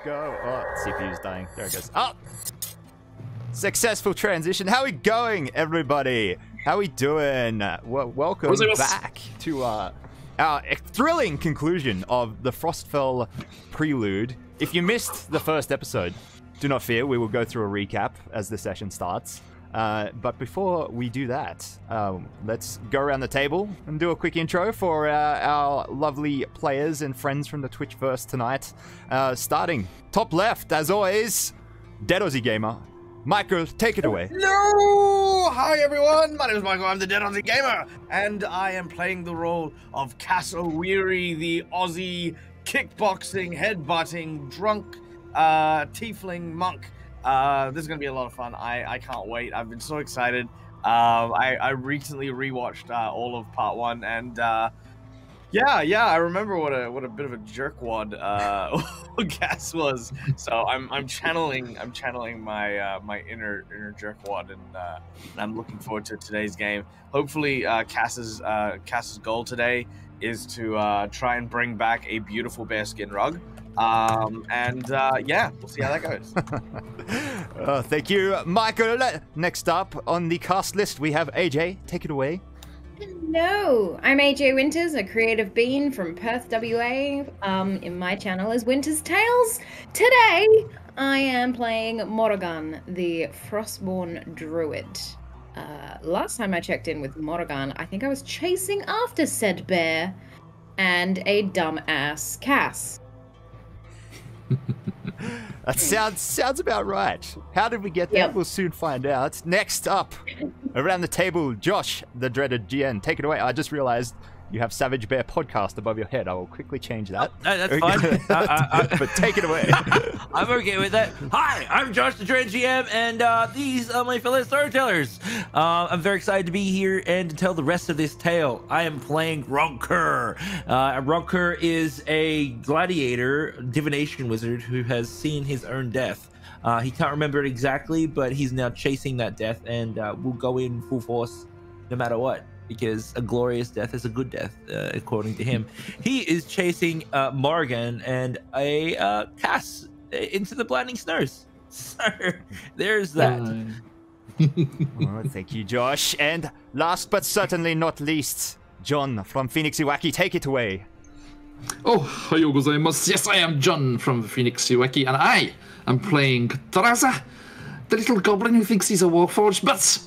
go. Oh, CPU's dying. There it goes. Oh! Successful transition. How are we going, everybody? How we doing? Welcome back to our thrilling conclusion of the Frostfell Prelude. If you missed the first episode, do not fear. We will go through a recap as the session starts. But before we do that, let's go around the table and do a quick intro for our lovely players and friends from the Twitchverse tonight. Starting top left, as always, DeadAussieGamer. Michael, take it away. Hello! Hi everyone, my name is Michael, I'm the DeadAussieGamer, and I am playing the role of Castle Weary, the Aussie kickboxing, headbutting, drunk, tiefling monk. This is going to be a lot of fun. I can't wait. I've been so excited. I recently rewatched all of part 1, and yeah, I remember what a bit of a jerkwad Cass was. So I'm channeling my my inner jerkwad, and I'm looking forward to today's game. Hopefully, Cass's goal today is to try and bring back a beautiful bearskin rug. Yeah, we'll see how that goes. Thank you, Michael. Next up on the cast list, we have AJ. Take it away. Hello, I'm AJ Winters, a creative being from Perth, WA. In my channel is WintersTales. Today, I am playing Morrigan, the Frostborn Druid. Last time I checked in with Morrigan, I think I was chasing after said bear and a dumbass Cass. That sounds about right. How did we get there? Yep. We'll soon find out. Next up, around the table, Josh, the DreadedGM. Take it away. I just realized you have Savage Bear Podcast above your head. I will quickly change that. No, that's fine. But take it away. I'm okay with that. Hi, I'm Josh, the DreadedGM, and these are my fellow storytellers. I'm very excited to be here and to tell the rest of this tale. I am playing Ronker. Ronker is a gladiator, divination wizard who has seen his own death. He can't remember it exactly, but he's now chasing that death, and will go in full force no matter what. Because a glorious death is a good death, according to him. He is chasing Morrigan and a Cass into the blinding snows. So there's that. Well, thank you, Josh. And last but certainly not least, John from Phoenixiwaki. Take it away. Oh, hayo gozaimasu. Yes, I am John from Phoenixiwaki, and I am playing Taraza, the little goblin who thinks he's a warforged, but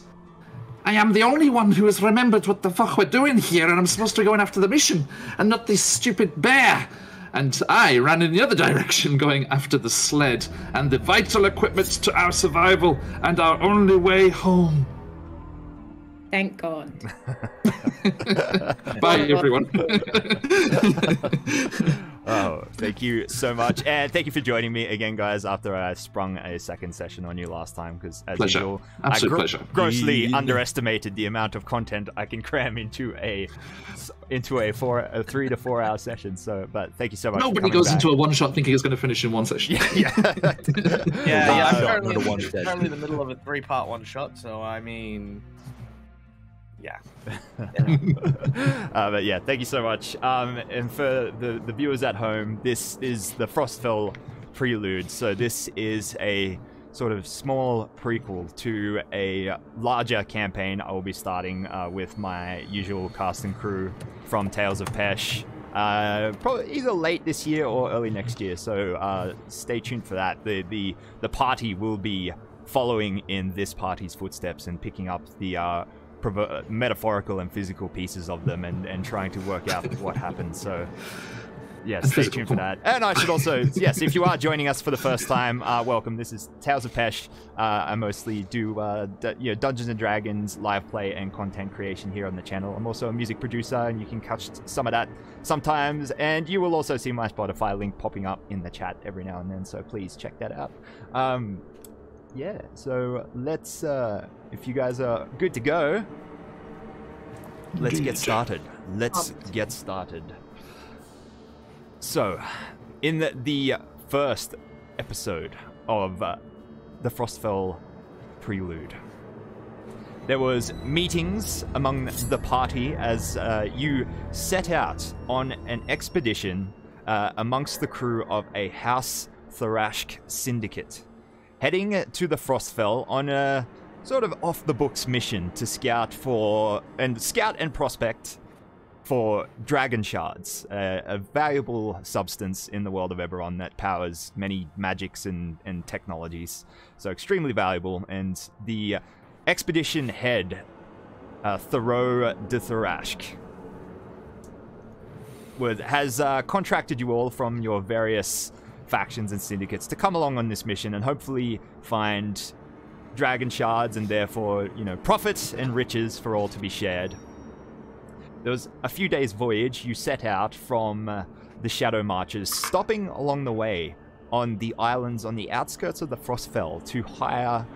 I am the only one who has remembered what the fuck we're doing here, and I'm supposed to be going after the mission, and not this stupid bear. And I ran in the other direction, going after the sled, and the vital equipment to our survival, and our only way home. Thank God. Bye, everyone. Oh, thank you so much. And thank you for joining me again, guys, after I sprung a second session on you last time, because as usual, absolute pleasure. Grossly underestimated the amount of content I can cram into a 3 to 4 hour session. So, but thank you so much. Nobody goes into a one-shot thinking it's going to finish in one session. Yeah. I'm currently in the middle of a 3-part one-shot, so I mean, yeah. But yeah, thank you so much. And for the viewers at home, this is the Frostfell Prelude. So this is a sort of small prequel to a larger campaign I will be starting with my usual cast and crew from Tales of Pesh. Probably either late this year or early next year. So stay tuned for that. The party will be following in this party's footsteps and picking up the metaphorical and physical pieces of them and trying to work out what happened. So yeah, stay tuned for that. And I should also, yes, if you are joining us for the first time, welcome. This is Tales of Pesh. I mostly do Dungeons and Dragons, live play, and content creation here on the channel. I'm also a music producer, and you can catch some of that sometimes. And you will also see my Spotify link popping up in the chat every now and then, so please check that out. Yeah, so let's, if you guys are good to go, let's get started. So, in the first episode of the Frostfell Prelude, there was meetings among the party as you set out on an expedition amongst the crew of a house Thrashk Syndicate, heading to the Frostfell on a sort of off-the-books mission to scout and prospect for dragon shards, a valuable substance in the world of Eberron that powers many magics and technologies. So extremely valuable, and the expedition head, Thoreau de Thrashk, has contracted you all from your various factions and syndicates to come along on this mission and hopefully find dragon shards and therefore, profits and riches for all to be shared. There was a few days' voyage. You set out from the Shadow Marches, stopping along the way on the islands on the outskirts of the Frostfell to hire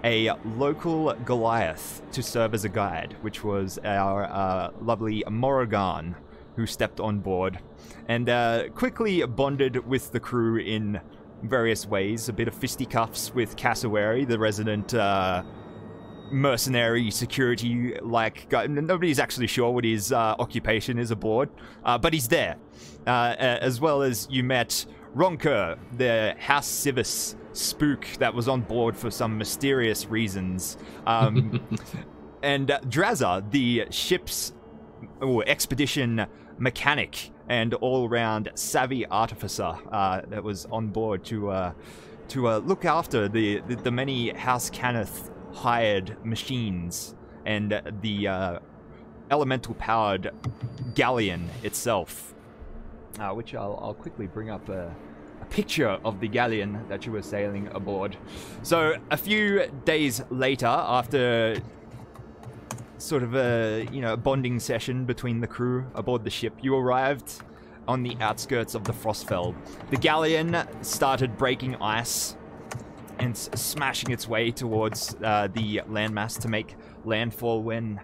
a local Goliath to serve as a guide, which was our lovely Morrigan, who stepped on board and quickly bonded with the crew in various ways. A bit of fisticuffs with Cassowary, the resident mercenary security-like guy. Nobody's actually sure what his occupation is aboard, but he's there. As well as you met Ronker, the House Civis spook that was on board for some mysterious reasons. And Draza, the ship's expedition mechanic and all-round savvy artificer that was on board to look after the many House Cannith hired machines and the elemental-powered galleon itself, which I'll quickly bring up a picture of the galleon that you were sailing aboard. So a few days later, after sort of a bonding session between the crew aboard the ship, you arrived on the outskirts of the Frostfell. The galleon started breaking ice and smashing its way towards the landmass to make landfall when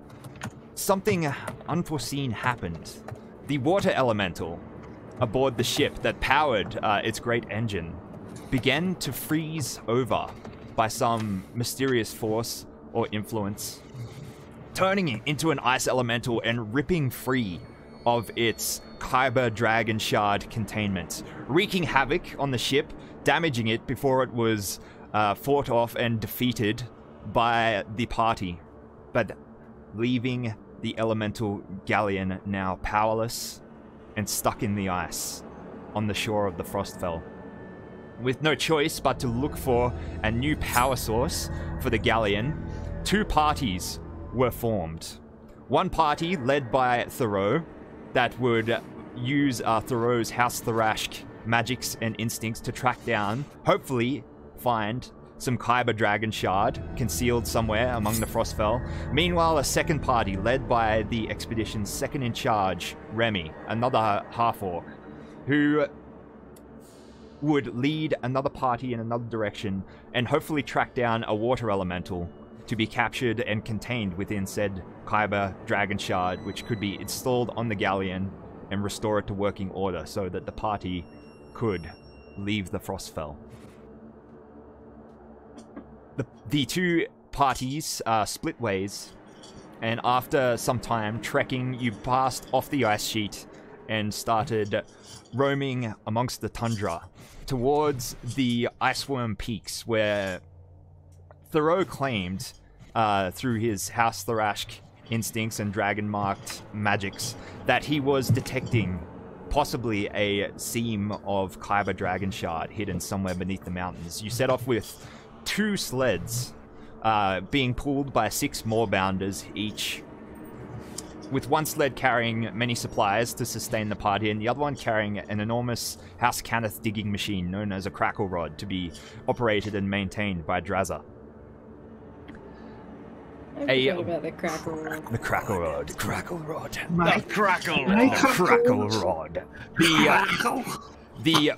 something unforeseen happened. The water elemental aboard the ship that powered its great engine began to freeze over by some mysterious force or influence, turning it into an ice elemental and ripping free of its Kyber Dragon Shard containment, wreaking havoc on the ship, damaging it before it was fought off and defeated by the party, but leaving the elemental galleon now powerless and stuck in the ice on the shore of the Frostfell. With no choice but to look for a new power source for the galleon, two parties were formed. One party led by Thoreau that would use Thoreau's House Thrashk magics and instincts to track down, hopefully find some Kyber Dragon Shard concealed somewhere among the Frostfell. Meanwhile, a second party led by the expedition's second in charge, Remy, another half-orc, who would lead another party in another direction and hopefully track down a water elemental to be captured and contained within said Kyber Dragon Shard, which could be installed on the galleon and restore it to working order so that the party could leave the Frostfell. The two parties split ways, and after some time trekking, you passed off the ice sheet and started roaming amongst the tundra towards the Iceworm Peaks, where Thoreau claimed, through his House Thrashk instincts and dragon-marked magics, that he was detecting possibly a seam of Kyber Dragon Shard hidden somewhere beneath the mountains. You set off with 2 sleds, being pulled by 6 moorbounders each, with one sled carrying many supplies to sustain the party, and the other one carrying an enormous House Cannith digging machine known as a crackle rod to be operated and maintained by Draza. I forgot about the crackle rod. The crackle rod. The crackle rod. The crackle rod. The crackle rod. The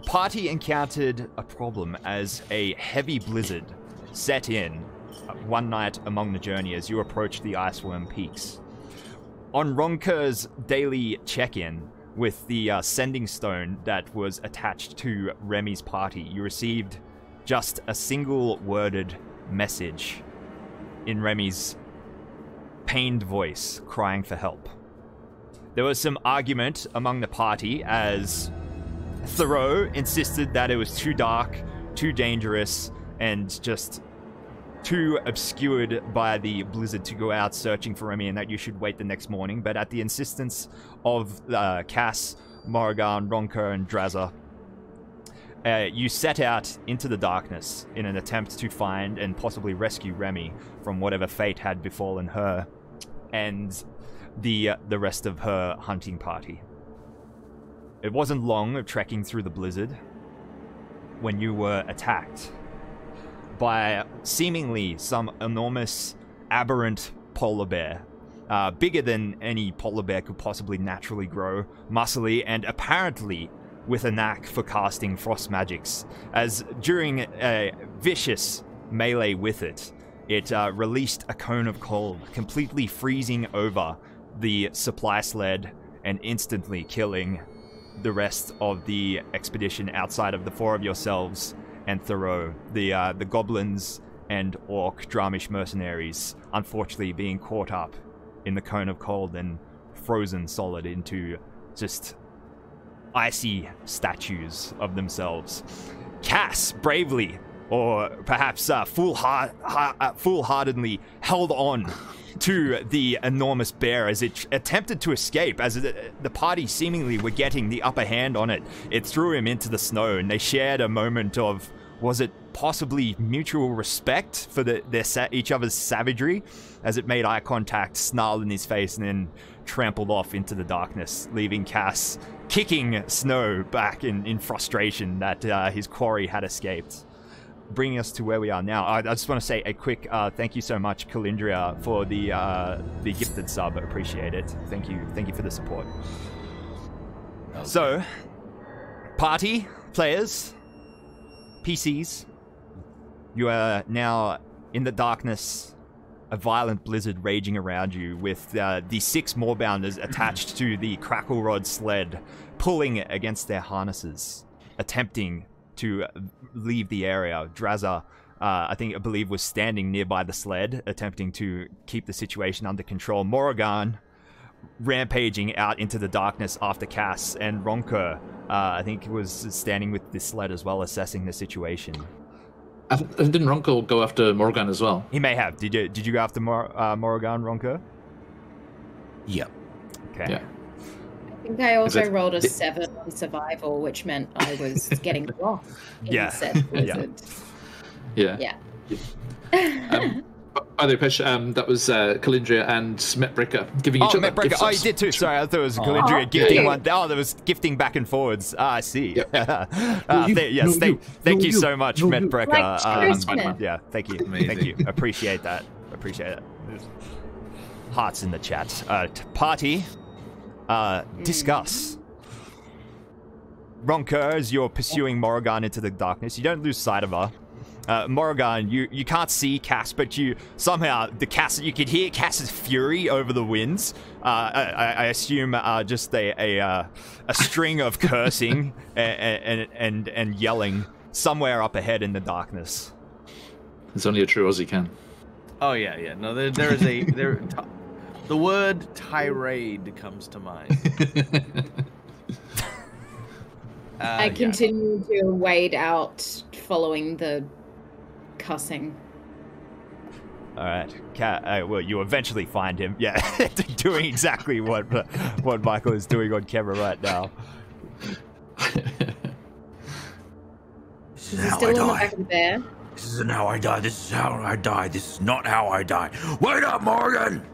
party encountered a problem as a heavy blizzard set in one night among the journey as you approached the Iceworm Peaks. On Ronker's daily check-in with the sending stone that was attached to Remy's party, you received just a single worded message in Remy's pained voice, crying for help. There was some argument among the party as Thoreau insisted that it was too dark, too dangerous, and just too obscured by the blizzard to go out searching for Remy, and that you should wait the next morning. But at the insistence of Cass, Morrigan, Ronker, and Drazza, you set out into the darkness in an attempt to find and possibly rescue Remy from whatever fate had befallen her and the rest of her hunting party. It wasn't long of trekking through the blizzard when you were attacked by seemingly some enormous, aberrant polar bear. Bigger than any polar bear could possibly naturally grow, muscly, and apparently with a knack for casting frost magics, as during a vicious melee with it, it released a cone of cold, completely freezing over the supply sled and instantly killing the rest of the expedition outside of the four of yourselves and Thoreau, the goblins and orc Dramish mercenaries, unfortunately being caught up in the cone of cold and frozen solid into just icy statues of themselves. Cass bravely, or perhaps foolhardily, held on to the enormous bear as it attempted to escape. As the party seemingly were getting the upper hand on it, it threw him into the snow, and they shared a moment of, was it possibly mutual respect for each other's savagery, as it made eye contact, snarled in his face, and then trampled off into the darkness, leaving Cass kicking snow back in frustration that his quarry had escaped. Bringing us to where we are now. I just want to say a quick thank you so much, Calindria, for the gifted sub. I appreciate it. Thank you for the support. Okay. So, party players, PCs, you are now in the darkness, a violent blizzard raging around you, with the 6 moorbounders attached to the crackle rod sled, pulling against their harnesses, attempting to leave the area. Drazza, I believe, was standing nearby the sled, attempting to keep the situation under control. Morrigan rampaging out into the darkness after Cass, and Ronker, I think, was standing with the sled as well, assessing the situation. Didn't Ronker go after Morrigan as well? He may have. Did you go after Morrigan, Ronker? Yep. Okay. Yeah. I think I also rolled a 7 on survival, which meant I was getting lost in said blizzard. Yeah. By the way, Pesh, that was Calindria and Metbricker giving each other gifts. Oh, you did too. Sorry, I thought it was Calindria gifting one. Oh, there was gifting back and forwards. I see. Yep. Thank you so much, Metbricker. Yeah, thank you. Amazing. Thank you. Appreciate that. There's hearts in the chat. Party. Discuss. Ronker, as you're pursuing Morrigan into the darkness, you don't lose sight of her. Morrigan, you can't see Cass, but you somehow you could hear Cass's fury over the winds. I assume just a string of cursing and yelling somewhere up ahead in the darkness. It's only a true Aussie can. Oh yeah. No, there is the word tirade comes to mind. I continue to wade out, following the cussing. All right, well, you eventually find him. Yeah, doing exactly what Michael is doing on camera right now. This is how Still I on the die. back of the bear? This isn't how I die. This is how I die. This is not how I die. Wait up, Morgan!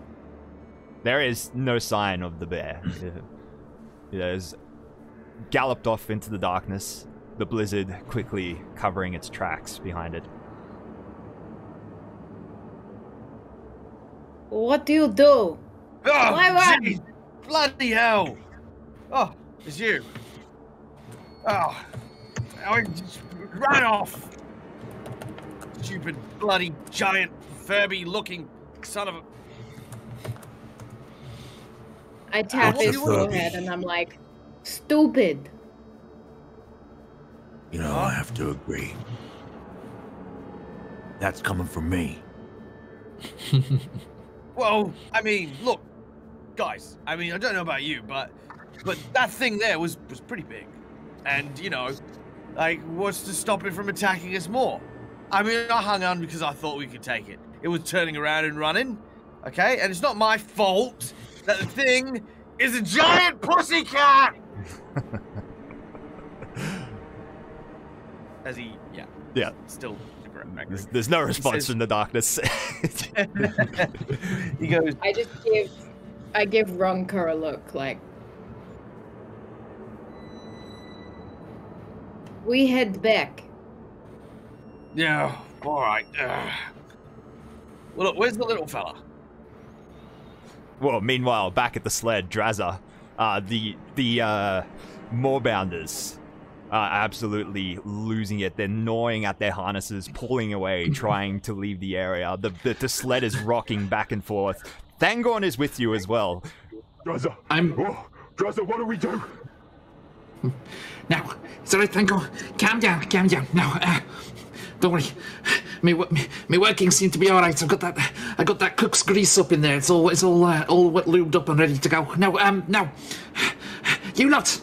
There is no sign of the bear. It has galloped off into the darkness, the blizzard quickly covering its tracks behind it. What do you do? Oh, Why? jeez. Bloody hell! Oh, it's you. Oh, I just ran off. Stupid, bloody, giant, Furby-looking son of a... I tap his forehead and I'm like, stupid. You know, I have to agree. That's coming from me. Well, I mean, look, guys. I mean, I don't know about you, but that thing there was pretty big. And, you know, like, what's to stop it from attacking us more? I mean, I hung on because I thought we could take it. It was turning around and running, okay? And it's not my fault that the thing is a giant pussycat! As he, Yeah. still super angry. There's no response from the darkness. He goes, I give Ronker a look like, we head back. yeah, all right. Well, look, where's the little fella? Well, meanwhile, back at the sled, Drazza, the moorbounders are absolutely losing it. They're gnawing at their harnesses, pulling away, trying to leave the area. The sled is rocking back and forth. Thangorn is with you as well. Drazza, Drazza, what do we do? Now, it's all right, Tango. Calm down. Now, don't worry. Me working seem to be all right. I got that cook's grease up in there. It's all wet lubed up and ready to go. Now, you lot,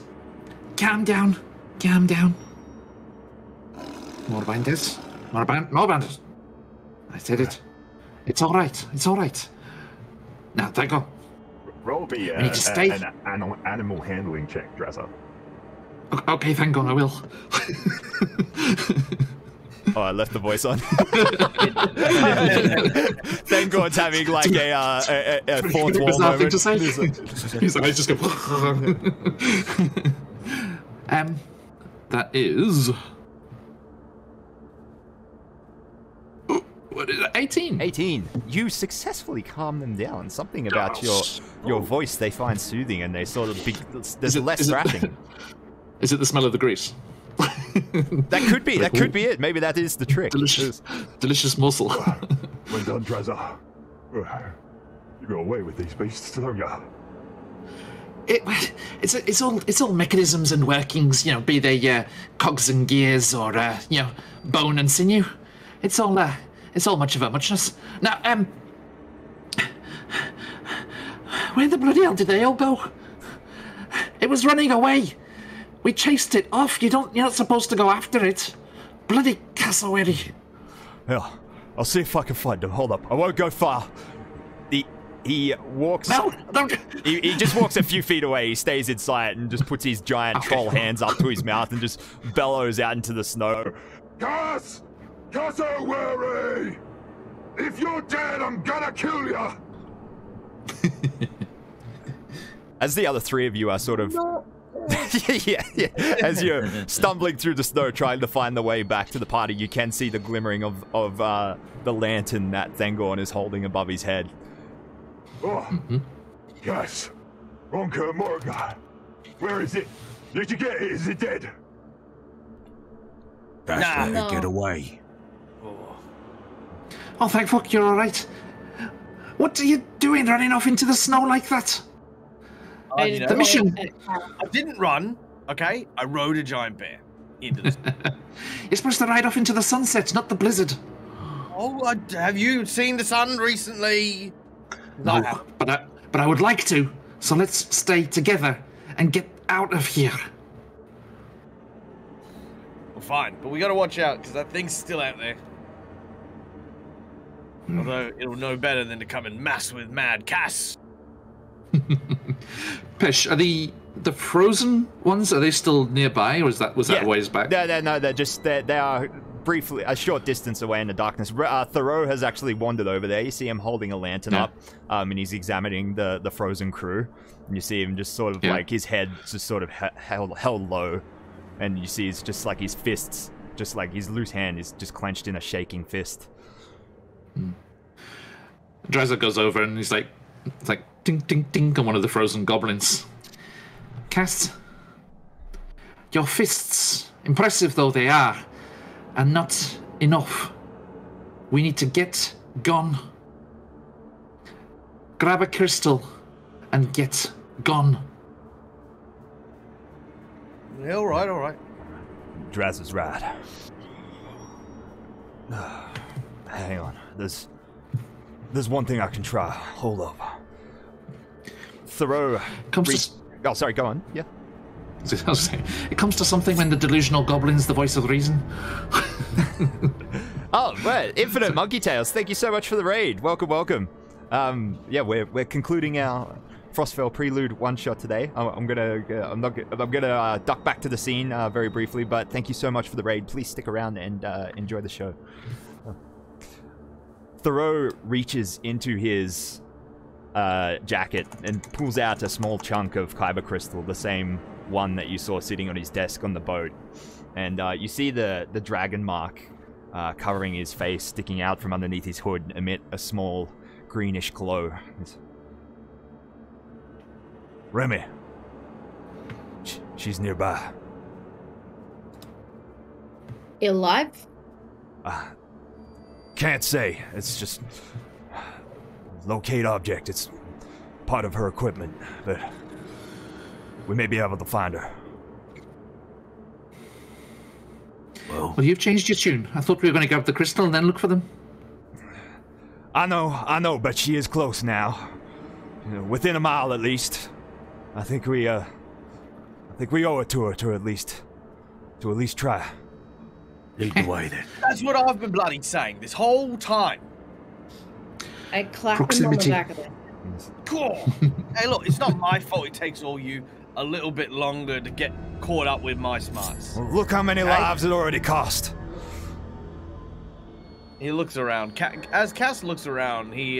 calm down. Moorbinders. I said it. It's all right. Now, Tango. Roll me need to stay. an animal handling check, Drazza. Okay, thank God, I will. Oh, I left the voice on. Thangorn's having like a fourth wall moment. Nothing to say. His eyes just go. That is. What is it? 18. 18. You successfully calm them down. Something about your voice they find soothing, and they sort of there's less thrashing. Is it the smell of the grease? That could be. That could be it. Maybe that is the trick. Delicious morsel. Well done, Drazza. You got away with these beasts, don't you? It's all mechanisms and workings, you know, be they cogs and gears or you know, bone and sinew. It's all much of a muchness. Now, where the bloody hell did they all go? It was running away. We chased it off. You're not supposed to go after it. Bloody cassowary. Yeah, I'll see if I can find them. Hold up, I won't go far. He walks. No, don't. He just walks a few feet away. He stays in sight and just puts his giant troll hands up to his mouth and just bellows out into the snow. Cassowary! If you're dead, I'm gonna kill ya! As the other three of you are sort of... yeah. As you're stumbling through the snow trying to find the way back to the party, you can see the glimmering of the lantern that Thangorn is holding above his head. Oh, yes. Ronker Morgan. Where is it? Did you get it? Is it dead? Nah. No. Get away. Oh, thank fuck, you're all right. What are you doing, running off into the snow like that? The mission. I didn't run, okay? I rode a giant bear into the snow. You're supposed to ride off into the sunset, not the blizzard. Oh, have you seen the sun recently? No, but I would like to. So let's stay together and get out of here. Well, fine, but we gotta watch out because that thing's still out there. Although it'll know better than to come and mess with Mad Cass. Pesh, are the frozen ones? Are they still nearby, or was that a ways back? No, they are briefly a short distance away in the darkness. Thoreau has actually wandered over there. You see him holding a lantern up, and he's examining the frozen crew. And you see him just sort of like his head just sort of held low, and you see it's just like his fists, just like his loose hand is just clenched in a shaking fist. Drazza goes over and he's like, it's like ding ding ding on one of the frozen goblins. Cass, your fists, impressive though they are not enough. We need to get gone. Grab a crystal and get gone. Yeah, all right. Draz is right. Hang on. There's one thing I can try. Hold up. Thoreau. Oh, sorry, go on. Yeah. It comes to something when the delusional goblin's the voice of reason. Oh, right. Infinite Monkey Tails, thank you so much for the raid. Welcome, welcome. Yeah, we're concluding our Frostfell Prelude one-shot today. I'm gonna duck back to the scene very briefly, but thank you so much for the raid. Please stick around and enjoy the show. Thoreau reaches into his jacket and pulls out a small chunk of kyber crystal, the same one that you saw sitting on his desk on the boat. And you see the dragon mark covering his face, sticking out from underneath his hood, emit a small greenish glow. Remy. She's nearby. Alive? Can't say. It's just... locate object. It's part of her equipment, but we may be able to find her. Well, you've changed your tune. I thought we were going to grab the crystal and then look for them. I know, but she is close now. You know, within a mile at least. I think we owe it to her to at least try. Lead the way then. That's what I've been bloody saying this whole time. I clapped him on the back of it. Cool. Hey, look, it's not my fault it takes all you a little bit longer to get caught up with my smarts. Well, look how many lives it already cost. He looks around. As Cass looks around, you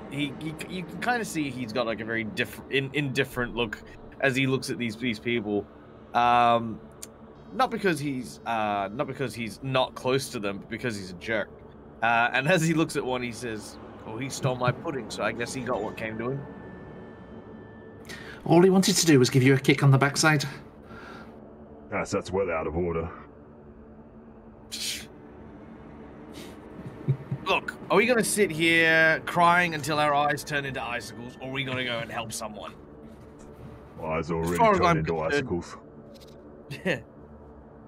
can kind of see he's got like a very indifferent look as he looks at these people. Not because he's not close to them, but because he's a jerk. And as he looks at one, he says, "Oh, he stole my pudding, so I guess he got what came to him." All he wanted to do was give you a kick on the backside. Yes, that's well out of order. Look, are we going to sit here crying until our eyes turn into icicles, or are we going to go and help someone? My eyes already far as turned I'm into concerned- icicles.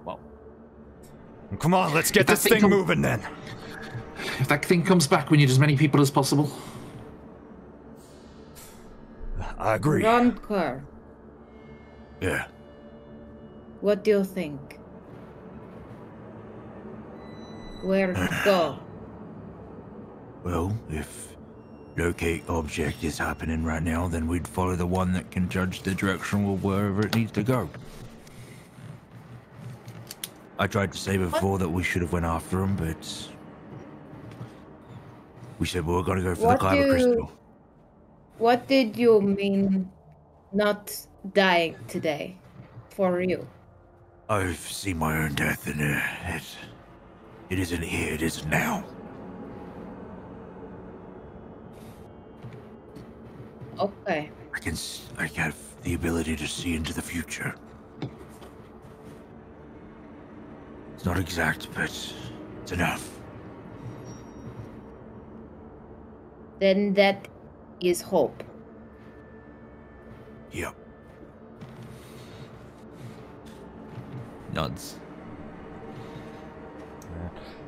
Well, Come on, let's get If that this thing thing moving then. If that thing comes back, we need as many people as possible. I agree. Ronker, Yeah. what do you think? Where to go? Well, if locate object is happening right now, then we'd follow the one that can judge the direction of wherever it needs to go. I tried to say before that we should have went after him, but we said we were going to go for the kyber crystal. What did you mean not dying today? For you? I've seen my own death, and it isn't here, it is now. Okay. I have the ability to see into the future. It's not exact, but it's enough. Then that is hope. Yep. Nods.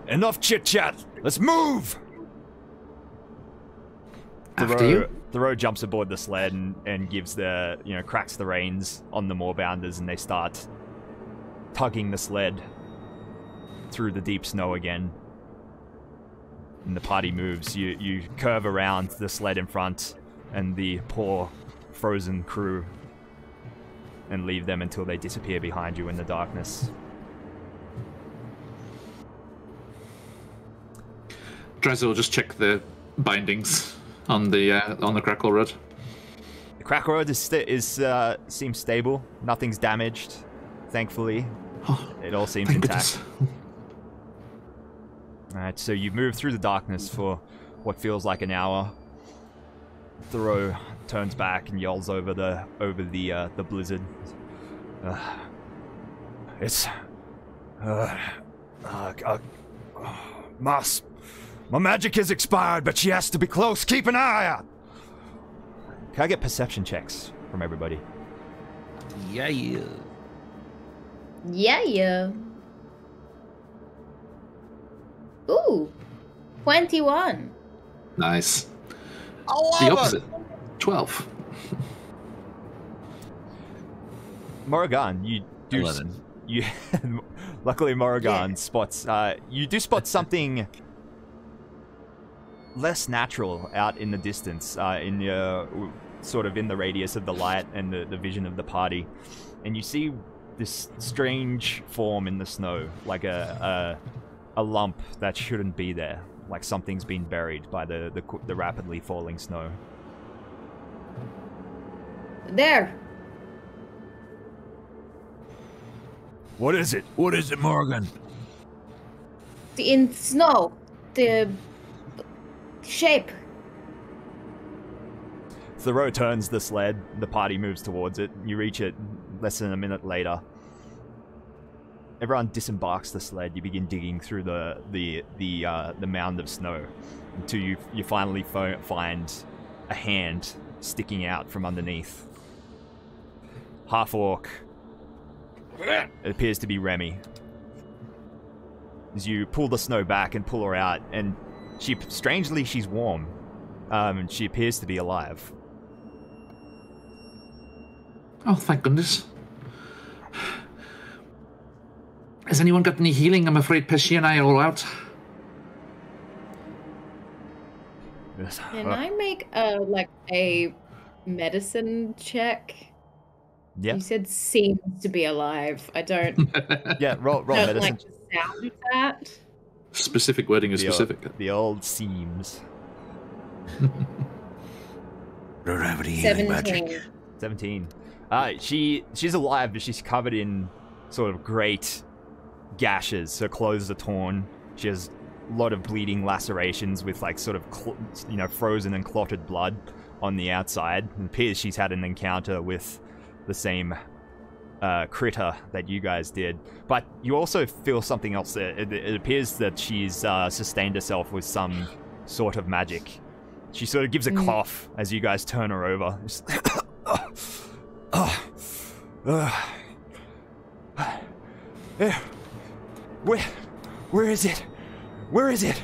Enough chit-chat. Let's move! After you. Thoreau jumps aboard the sled and gives cracks the reins on the moorbounders, and they start tugging the sled through the deep snow again. And the party moves. You curve around the sled in front and the poor frozen crew and leave them until they disappear behind you in the darkness. Drazzy will just check the bindings on the crackle rod. The crackle rod seems stable. Nothing's damaged, thankfully. It all seems Thank intact. goodness. Alright, so you move through the darkness for what feels like an hour. Thoreau turns back and yells over the blizzard. My magic is expired, but she has to be close. Keep an eye out. Can I get perception checks from everybody? Yeah. Yeah. Ooh, 21. Nice. Oh, The opposite. 12. Morrigan, you do. 11. You luckily Morrigan spots. You do spot something less natural out in the distance, in your sort of in the radius of the light and the vision of the party, and you see this strange form in the snow, like a lump that shouldn't be there, like something's been buried by the rapidly falling snow. There. What is it? What is it, Morgan? In snow. The shape. Thoreau turns the sled, the party moves towards it, you reach it less than a minute later. Everyone disembarks the sled, you begin digging through the mound of snow until you finally find a hand sticking out from underneath. Half-orc. It appears to be Remy. As you pull the snow back and pull her out, and strangely she's warm. And she appears to be alive. Oh, thank goodness. Has anyone got any healing? I'm afraid Pesh and I are all out. Yes. Can I make a medicine check? Yeah. You said seems to be alive. I don't. Yeah, roll don't medicine. like the sound of that. Specific wording is specific. The old seams. Don't have any healing 17. magic. 17. She's alive, but she's covered in sort of great gashes. Her clothes are torn. She has a lot of bleeding lacerations with like sort of frozen and clotted blood on the outside. It appears she's had an encounter with the same critter that you guys did, but you also feel something else there. It appears that she's sustained herself with some sort of magic. She sort of gives a cough as you guys turn her over. Where is it? Where is it?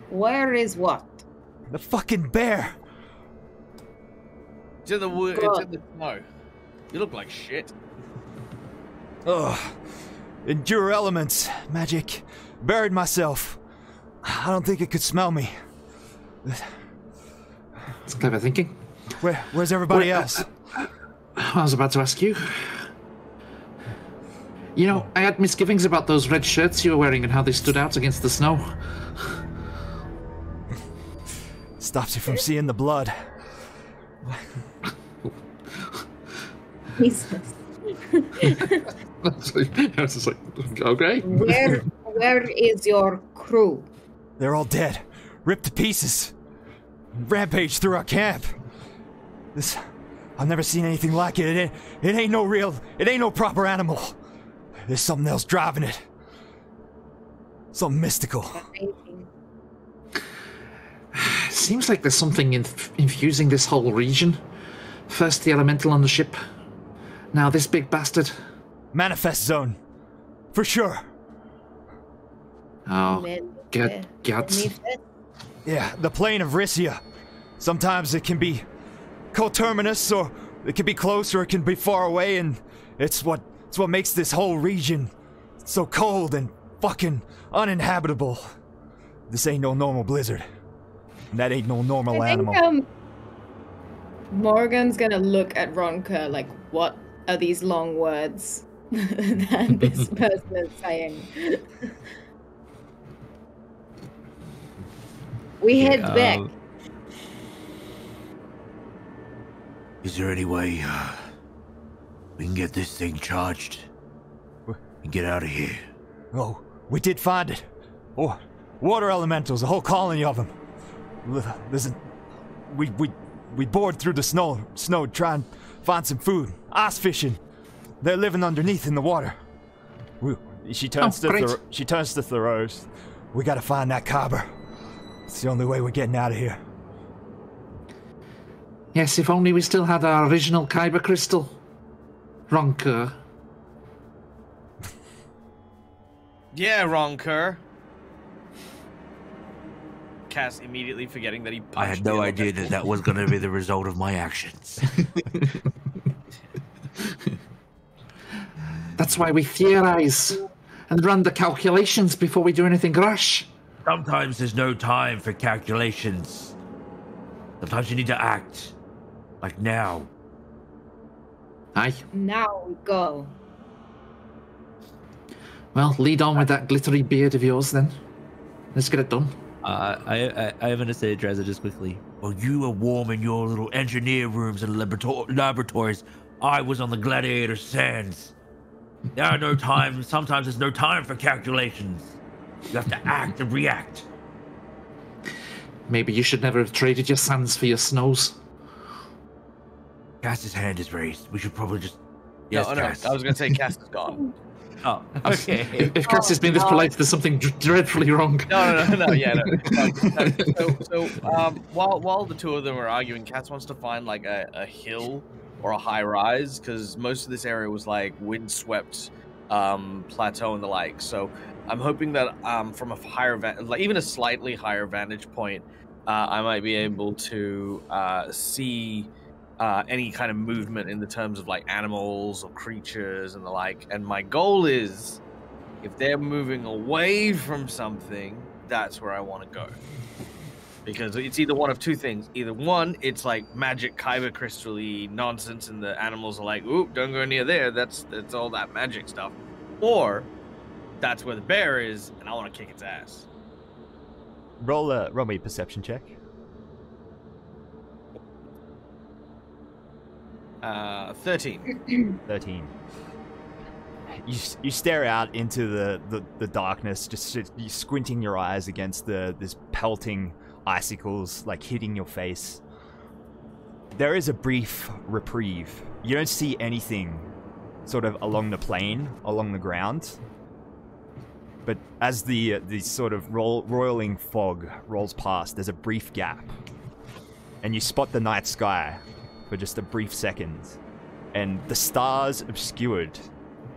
Where is what? The fucking bear. It's in the wood. It's in the snow. You look like shit. Ugh. Endure elements. Magic. Buried myself. I don't think it could smell me. It's clever thinking. Where's everybody else? I was about to ask you. You know, I had misgivings about those red shirts you were wearing and how they stood out against the snow. Stops you from seeing the blood. Jesus. I was just like, okay. Where is your crew? They're all dead. Ripped to pieces. Rampage through our camp. I've never seen anything like it. It ain't no proper animal. There's something else driving it. Something mystical. Seems like there's something infusing this whole region. First the elemental on the ship. Now this big bastard. Manifest zone. For sure. Oh, get guts. Yeah, the plane of Rissia. Sometimes it can be coterminous, or it can be close, or it can be far away, and it's what makes this whole region so cold and fucking uninhabitable. This ain't no normal blizzard. And that ain't no normal animal. Morgan's gonna look at Ronka like, what are these long words that this person is saying? We head back. Is there any way we can get this thing charged and get out of here? Oh, we did find it. Oh, water elementals, a whole colony of them. We bored through the snow to try and find some food. Ice fishing. They're living underneath in the water. She turns to Thoreau's. We gotta find that Kyber. It's the only way we're getting out of here. Yes, if only we still had our original Kyber crystal. Ronker. Yeah, Ronker. Cass immediately forgetting that he punched I had no the idea that that was going to be the result of my actions. That's why we theorize and run the calculations before we do anything rash. Sometimes there's no time for calculations. Sometimes you need to act. Like now. Aye. Now we go. Well, lead on with that glittery beard of yours then. Let's get it done. I am going to say, Drazza, just quickly. Well, you were warm in your little engineer rooms and laboratories. I was on the gladiator sands. There are no times. Sometimes there's no time for calculations. You have to act and react. Maybe you should never have traded your sands for your snows. Cass's hand is raised. We should probably just... Yes, no, Cass. I was going to say Cass is gone. Oh, okay. If Cass has been this polite, there's something dreadfully wrong. No, yeah, no. So, while the two of them are arguing, Cass wants to find like a hill or a high rise, because most of this area was like windswept plateau and the like. So I'm hoping that from a higher, like even a slightly higher vantage point, I might be able to see any kind of movement in the terms of like animals or creatures and the like. And my goal is, if they're moving away from something, that's where I want to go. Because it's either one of two things. Either one, it's like magic kyber crystal-y nonsense and the animals are like, ooh, don't go near there. That's all that magic stuff. Or that's where the bear is and I want to kick its ass. Roll me a perception check. 13. 13. You stare out into the darkness, just squinting your eyes against this pelting icicles like hitting your face. There is a brief reprieve. You don't see anything sort of along the plain, along the ground. But as the sort of roiling fog rolls past, there's a brief gap. And you spot the night sky for just a brief second. And the stars obscured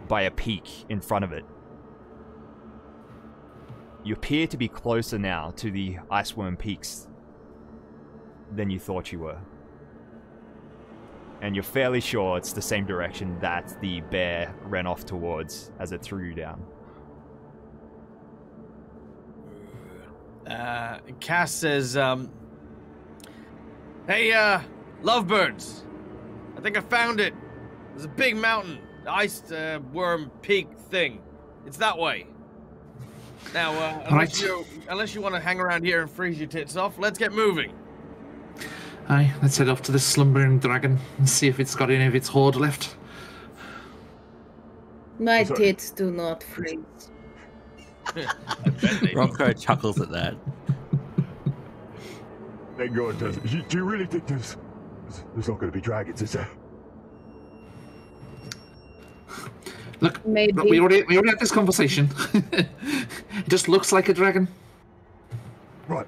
by a peak in front of it. You appear to be closer now to the Iceworm Peaks than you thought you were. And you're fairly sure it's the same direction that the bear ran off towards as it threw you down. Cass says, hey, lovebirds, I think I found it. There's a big mountain, the ice worm peak thing. It's that way. Now, unless you want to hang around here and freeze your tits off, let's get moving. Aye, let's head off to the slumbering dragon and see if it's got any of its hoard left. My tits do not freeze. Ronco chuckles at that. Thank God, do you really think there's not going to be dragons, is there? Look, Maybe. we already had this conversation. It just looks like a dragon. Right.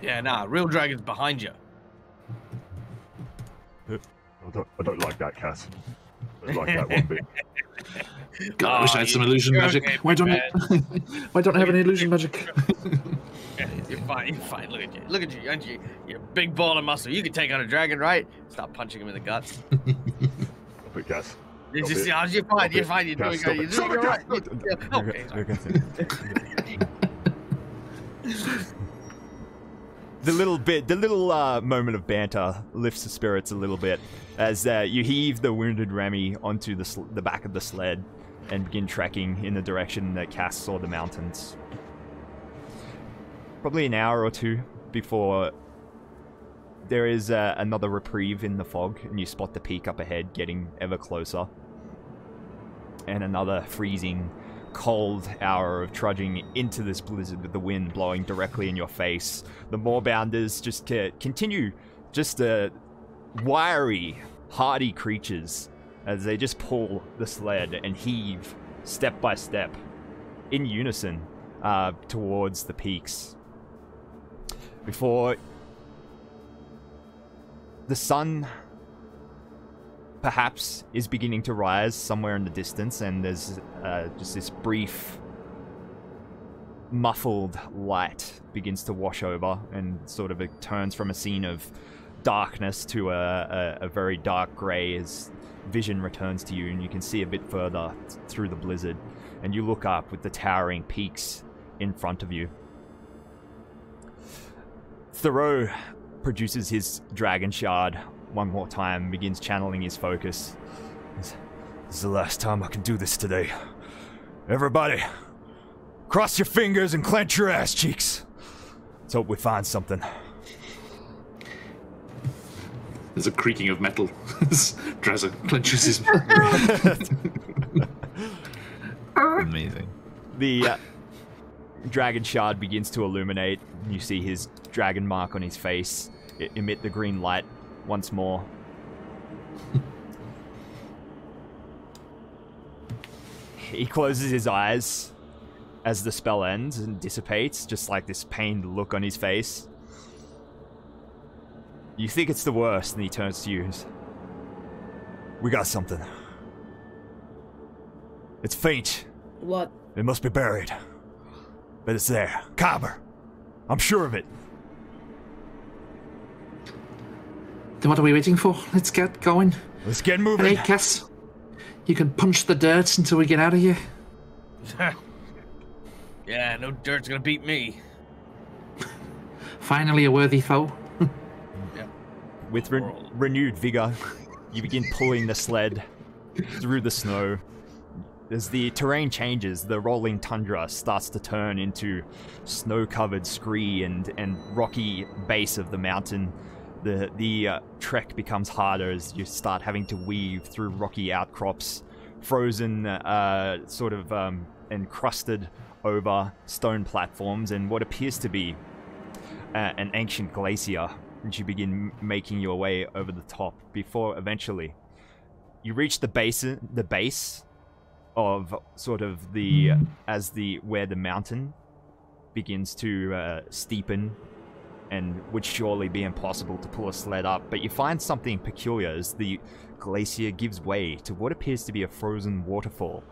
Yeah, nah, real dragon's behind you. I don't like that, Cass. I don't like that one bit. God, I wish I had some illusion magic. Okay, Why don't I have any illusion magic? You're fine. Look at you, aren't you? You're a big ball of muscle. You can take on a dragon, right? Stop punching him in the guts. Stop it, Cass. You're fine. You're fine. You're doing good. You're doing all right. Okay. The little moment of banter lifts the spirits a little bit as you heave the wounded Remy onto the back of the sled and begin trekking in the direction that Cass saw the mountains. Probably an hour or two before there is another reprieve in the fog, and you spot the peak up ahead getting ever closer. And another freezing, cold hour of trudging into this blizzard with the wind blowing directly in your face. The moorbounders just continue just wiry, hardy creatures as they just pull the sled and heave step by step in unison towards the peaks. Before the sun perhaps is beginning to rise somewhere in the distance, and there's just this brief muffled light begins to wash over, and sort of it turns from a scene of darkness to a very dark grey as vision returns to you, and you can see a bit further through the blizzard, and you look up with the towering peaks in front of you. Thoreau produces his dragon shard one more time, begins channeling his focus. This is the last time I can do this today. Everybody, cross your fingers and clench your ass cheeks. Let's hope we find something. There's a creaking of metal. Drazza clenches his... Amazing. The dragon shard begins to illuminate. You see his dragon mark on his face emit the green light once more. He closes his eyes as the spell ends and dissipates, just like this pained look on his face. You think it's the worst, and he turns to you. We got something. It's faint. What? It must be buried. But it's there. Cobber. I'm sure of it. Then what are we waiting for? Let's get going. Let's get moving. Hey, Cass. You can punch the dirt until we get out of here. Yeah, no dirt's gonna beat me. Finally a worthy foe. Yep. With renewed vigor, you begin pulling the sled through the snow. As the terrain changes, the rolling tundra starts to turn into snow-covered scree and rocky base of the mountain. The trek becomes harder as you start having to weave through rocky outcrops, frozen, encrusted over stone platforms and what appears to be an ancient glacier, and you begin making your way over the top before eventually you reach the base of sort of where the mountain begins to steepen and would surely be impossible to pull a sled up, but you find something peculiar as the glacier gives way to what appears to be a frozen waterfall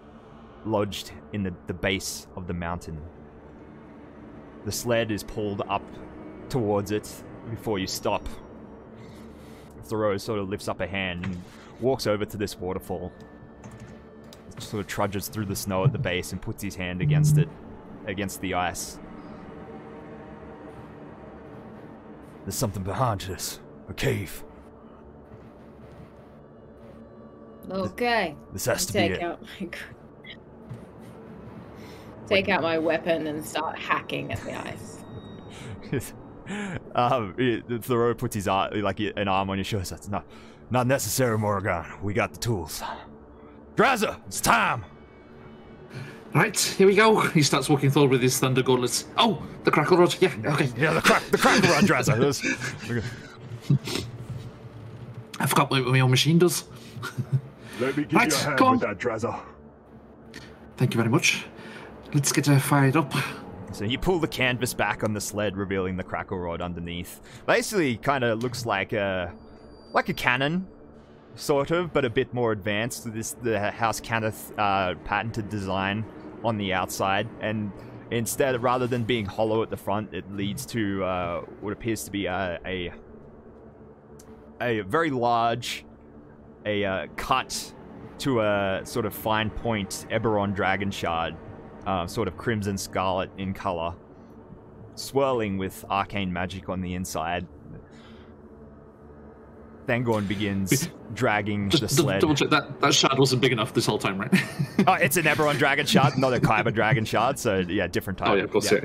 lodged in the base of the mountain. The sled is pulled up towards it before you stop. Thoreau sort of lifts up a hand and walks over to this waterfall. Sort of trudges through the snow at the base and puts his hand against it, against the ice. There's something behind this. A cave. Okay. This has to be it. Take out my weapon and start hacking at the ice. Thoreau puts his an arm on your shoulder. That's not necessary, Morgan. We got the tools. Drazza, it's time. Right, here we go. He starts walking forward with his thunder gauntlets. Oh, the crackle rod. Yeah, okay. Yeah, the crackle rod, Drazza. I forgot what my own machine does. Let me give Right, you a hand come on. with that, Drazza. Thank you very much. Let's get fired up. So you pull the canvas back on the sled, revealing the crackle rod underneath. Basically, kind of looks like a cannon, sort of, but a bit more advanced. The House Cannith patented design on the outside, and instead, rather than being hollow at the front, it leads to what appears to be a very large cut to a sort of fine point Eberron dragon shard. Sort of crimson scarlet in color, swirling with arcane magic on the inside. Thangorn begins dragging the sled. Double check that shard wasn't big enough this whole time, right? Oh, it's an Eberron dragon shard, not a Kyber dragon shard, so yeah, different type. Oh yeah, of course, yeah.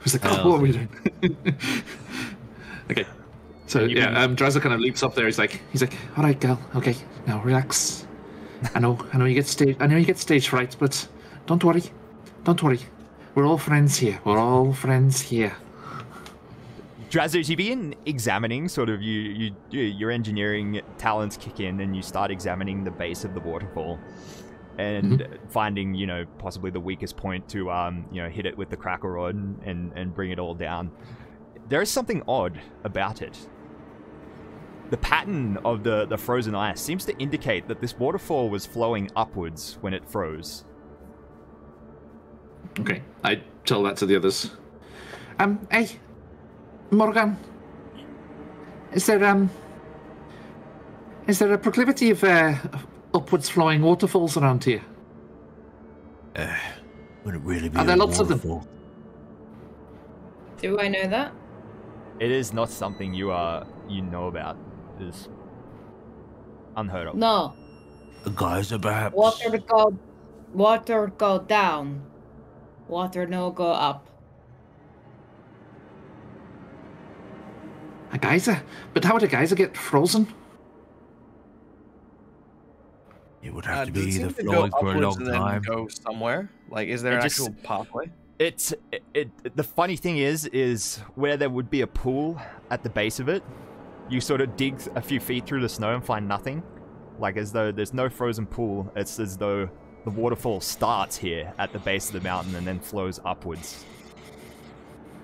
Who's like, oh, what are we doing? Okay. So yeah, Drazza kind of leaps up there. He's like, all right, gal. Okay, now relax. I know you get stage fright, but don't worry. We're all friends here. Drazza, as you begin examining, sort of your engineering talents kick in, and you start examining the base of the waterfall, and finding possibly the weakest point to hit it with the crackle rod and bring it all down. There is something odd about it. The pattern of the frozen ice seems to indicate that this waterfall was flowing upwards when it froze. Okay, I tell that to the others. Hey, Morgan. Is there a proclivity of upwards flowing waterfalls around here? Would it really be Are there a lots of them? waterfall? Do I know that? It is not something you know about. It is unheard of. No. The geyser, perhaps? Water go down. Water no go up. A geyser? But how would a geyser get frozen? It would have to Does it be seem either to go flowing for a upwards long and then time. go somewhere? Like, is there It an just- actual pathway? The funny thing is where there would be a pool at the base of it, you sort of dig a few feet through the snow and find nothing. Like as though there's no frozen pool. It's as though the waterfall starts here at the base of the mountain and then flows upwards.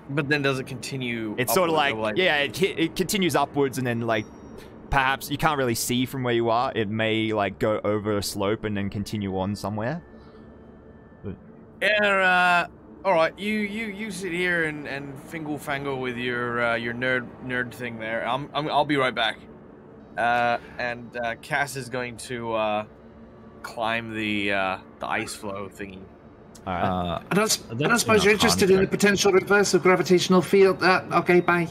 But then does it continue? It's sort of upwards like, or yeah, it continues upwards and then like perhaps you can't really see from where you are. It may like go over a slope and then continue on somewhere. Yeah, all right. You sit here and fingle fangle with your nerd thing there. I'll be right back. And Cass is going to climb the ice flow thingy. All right. I don't suppose you're interested in the potential reverse of gravitational field. Okay, bye.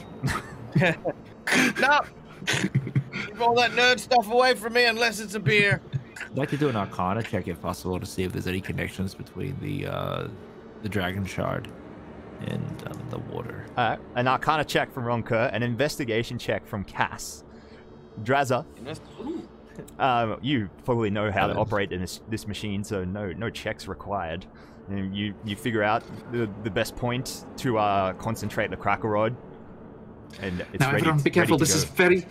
No, keep all that nerd stuff away from me unless it's a beer. I'd like to do an Arcana check if possible to see if there's any connections between the dragon shard and the water. An Arcana check from Ronker, an investigation check from Cass. Drazza, you probably know how to operate in this machine, so no checks required. And you figure out the best point to concentrate the cracker rod, and it's Now, ready. everyone, be careful. ready to This is go. very,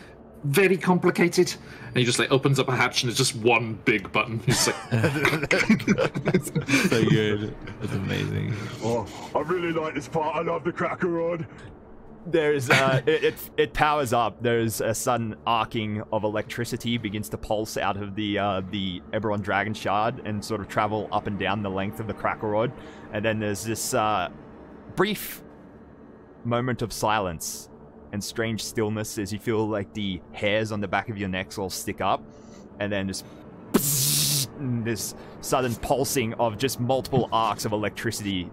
very complicated. And he just like opens up a hatch, and it's just one big button. He's like, So good. That's amazing. Oh, I really like this part. I love the cracker rod. There's it powers up. There's a sudden arcing of electricity begins to pulse out of the Eberron dragon shard and sort of travel up and down the length of the cracker rod, and then there's this brief moment of silence and strange stillness as you feel like the hairs on the back of your necks all stick up, and then this sudden pulsing of just multiple arcs of electricity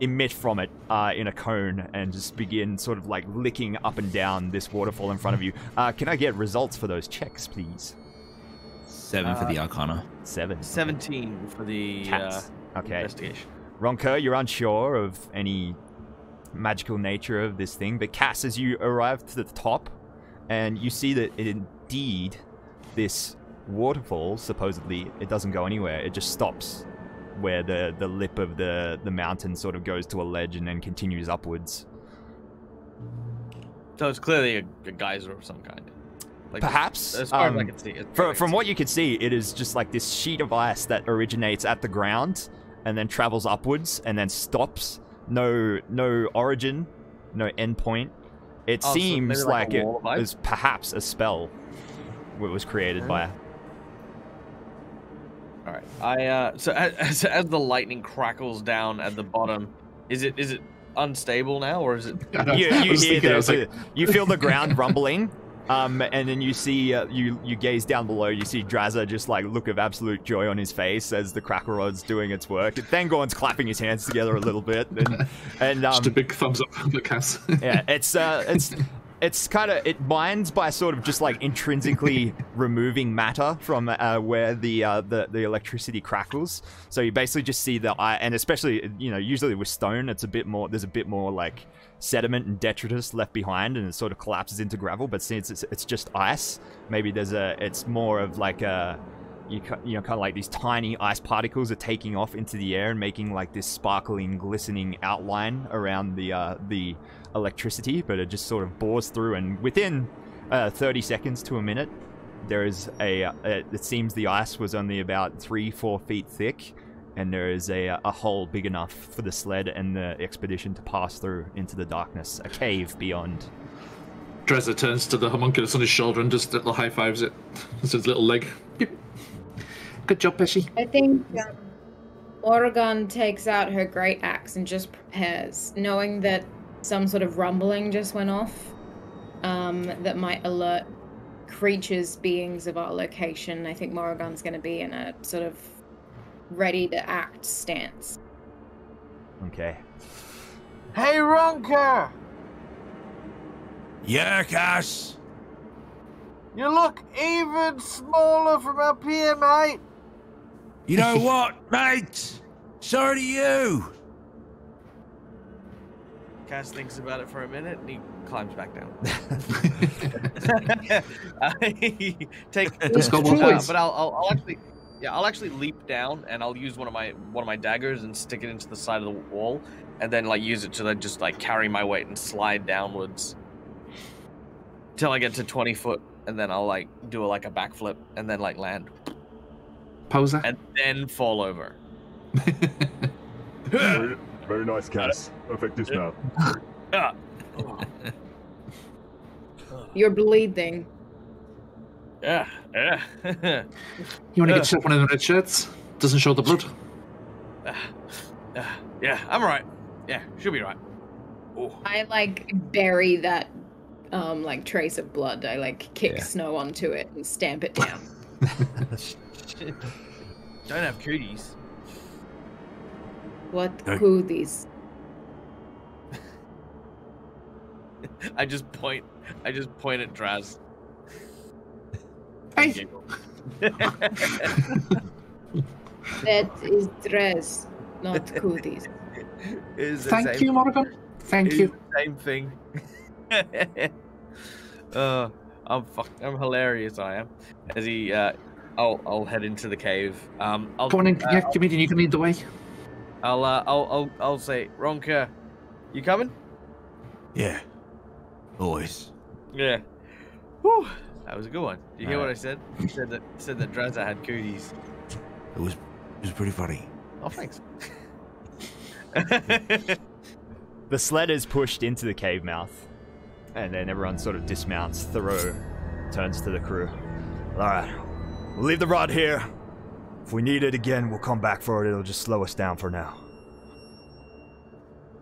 emit from it in a cone and just begin sort of like licking up and down this waterfall in front of you. Can I get results for those checks, please? 7 for the Arcana. 7. 17 for the Cats. Okay. investigation. Ronker, you're unsure of any magical nature of this thing, but Cass, as you arrive to the top, and you see that indeed this waterfall, supposedly, it doesn't go anywhere. It just stops where the lip of the mountain sort of goes to a ledge and then continues upwards. So it's clearly a geyser of some kind. Like, Perhaps. as far as I can see. From what you can see, it is just like this sheet of ice that originates at the ground and then travels upwards and then stops. No origin, no endpoint. It so seems maybe like like a it wall of ice? was perhaps a spell it was created by. All right. So as the lightning crackles down at the bottom, is it unstable now, or is it? You feel the ground rumbling, and then you see you gaze down below. You see Drazza just like look of absolute joy on his face as the cracker rod's doing its work. Thangorn's clapping his hands together a little bit, and just a big thumbs up from the Cass. yeah, it's kind of, it mines by sort of just like intrinsically removing matter from where the electricity crackles. So you basically just see the eye, and especially usually with stone, it's there's a bit more like sediment and detritus left behind, and it sort of collapses into gravel. But since it's just ice, maybe it's more of like a kind of like these tiny ice particles are taking off into the air and making like this sparkling, glistening outline around the electricity, but it just sort of bores through, and within 30 seconds to a minute, there is it seems the ice was only about 3-4 feet thick, and there is a hole big enough for the sled and the expedition to pass through into the darkness, a cave beyond. Drazza turns to the homunculus on his shoulder and just little high fives it. It's his little leg. Good job, Peshy. I think Oregon takes out her great axe and just prepares, knowing that some sort of rumbling just went off that might alert creatures, beings of our location. I think Morrigan's going to be in a sort of ready to act stance. Okay. Hey, Ronker! Yeah, Cass. You look even smaller from up here, mate. You know what, mate? So do you. Cass thinks about it for a minute and he climbs back down. Let's go both ways. But I'll actually leap down and I'll use one of my daggers and stick it into the side of the wall, and then like use it to then just like carry my weight and slide downwards till I get to 20 foot, and then I'll like do a backflip and then like land. Poser. And then fall over. Very, very nice, Cass. Perfect dismount. You're bleeding. Yeah. You want to get yourself one of the red shirts? Doesn't show the blood. Yeah, I'm alright. Yeah, should be right. Ooh. I like bury that like trace of blood. I like kick snow onto it and stamp it down. Don't have cooties. What cooties? I just point at Draz. Hey. That is dress, not cooties. Thank you, Morgan. Thank you. Same thing. I'm hilarious. I am. As he, I'll head into the cave. Come on in, comedian. You can lead the way. I'll say, Ronka, you coming? Yeah. Always. Yeah. Whew. That was a good one. Did you hear what I said? He said that Drazza had cooties. It was pretty funny. Oh, thanks. The sled is pushed into the cave mouth, and then everyone sort of dismounts. Thoreau turns to the crew. Alright, we'll leave the rod here. If we need it again, we'll come back for it. It'll just slow us down for now.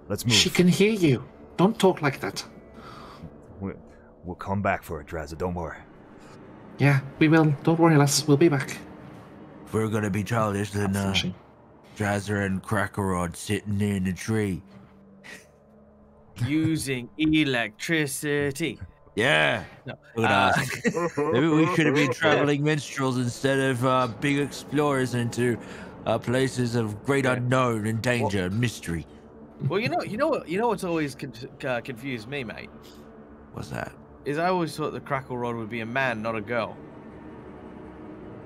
Let's move. She can hear you. Don't talk like that. We'll come back for it, Drazza. Don't worry. Yeah, we will. Don't worry, lass. We'll be back. If we're gonna be childish, then Drazza and Crackerod sitting in a tree. Using electricity. Yeah. No. Maybe we should have been traveling minstrels instead of big explorers into places of great unknown and danger and mystery. Well, you know what's always confused me, mate? What's that? Is I always thought the crackle rod would be a man, not a girl.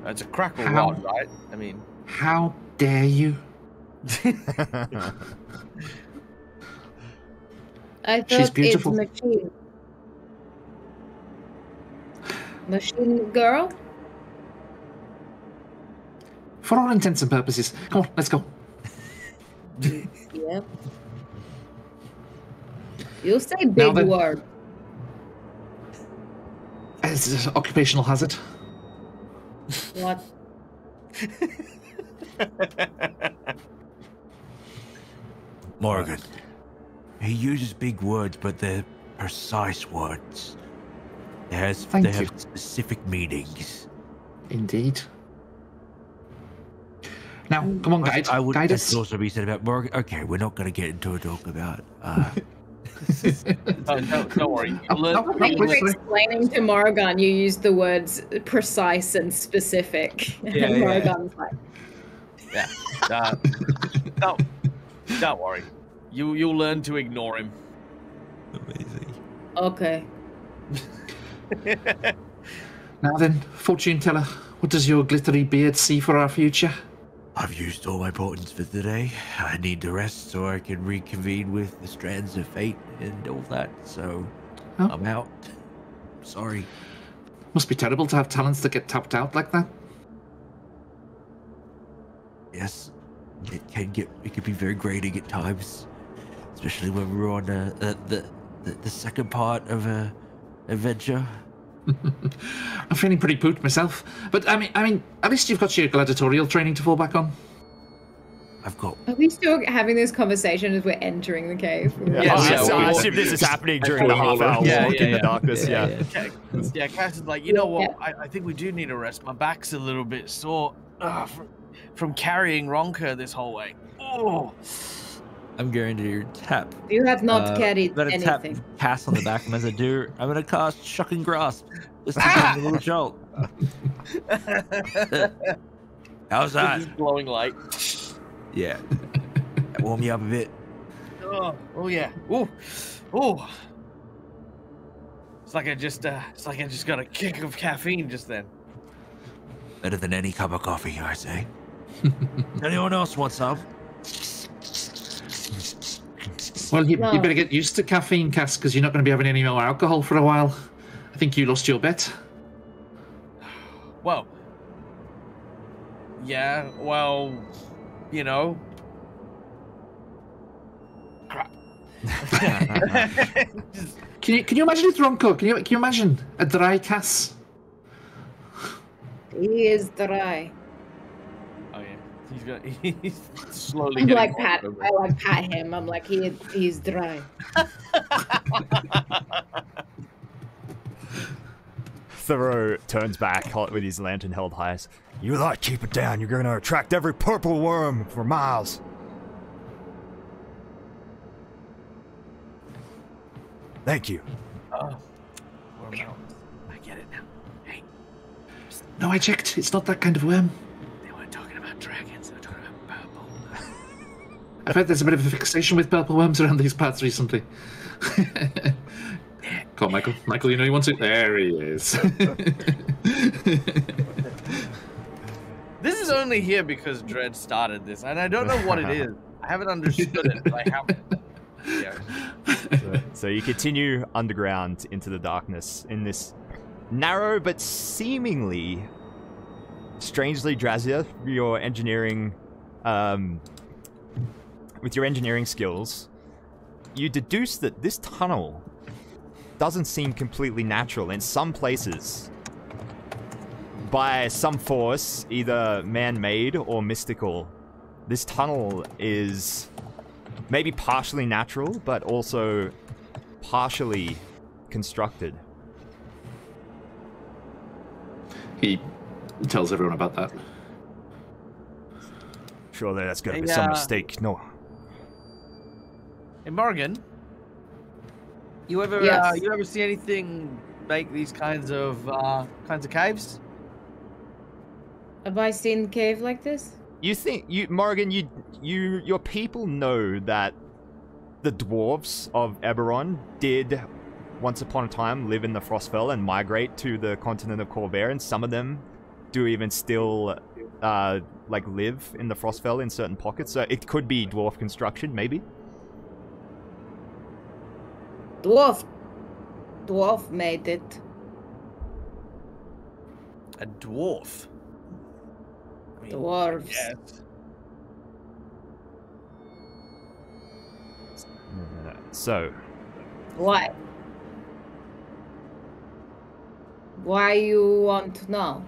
It's a crackle How? rod, right? I mean, How dare you? I thought She's beautiful. it's machine. Machine girl? For all intents and purposes. Come on, let's go. Yep. You say Now big then. word. It's an occupational hazard. What? Morgan. He uses big words, but they're precise words. They have specific meanings. Indeed. Now, come on, guide That's us. also be said about Morgan. Okay, we're not going to get into a talk about. don't worry. Thank you for explaining to Morrigan you used the words precise and specific. Yeah, and Morrigan's like, yeah. Don't worry. You'll learn to ignore him. Amazing. okay. Now then, fortune teller, what does your glittery beard see for our future? I've used all my portents for today. I need to rest so I can reconvene with the strands of fate and all that. So Oh. I'm out. Sorry. Must be terrible to have talents that get tapped out like that. Yes, it can be very grating at times, especially when we're on the second part of a adventure. I'm feeling pretty pooped myself, but I mean, at least you've got your gladiatorial training to fall back on. I've got. Are we still having this conversation as we're entering the cave? I assume this is happening during the half-hour walk in the darkness. Yeah. Cass is like, you know what? I think we do need a rest. My back's a little bit sore from carrying Ronka this whole way. Oh. I'm going to tap. You have not carried I'm gonna anything. Tap Cass on the back, and as I do, I'm going to cast Shocking Grasp. This time a little jolt. How's that? Glowing light. Yeah. Warm you up a bit. Oh yeah. Ooh. It's like I just got a kick of caffeine just then. Better than any cup of coffee, I say. Anyone else want some? Well, you better get used to caffeine, Cass, because you're not going to be having any more alcohol for a while. I think you lost your bet. Well. Yeah, well, you know. Crap. Can you imagine it, Ronco? Can you imagine a dry Cass? He is dry. Oh yeah, he's slowly. I getting pat him. I'm like he's dry. Thoreau turns back with his lantern held high. You lot keep it down. You're going to attract every purple worm for miles. Thank you. I get it now. Hey. No, I checked. It's not that kind of worm. They weren't talking about dragons. They were talking about purple. I've heard there's a bit of a fixation with purple worms around these parts recently. Come on, Michael. Michael, you know you want to. There he is. This is only here because Dread started this, and I don't know what it is. I haven't understood it, but I haven't. Yeah. So you continue underground into the darkness in this narrow but seemingly strangely Drazia, your engineering, with your engineering skills, you deduce that this tunnel doesn't seem completely natural in some places. By some force, either man-made or mystical, this tunnel is maybe partially natural, but also partially constructed. He tells everyone about that. Surely that's gonna be some mistake. No. Hey, Morgan, you ever see anything make these kinds of caves? Have I seen cave like this? You think Morgan, your people know that the dwarves of Eberron did once upon a time live in the Frostfell and migrate to the continent of Corvair, and some of them do even still like live in the Frostfell in certain pockets. So it could be dwarf construction, maybe. Dwarf made it. A dwarf. I mean, Dwarves. Yes. So. What? Why you want to know?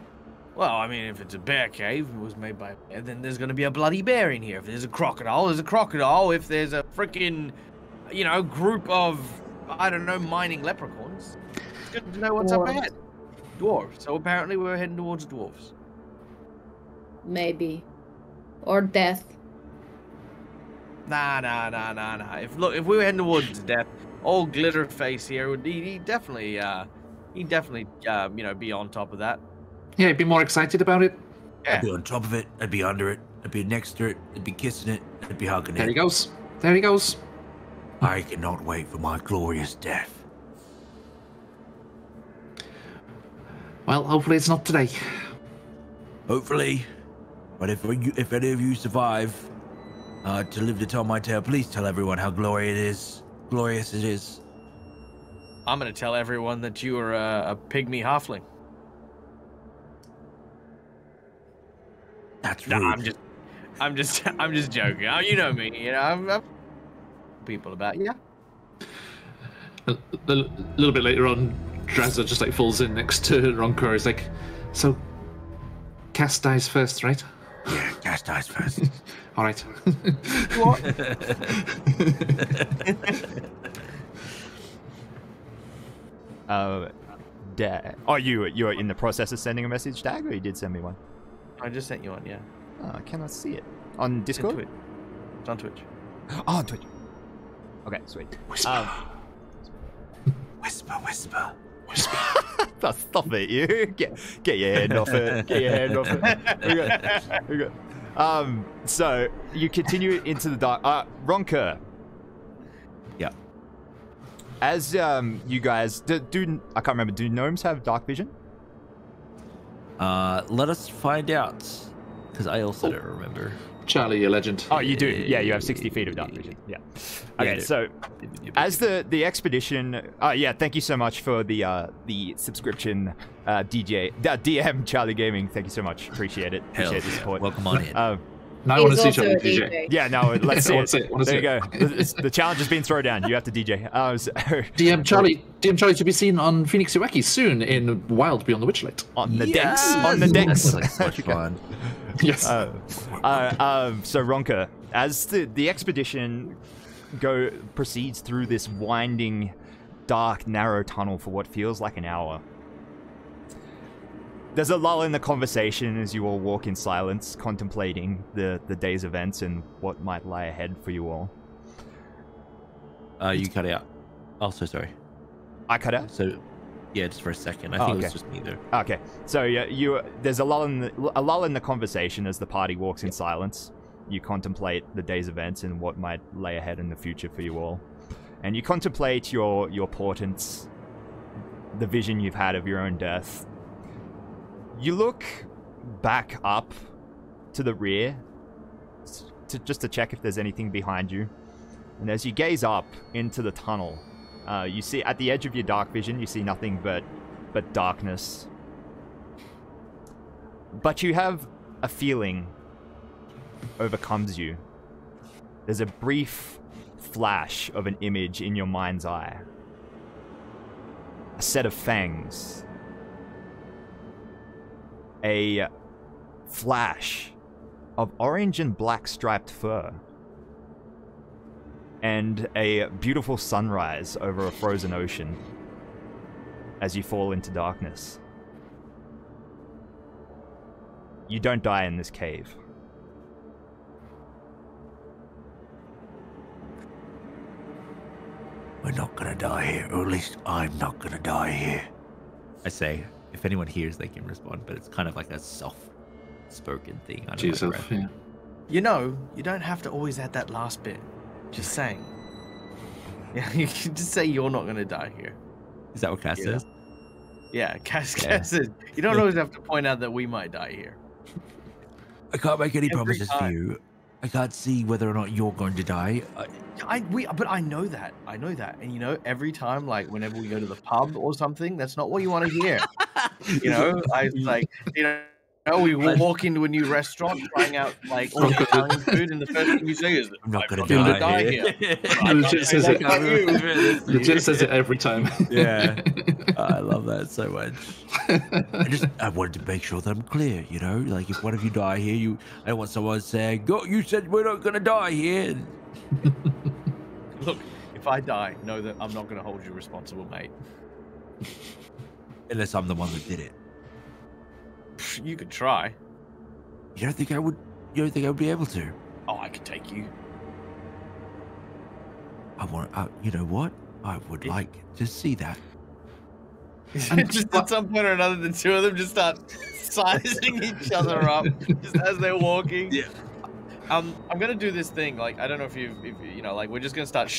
Well, I mean, if it's a bear cave, it was made by a bear, then there's going to be a bloody bear in here. If there's a crocodile, there's a crocodile. If there's a freaking, group of, I don't know, mining leprechauns, it's good to know what's up ahead. Dwarves. So apparently we're heading towards dwarves. Maybe. Or death. Nah. If we were heading towards death, old Glitterface here would he'd definitely be on top of that. Yeah, he'd be more excited about it. Yeah. I'd be on top of it. I'd be under it. I'd be next to it. I'd be kissing it. I'd be hugging it. There he goes. There he goes. I cannot wait for my glorious death. Well, hopefully it's not today. Hopefully. But if any of you survive to live to tell my tale, please tell everyone how glorious it is. I'm gonna tell everyone that you are a pygmy halfling. That's No, rude. I'm just joking. You know me. I'm people about you. A little bit later on, Drazza just falls in next to Ronkor. He's like, so Cass dies first, right? Yeah, Cash dies first. All right. What? You're in the process of sending a message, Dag, or you did send me one? I just sent you one, yeah. Oh, I cannot see it. On It's Discord? on Twitch. Oh, on Twitch. Okay, sweet. Whisper. Whisper. Oh, stop it, you. Get your hand off it. Get your hand off it. We go. So, you continue into the dark. Ronker. Yeah. As you guys... I can't remember. Do gnomes have dark vision? Let us find out. Because I also don't remember. Charlie, a legend. Oh, you do. Yeah, you have 60 feet of dark vision. Yeah. Okay, Yeah. so as the expedition, yeah, thank you so much for the subscription, DM Charlie Gaming. Thank you so much. Appreciate it. Hell Appreciate the yeah. support. Welcome on in. Now I want to see also Charlie a DJ. Yeah, no, let's see Wanna it. see it, wanna There see you go. The challenge has been thrown down. You have to DJ. DM Charlie to be seen on Phoenixiwaki soon in Wild Beyond the Witchlight. On the decks. On the decks. That's like so much fun. Yes. So Ronka, as the expedition proceeds through this winding, dark, narrow tunnel for what feels like an hour, there's a lull in the conversation as you all walk in silence, contemplating the day's events and what might lie ahead for you all. You cut out. Oh, so sorry. I cut out? So, yeah, just for a second. I think it was okay. just me there. Okay, so yeah, there's a lull in the conversation as the party walks in silence. You contemplate the day's events and what might lay ahead in the future for you all, and you contemplate your portents, the vision you've had of your own death. You look back up to the rear just to check if there's anything behind you, and as you gaze up into the tunnel, you see at the edge of your dark vision, you see nothing but darkness. But you have a feeling overcomes you. There's a brief flash of an image in your mind's eye. A set of fangs. A flash of orange and black striped fur. And a beautiful sunrise over a frozen ocean as you fall into darkness. You don't die in this cave. We're not gonna die here, or at least I'm not gonna die here. I say, if anyone hears, they can respond, but it's kind of like a soft-spoken thing. I don't know. Yeah. You know, you don't have to always add that last bit. Just saying. Yeah, you can just say you're not gonna die here. Is that what Cass says? Yeah, Cass says you don't always have to point out that we might die here. I can't make any Every promises time. for you. I can't see whether or not you're going to die. But I know that. I know that. And you know, every time, like whenever we go to the pub or something, that's not what you want to hear. You know, we will walk into a new restaurant, trying out like all the Italian food, and the first thing you say is, I'm not "I'm gonna not die here." Legit says it. You. Legit says it every time. Yeah, I love that so much. I wanted to make sure that I'm clear. You know, like if one of you die here, I don't want someone saying, "Go, you said we're not gonna die here." Look, if I die, know that I'm not going to hold you responsible, mate. Unless I'm the one that did it. You could try. You don't think I would? You don't think I would be able to? Oh, I could take you. I want. You know what? I would like to see that. Just at some point or another, the two of them just start sizing each other up just as they're walking. Yeah. I'm gonna do this thing. Like, I don't know if you know, like we're just gonna start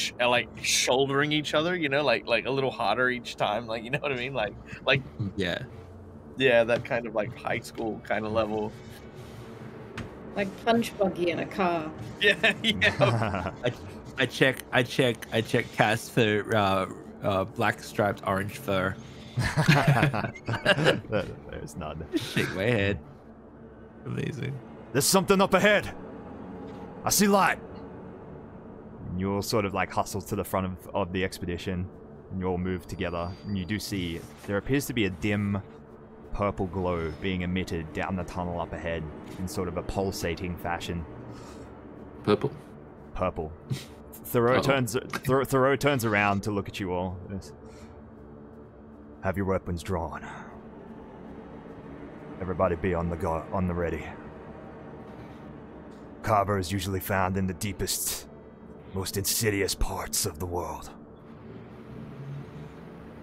shouldering each other. You know, like a little harder each time. Like, you know what I mean? Like Yeah. yeah, that kind of like high school kind of level. Like punch buggy in a car. Yeah, yeah. I check Cass for black striped orange fur. There's none. Shake my head. Amazing. There's something up ahead. I see light. And you all sort of like hustle to the front of the expedition, and you all move together, and you do see there appears to be a dim purple glow being emitted down the tunnel up ahead in sort of a pulsating fashion. Purple. Purple. Thoreau turns around to look at you all. Yes. Have your weapons drawn. Everybody be on the ready. Kyber is usually found in the deepest, most insidious parts of the world.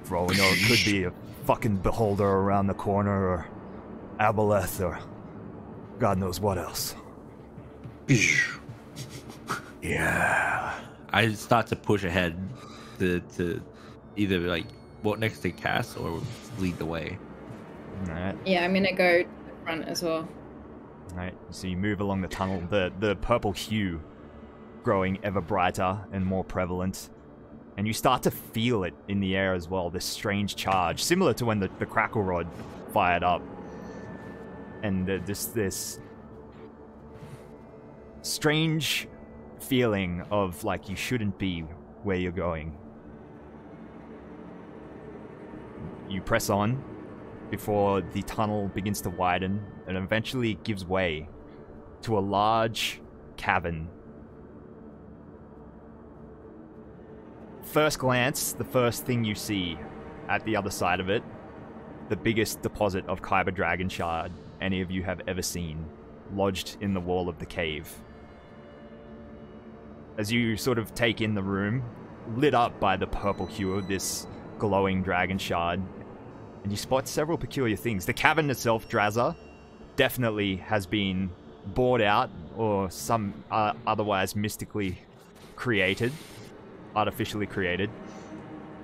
For all we know, it could be a fucking beholder around the corner, or Aboleth, or God knows what else. Yeah. I start to push ahead to either like walk next to Cass or lead the way. Alright. Yeah, I'm gonna go to the front as well. Alright, so you move along the tunnel, the purple hue growing ever brighter and more prevalent. And you start to feel it in the air as well, this strange charge, similar to when the crackle rod fired up. And this strange feeling of like you shouldn't be where you're going. You press on before the tunnel begins to widen and eventually gives way to a large cavern. First glance, the first thing you see at the other side of it, the biggest deposit of Kyber Dragon Shard any of you have ever seen, lodged in the wall of the cave. As you sort of take in the room, lit up by the purple hue of this glowing dragon shard, and you spot several peculiar things. The cavern itself, Drazza, definitely has been bored out or some otherwise mystically created, artificially created.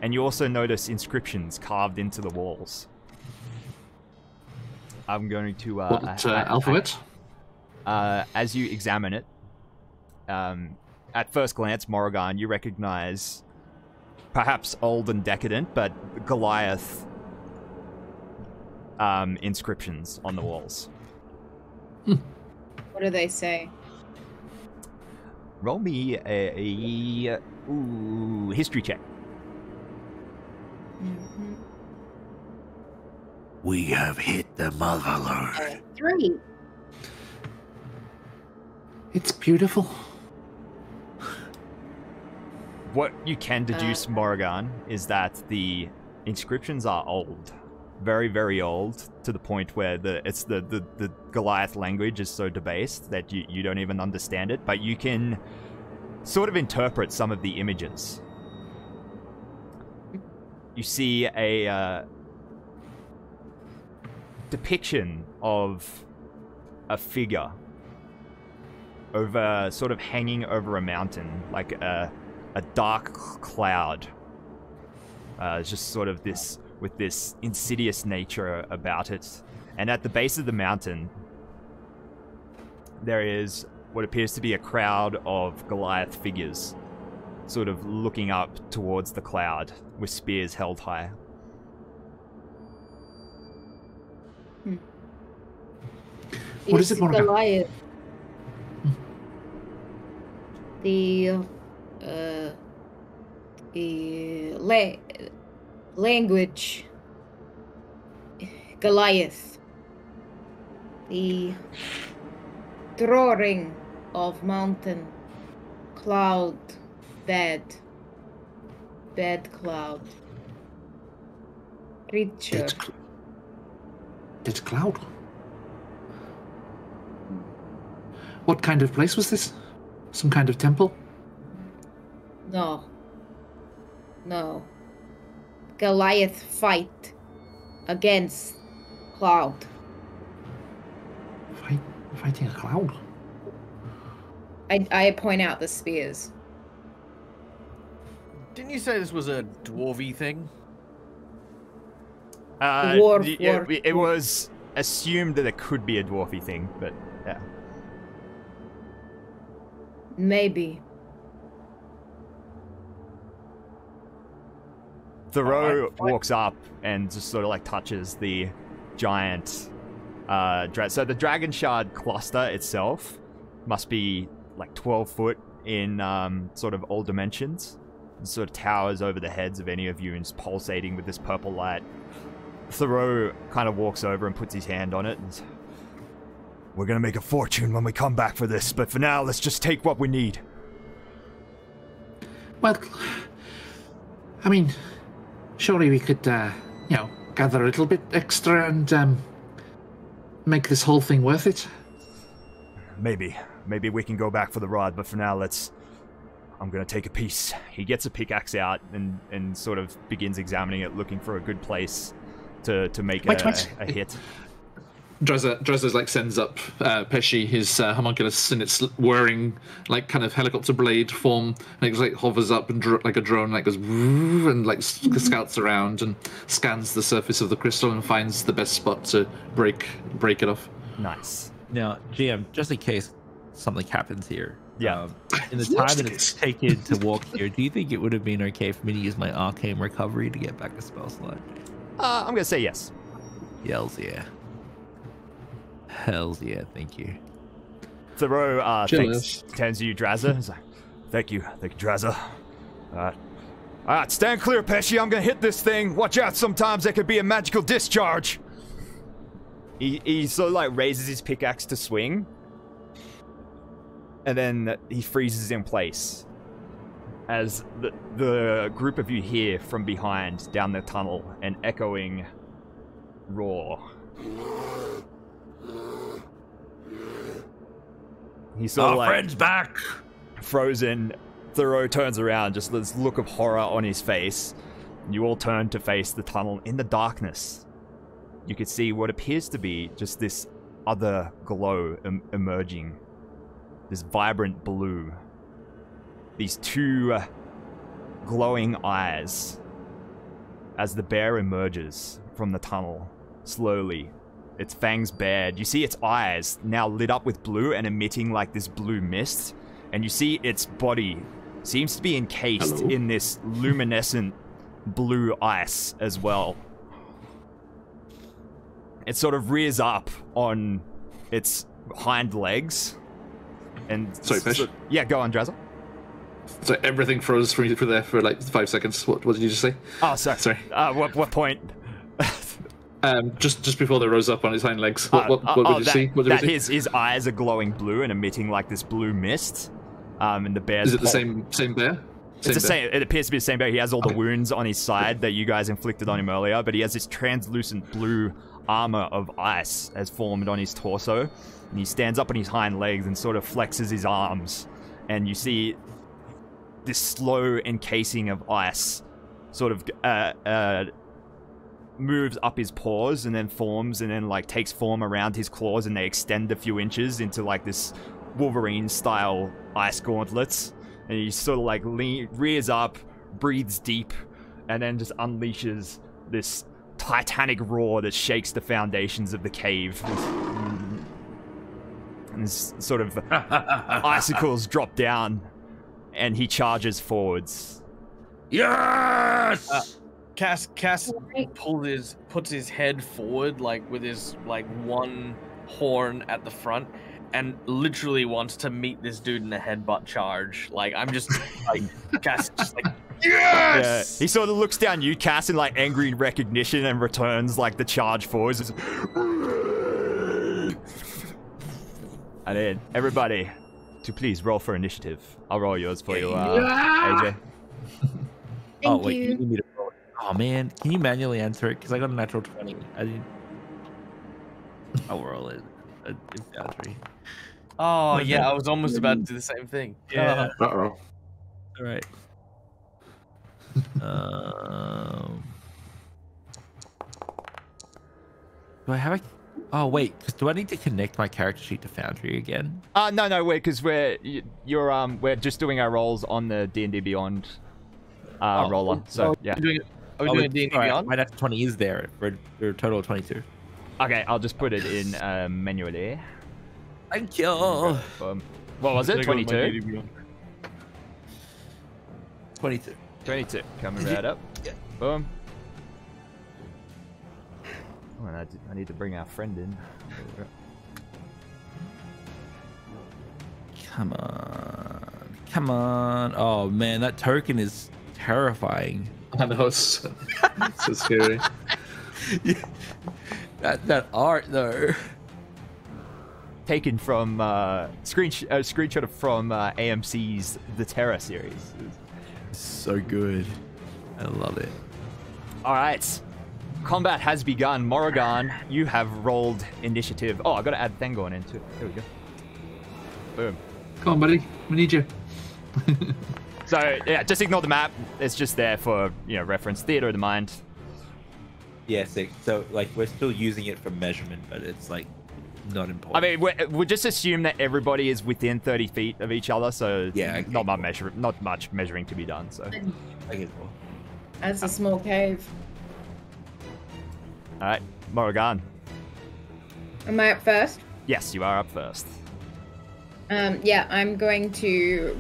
And you also notice inscriptions carved into the walls. I'm going to... what alphabet? As you examine it, at first glance, Morrigan, you recognize perhaps old and decadent, but Goliath inscriptions on the walls. What do they say? Roll me a history check. Mm-hmm. We have hit the Motherlord. 3. It's beautiful. What you can deduce, Morrigan, is that the inscriptions are old. Very, very old, to the point where the Goliath language is so debased that you don't even understand it, but you can sort of interpret some of the images. You see a depiction of a figure sort of hanging over a mountain, like a dark cloud. It's just sort of this, with this insidious nature about it. And at the base of the mountain, there is what appears to be a crowd of Goliath figures, sort of looking up towards the cloud with spears held high. What is it, Morgan? Goliath. The language. Goliath. The drawing of mountain. Cloud. Bed cloud. Creature. Dead cloud. What kind of place was this? Some kind of temple? No. Goliath fight against cloud. Fighting a cloud? I point out the spears. Didn't you say this was a dwarvy thing? It was assumed that it could be a dwarfy thing, but yeah. Maybe. Thoreau walks up and just sort of like touches the giant so the dragon shard cluster itself must be like 12 foot in sort of all dimensions. It sort of towers over the heads of any of you and is pulsating with this purple light. Thoreau kind of walks over and puts his hand on it. And we're gonna make a fortune when we come back for this, but for now, let's just take what we need. Well, I mean, surely we could, you know, gather a little bit extra and make this whole thing worth it. Maybe we can go back for the rod, but for now, I'm gonna take a piece. He gets a pickaxe out and sort of begins examining it, looking for a good place to make a hit. Drazza like sends up Pesci his homunculus, and it's whirring like kind of helicopter blade form, and it like hovers up and like a drone like goes and like scouts around and scans the surface of the crystal and finds the best spot to break it off. Nice. Now, GM, just in case something happens here. Yeah. In the time that it's taken to walk here, do you think it would have been okay for me to use my arcane recovery to get back a spell slot? I'm gonna say yes. Yells, yeah. Hells yeah, thank you. Thoreau turns to you, Drazza. He's like, thank you, Drazza. Alright, stand clear, Pesci. I'm gonna hit this thing. Watch out, sometimes there could be a magical discharge. He sort of like raises his pickaxe to swing, and then he freezes in place as the group of you hear from behind down the tunnel an echoing roar. He's sort of like, friend's back. Frozen. Thoreau turns around, just this look of horror on his face. You all turn to face the tunnel. In the darkness, you could see what appears to be just this other glow emerging. This vibrant blue. These two glowing eyes as the bear emerges from the tunnel slowly. Its fangs bared. You see its eyes now lit up with blue and emitting like this blue mist. And you see its body seems to be encased in this luminescent blue ice as well. It sort of rears up on its hind legs. And sorry, Pesh. Yeah, go on, Drazza. So everything froze for there for like 5 seconds. What did you just say? Oh, sorry. What point? Just before they rose up on his hind legs. What did you see? What did you see? His eyes are glowing blue and emitting like this blue mist. And the bear's... Is it the same bear? It appears to be the same bear. He has all the wounds on his side that you guys inflicted on him earlier, but he has this translucent blue armor of ice has formed on his torso. And he stands up on his hind legs and sort of flexes his arms. And you see this slow encasing of ice sort of moves up his paws and then forms and then like takes form around his claws, and they extend a few inches into like this Wolverine style ice gauntlets. And he sort of like rears up, breathes deep, and then just unleashes this titanic roar that shakes the foundations of the cave. And this sort of icicles drop down, and he charges forwards. Yes! Cass puts his head forward, like with his like one horn at the front, and literally wants to meet this dude in a headbutt charge. Like I'm just like Cass, just like yes. Yeah. He sort of looks down you, Cass, in like angry recognition, and returns like the charge forwards. And then everybody, to please roll for initiative. I'll roll yours for you, AJ. Thank wait, you. you need me to roll it. Oh man, can you manually enter it? Because I got a natural 20. I didn't. I'll roll it. It's boundary. Oh yeah, I was almost about to do the same thing. Yeah. Uh-oh. All right. Do I have a? Oh wait, do I need to connect my character sheet to Foundry again? No, wait, because we're just doing our rolls on the D&D Beyond roller. So yeah. Are we doing D&D Beyond? My natural 20 is there for a total of 22. Okay, I'll just put it in manually. Thank you. What was it? 22? 22. 22. Coming right up. Yeah. Boom. Oh, and I need to bring our friend in. Come on. Come on. Oh man, that token is terrifying. I know, it's so scary. That art though. Taken from screenshot from AMC's The Terror series. So good. I love it. All right, combat has begun. Morrigan, you have rolled initiative. Oh, I got to add Thengorn in too. There we go. Boom. Come on, buddy. We need you. So yeah, just ignore the map. It's just there for reference. Theater of the mind. Yeah, so like we're still using it for measurement, but it's like not important. I mean, we'll just assume that everybody is within 30 feet of each other, so yeah, okay, not much measuring to be done. So okay, cool. That's a small cave. All right, Morrigan. Am I up first? Yes, you are up first. Yeah, I'm going to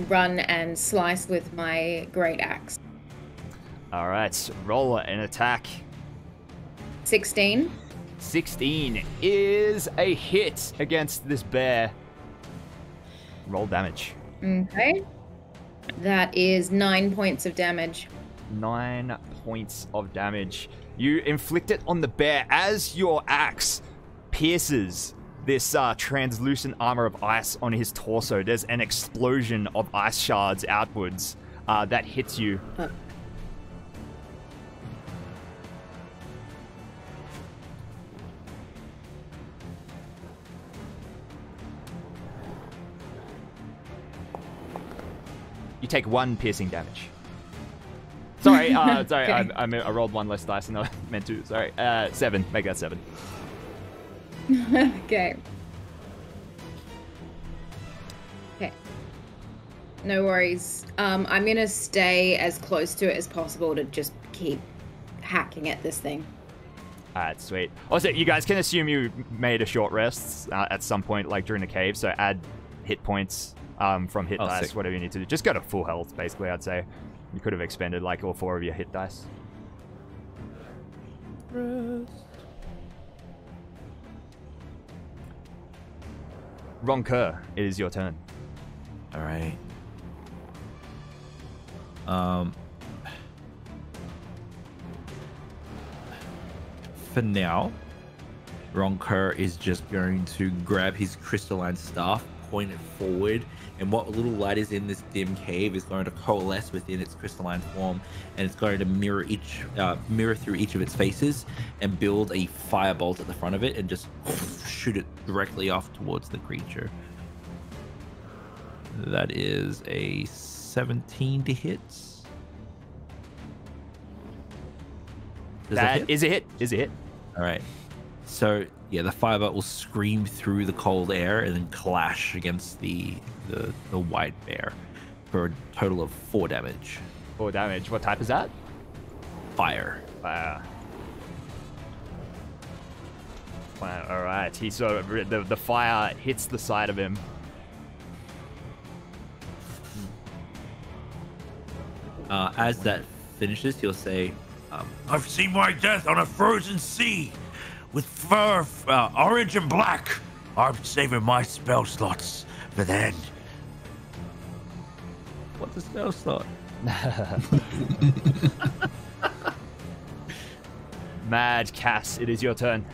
run and slice with my great axe. All right, roll an attack. 16. 16 is a hit against this bear. Roll damage. Okay. That is 9 points of damage. 9 points of damage. You inflict it on the bear as your axe pierces this translucent armor of ice on his torso. There's an explosion of ice shards outwards that hits you. You take 1 piercing damage. Sorry, sorry, Okay. I rolled 1 less dice than I meant to. Sorry, 7. Make that 7. Okay. Okay. No worries. I'm gonna stay as close to it as possible to just keep hacking at this thing. Alright, sweet. Also, you guys can assume you made a short rest at some point, like during the cave, so add hit points from hit dice, sick. whatever you need to do. Just go to full health, basically, I'd say. You could have expended like all 4 of your hit dice. Ronker, it is your turn. All right. For now, Ronker is just going to grab his crystalline staff, point it forward, and what little light is in this dim cave is going to coalesce within its crystalline form, and it's going to mirror through each of its faces and build a firebolt at the front of it and just shoot it directly off towards the creature. That is a 17 to hit. That is a hit. Is a hit. All right. So yeah, the firebolt will scream through the cold air and then clash against the white bear for a total of 4 damage. 4 damage. What type is that? Fire. Fire. Wow, all right. He sort of the fire hits the side of him. As that finishes, he'll say, "I've seen my death on a frozen sea, with fur orange and black. I'm saving my spell slots for the end." What's a spell slot? Mad Cass, it is your turn.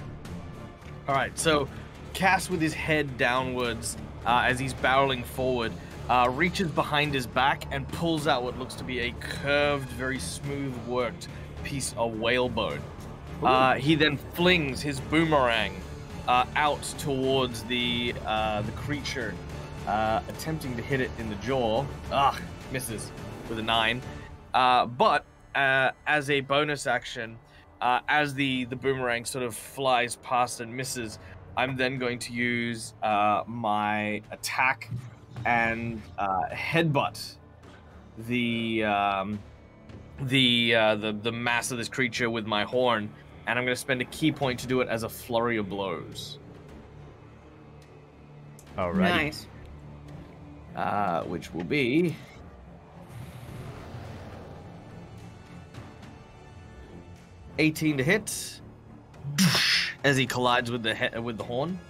All right, so Cass, with his head downwards as he's barreling forward, reaches behind his back and pulls out what looks to be a curved, very smooth worked piece of whalebone. He then flings his boomerang out towards the creature, attempting to hit it in the jaw. Misses with a 9. But as a bonus action, as the boomerang sort of flies past and misses, I'm then going to use my attack and headbutt the mass of this creature with my horn, and I'm going to spend a key point to do it as a flurry of blows. All right. Nice. Which will be 18 to hit as he collides with the horn.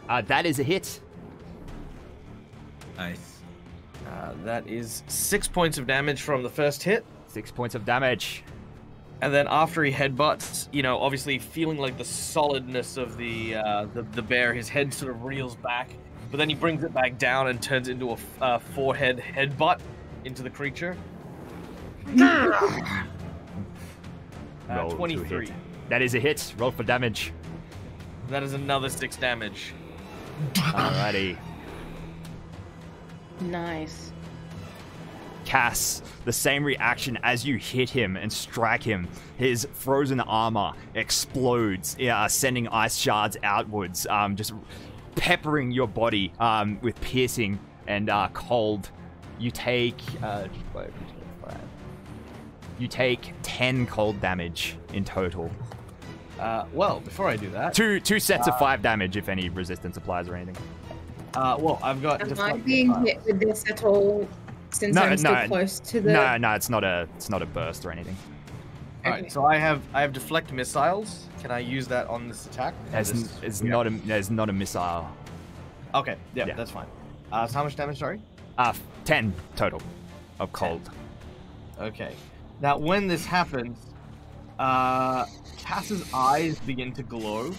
That is a hit. Nice. That is 6 points of damage from the first hit. 6 points of damage. And then after he headbutts, you know, obviously feeling like the solidness of the bear, his head sort of reels back, but then he brings it back down and turns it into a forehead headbutt into the creature. Roll to 23. hit. That is a hit. Roll for damage. That is another 6 damage. Alrighty. Nice. Cass, the same reaction as you hit him and strike him. His frozen armor explodes, sending ice shards outwards, just peppering your body with piercing and cold. You take you take 10 cold damage in total. Well, before I do that, Two sets of 5 damage if any resistance applies or anything. well, I've got. Am I being hit with this at all? Since I'm still close to the. No, it's not a burst or anything. All right, so I have deflect missiles. Can I use that on this attack? It's not a missile. Okay, yeah, that's fine. So how much damage? Sorry. 10 total of cold. Okay. Now, when this happens, Cass's eyes begin to glow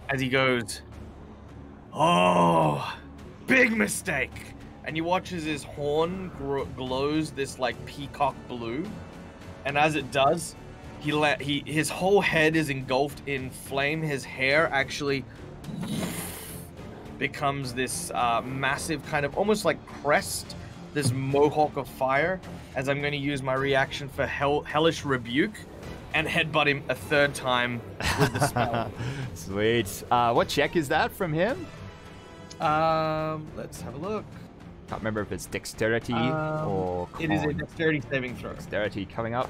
as he goes, "Oh, big mistake!" And you watch as his horn glows this like peacock blue, and as it does, his whole head is engulfed in flame. His hair actually becomes this massive kind of almost like crest, this mohawk of fire, as I'm going to use my reaction for Hellish Rebuke and headbutt him a 3rd time with the spell. Sweet. What check is that from him? Let's have a look. Can't remember if it's dexterity or con. It is a dexterity saving throw. Dexterity coming up.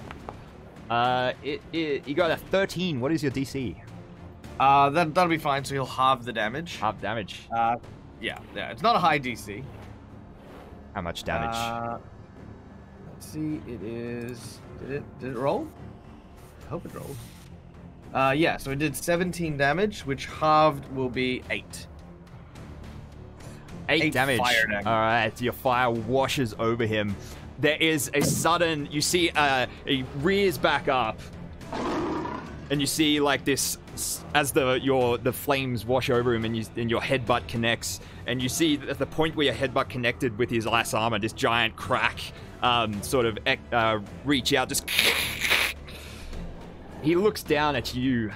You got a 13. What is your DC? That'll be fine, so he'll halve the damage. Half damage. Yeah, it's not a high DC. How much damage? Let's see, it is... Did it roll? I hope it rolled. Yeah, so it did 17 damage, which halved will be 8. 8 damage. Fire damage. Alright, your fire washes over him. There is a sudden... You see he rears back up. And you see like this... As the flames wash over him and your headbutt connects. And you see at the point where your headbutt connected with his ice armor, this giant crack sort of reach out. Just... He looks down at you,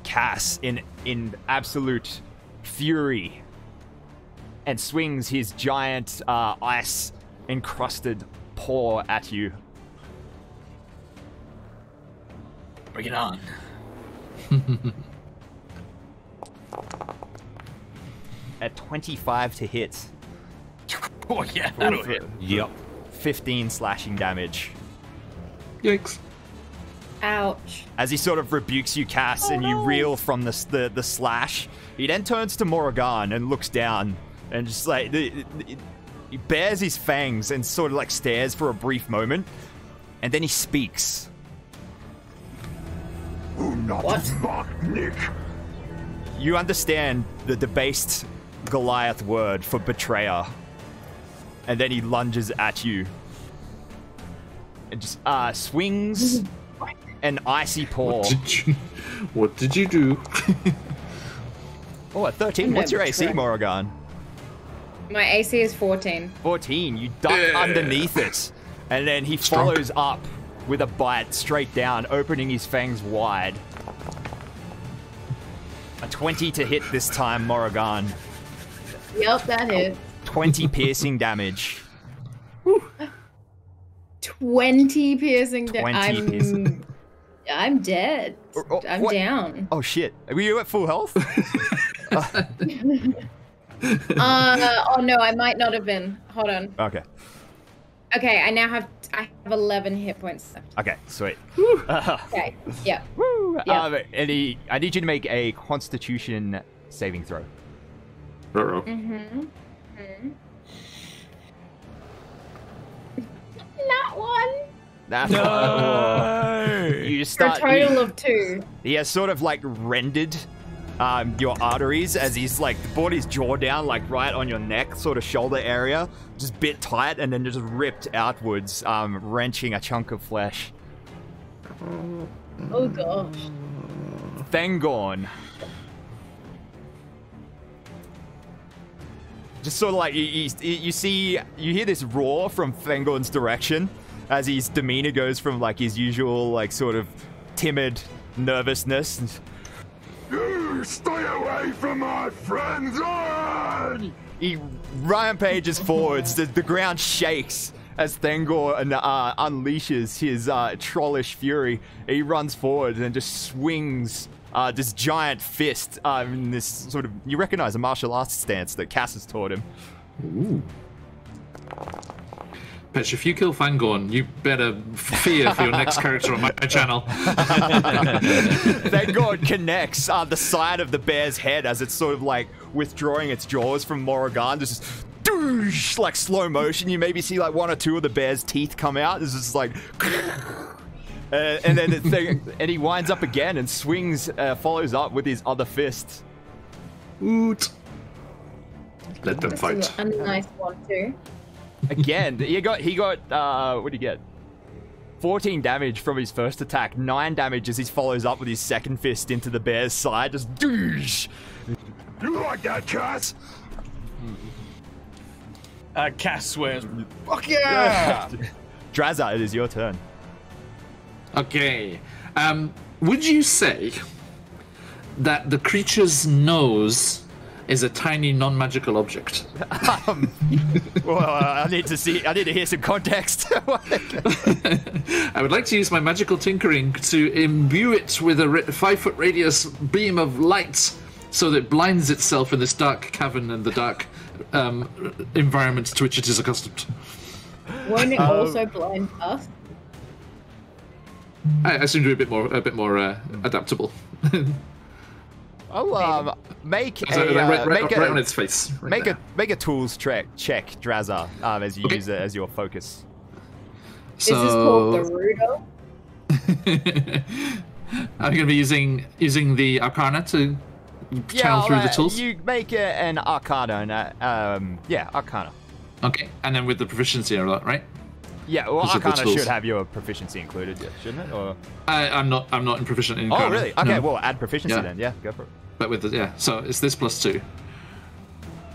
Cass, in absolute fury, and swings his giant ice-encrusted paw at you. Bring it on. At 25 to hit. Oh yeah, that'll hit. Yep. 15 slashing damage. Yikes. Ouch. As he sort of rebukes you, Cass, and you reel from the slash, he then turns to Morrigan and looks down and just like he bares his fangs and sort of like stares for a brief moment, and then he speaks. Nick. You understand the debased Goliath word for betrayer, and then he lunges at you and just swings an icy paw. What did you do? Oh, at 13. What's your AC, Morrigan? My AC is 14. 14. You duck underneath it, and then he follows up with a bite straight down, opening his fangs wide. A 20 to hit this time, Morrigan. Yep, that hit. 20 piercing damage. 20 piercing damage. 20 piercing. I'm dead. I'm what? down. Oh shit. Were you at full health? Oh no, I might not have been. Hold on. Okay. Okay, I have 11 hit points left. Okay, sweet. Okay, yeah. Woo! Yeah. I need you to make a Constitution saving throw. Uh-oh. Not one. That's No! You just For a start. total of 2. He has sort of like rendered your arteries as he's like brought his jaw down like right on your neck, sort of shoulder area, just bit tight, and then just ripped outwards, wrenching a chunk of flesh. Oh gosh. Fangorn. Just sort of like you hear this roar from Fangorn's direction as his demeanor goes from like his usual like sort of timid nervousness. Stay away from my friends! Run! He rampages forwards. The ground shakes as Thangor unleashes his trollish fury. He runs forward and just swings this giant fist in this sort of, you recognize a martial arts stance that Cass has taught him. Ooh. Pesh, if you kill Fangorn, you better fear for your next character on my channel. Fangorn connects the side of the bear's head as it's sort of like withdrawing its jaws from Morrigan. Just doosh, like slow motion. You maybe see like one or two of the bear's teeth come out. It's just like, and then and he winds up again and swings, follows up with his other fist. Oot. Let them fight. That's a nice one too. Again, he got what did he get? 14 damage from his first attack, 9 damage as he follows up with his second fist into the bear's side, just doosh. You like that, Cass? Cass swears, fuck yeah! Drazza, it is your turn. Okay. Would you say that the creature's nose is a tiny non-magical object? Well, I need to hear some context. I would like to use my magical tinkering to imbue it with a 5-foot radius beam of light so that it blinds itself in this dark cavern and the dark environment to which it is accustomed. Won't it also blind us? I seem to be a bit more adaptable. Oh, make right on its face. Make a tools check, Drazza, as you use it as your focus. So, is this called the Rudo? I'm going to be using the Arcana to channel through the tools. You make an Arcana, Arcana. Okay, and then with the proficiency a lot, right? Yeah, well, Those are the Arcana tools. should have your proficiency included, shouldn't it? Or I'm not proficient in Arcana. oh, really? Okay, no. well, add proficiency then. Yeah, go for it. But with the so it's this plus 2.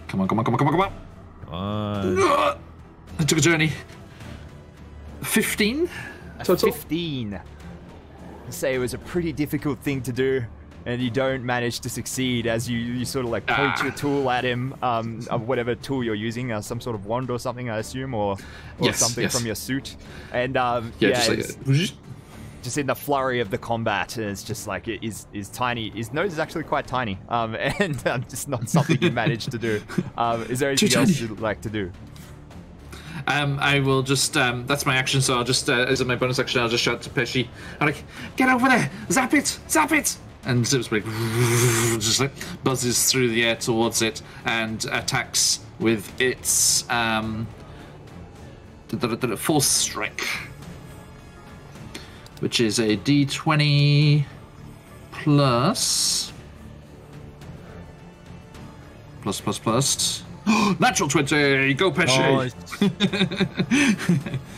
Come on. I took a journey. 15 total. 15. I say it was a pretty difficult thing to do, and you don't manage to succeed as you sort of like point your tool at him, of whatever tool you're using, some sort of wand or something, I assume, or something from your suit. And just in the flurry of the combat, and it's just like it is tiny. His nose is actually quite tiny, and just not something you managed to do. Is there anything else you'd like to do? I will just that's my action, so I'll just as my bonus action, I'll just shout to Pesci. I'm like, get over there, zap it, and it was like just like buzzes through the air towards it and attacks with its force strike, which is a D20 plus. Natural 20! Go, Pesci!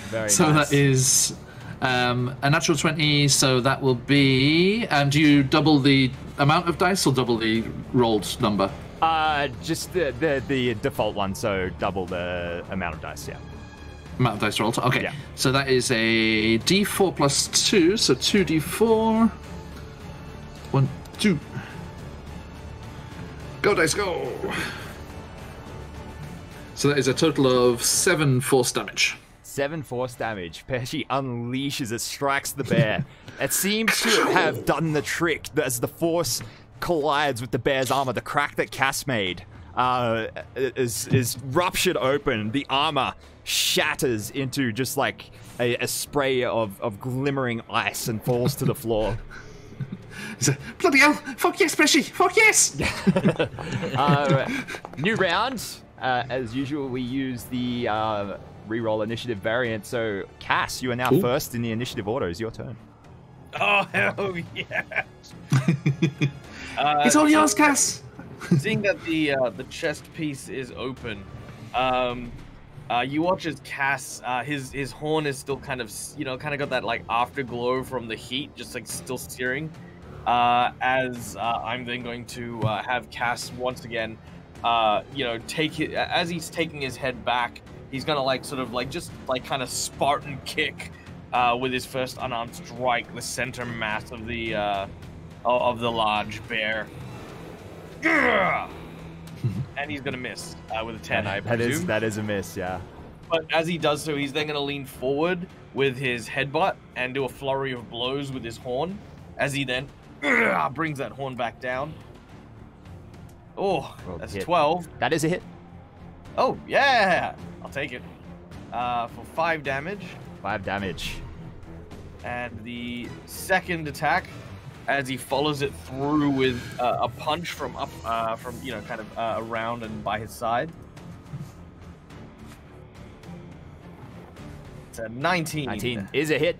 Very so nice. that is a natural 20, so that will be... do you double the amount of dice or double the rolled number? Just the default one, so double the amount of dice, yeah. Amount of dice rolled. Okay, Yeah. so that is a D4 plus 2, so 2D4. 1, 2. Go, dice, go! So that is a total of 7 force damage. 7 force damage. Pesci unleashes it, strikes the bear. It seems to have done the trick as the force collides with the bear's armor. The crack that Cass made is ruptured open. The armor shatters into just like a spray of glimmering ice and falls to the floor. Bloody hell! Fuck yes, Pesci! Fuck yes! New round. As usual, we use the reroll initiative variant. So, Cass, you are now first in the initiative order. It's your turn. Oh, hell yeah. It's all yours, Cass. Seeing that the chest piece is open, you watch as Cass, his horn is still kind of got that like afterglow from the heat, just like still searing. As I'm then going to have Cass once again, take it as he's taking his head back. He's gonna kind of Spartan kick with his first unarmed strike the center mass of the large bear. And he's gonna miss with a 10, I presume. That is a miss, yeah. But as he does so, he's then gonna lean forward with his headbutt and do a flurry of blows with his horn, as he then brings that horn back down. Oh, that's hit. 12. That is a hit. Oh, yeah! I'll take it. For 5 damage. 5 damage. And the second attack, as he follows it through with a punch from around and by his side. It's a 19. 19 is a hit.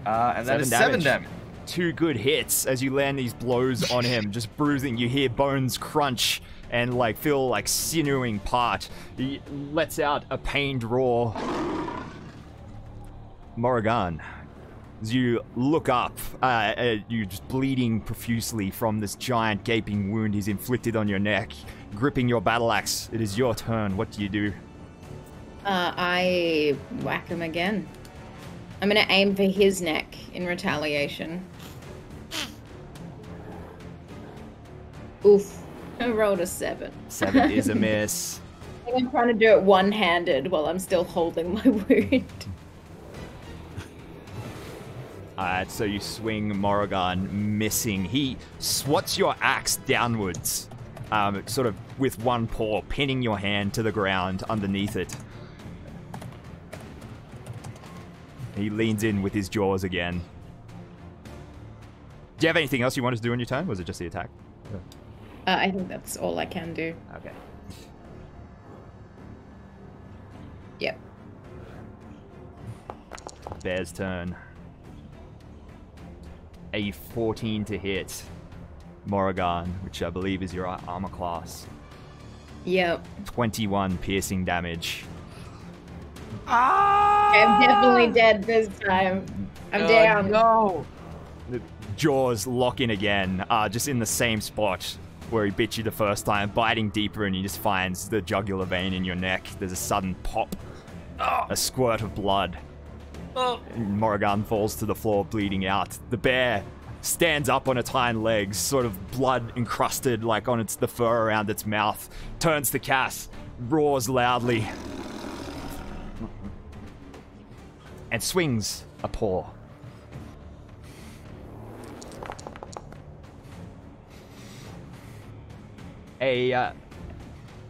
And that is 7 damage. 2 good hits as you land these blows on him, just bruising. You hear bones crunch and feel like sinewing part. He lets out a pained roar. Morrigan, as you look up, you're just bleeding profusely from this giant gaping wound he's inflicted on your neck. Gripping your battle axe, it is your turn. What do you do? I whack him again. I'm gonna aim for his neck in retaliation. Oof. I rolled a 7. 7 is a miss. I think I'm trying to do it one-handed while I'm still holding my wound. Alright, so you swing Morrigan, missing. He swats your axe downwards, sort of with one paw, pinning your hand to the ground underneath it. He leans in with his jaws again. Do you have anything else you wanted to do on your turn? Or was it just the attack? I think that's all I can do. Okay. Yep. Bear's turn. A 14 to hit Morrigan, which I believe is your armor class. Yep. 21 piercing damage. I'm definitely dead this time. I'm down. No! The jaws lock in again, just in the same spot where he bit you the first time, biting deeper, and he just finds the jugular vein in your neck. There's a sudden pop, a squirt of blood. And Morrigan falls to the floor, bleeding out. The bear stands up on its hind legs, sort of blood encrusted on the fur around its mouth, turns to Cass, roars loudly, and swings a paw. A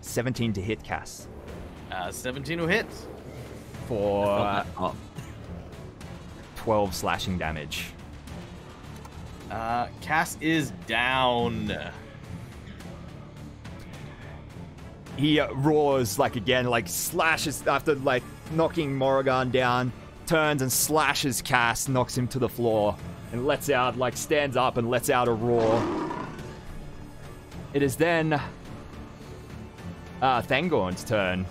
17 to hit Cass. 17 who hits. For 12 slashing damage. Cass is down. He roars again, slashes after knocking Morrigan down, turns and slashes Cass, knocks him to the floor, and lets out, stands up and lets out a roar. It is then Thangorn's turn.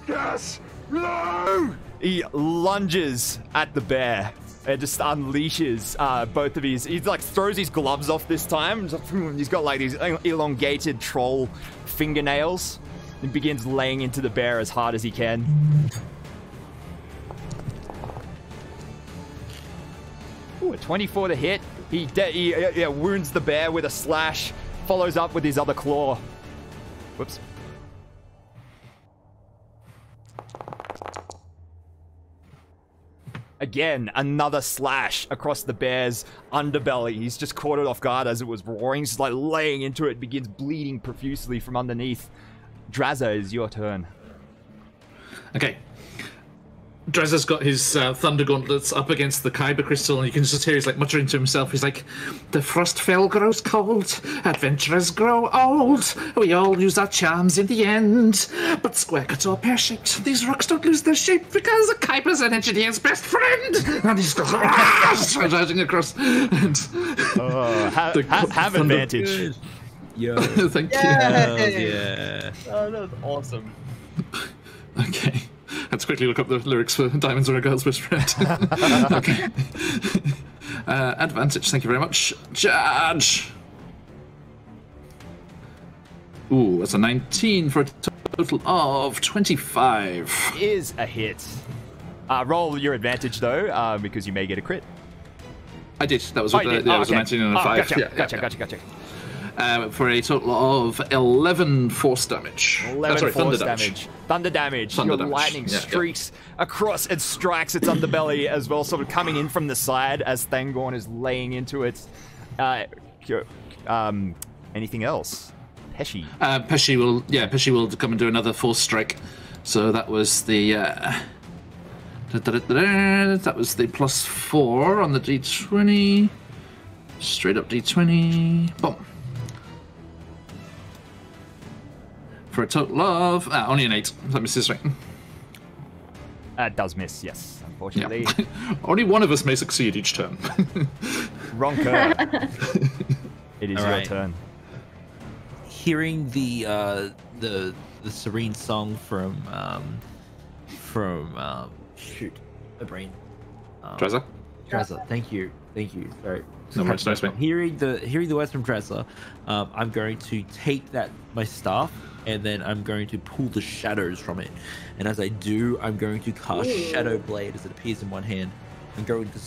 Yes! No! He lunges at the bear and just unleashes both of his... He throws his gloves off this time. He's got these elongated troll fingernails. He begins laying into the bear as hard as he can. Ooh, a 24 to hit. He wounds the bear with a slash. Follows up with his other claw. Whoops. Again, another slash across the bear's underbelly. He's just caught it off guard as it was roaring. He's just laying into it, begins bleeding profusely from underneath. Drazza, is your turn. Okay. Drezza's got his thunder gauntlets up against the Kyber crystal, and you can just hear he's like muttering to himself. He's like, "The Frostfell grows cold, adventurers grow old. We all lose our charms in the end. But square cuts are pear-shaped. These rocks don't lose their shape because a Kyber's an engineer's best friend." And he's shouting across. And have advantage. Yo. Thank you. Yeah. Oh, that was awesome. Okay. Let's quickly look up the lyrics for Diamonds Are a Girl's Best Friend. Okay. Advantage, thank you very much. Charge! Ooh, that's a 19 for a total of 25. Is a hit. Roll your advantage, though, because you may get a crit. I did. That was, that was a 19 and a 5. Gotcha. For a total of 11 force damage. 11 force damage. Thunder damage. Your lightning streaks across and strikes its underbelly as well, sort of coming in from the side as Thangorn is laying into it. Anything else? Peshy. Peshy will come and do another force strike. So that was the that was the +4 on the D20. Straight up D20. Boom. For a total of only an 8. That misses, right? It does miss, yes, unfortunately. Yeah. Only one of us may succeed each turn. Ronker. It is your turn. Hearing the serene song from shoot, my brain. Trezza? Trezza, thank you. Sorry. No much, nice mate. Hearing the words from Trezza, I'm going to take my staff, and then I'm going to pull the shadows from it. And as I do, I'm going to cast Shadow Blade as it appears in one hand. I'm going to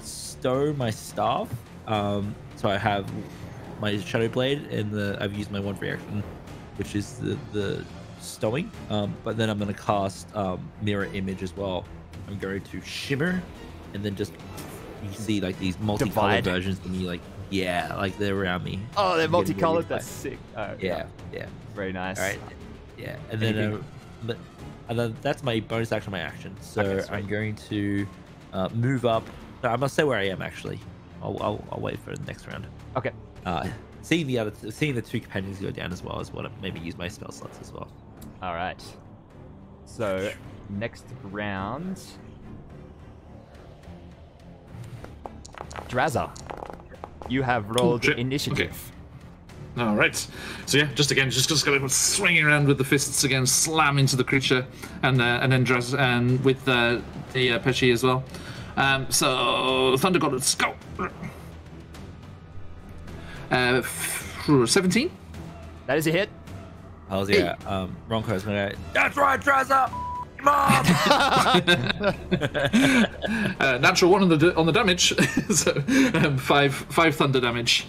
stow my staff. So I have my Shadow Blade, and I've used my one reaction, which is the stowing. But then I'm going to cast Mirror Image as well. I'm going to shimmer, and then just you can see like these multicolored versions of me, like they're around me. Oh, they're multicolored. That's sick. Yeah. Very nice. All right. Yeah, and then that's my bonus action, my action. So I'm going to move up. No, I must say where I am actually. I'll wait for the next round. Okay. Seeing the two companions go down as well as what maybe use my spell slots as well. All right. So next round, Drazza, you have rolled initiative. Okay. All right. So yeah, just gonna swinging around with the fists again, slam into the creature, and then Drazza and with the Pesci as well. So Thunder God, let's go. 17. That is a hit. How's yeah? Ronco's gonna. That's right, Drazza. Mom. Natural 1 on the damage. So 5 thunder damage.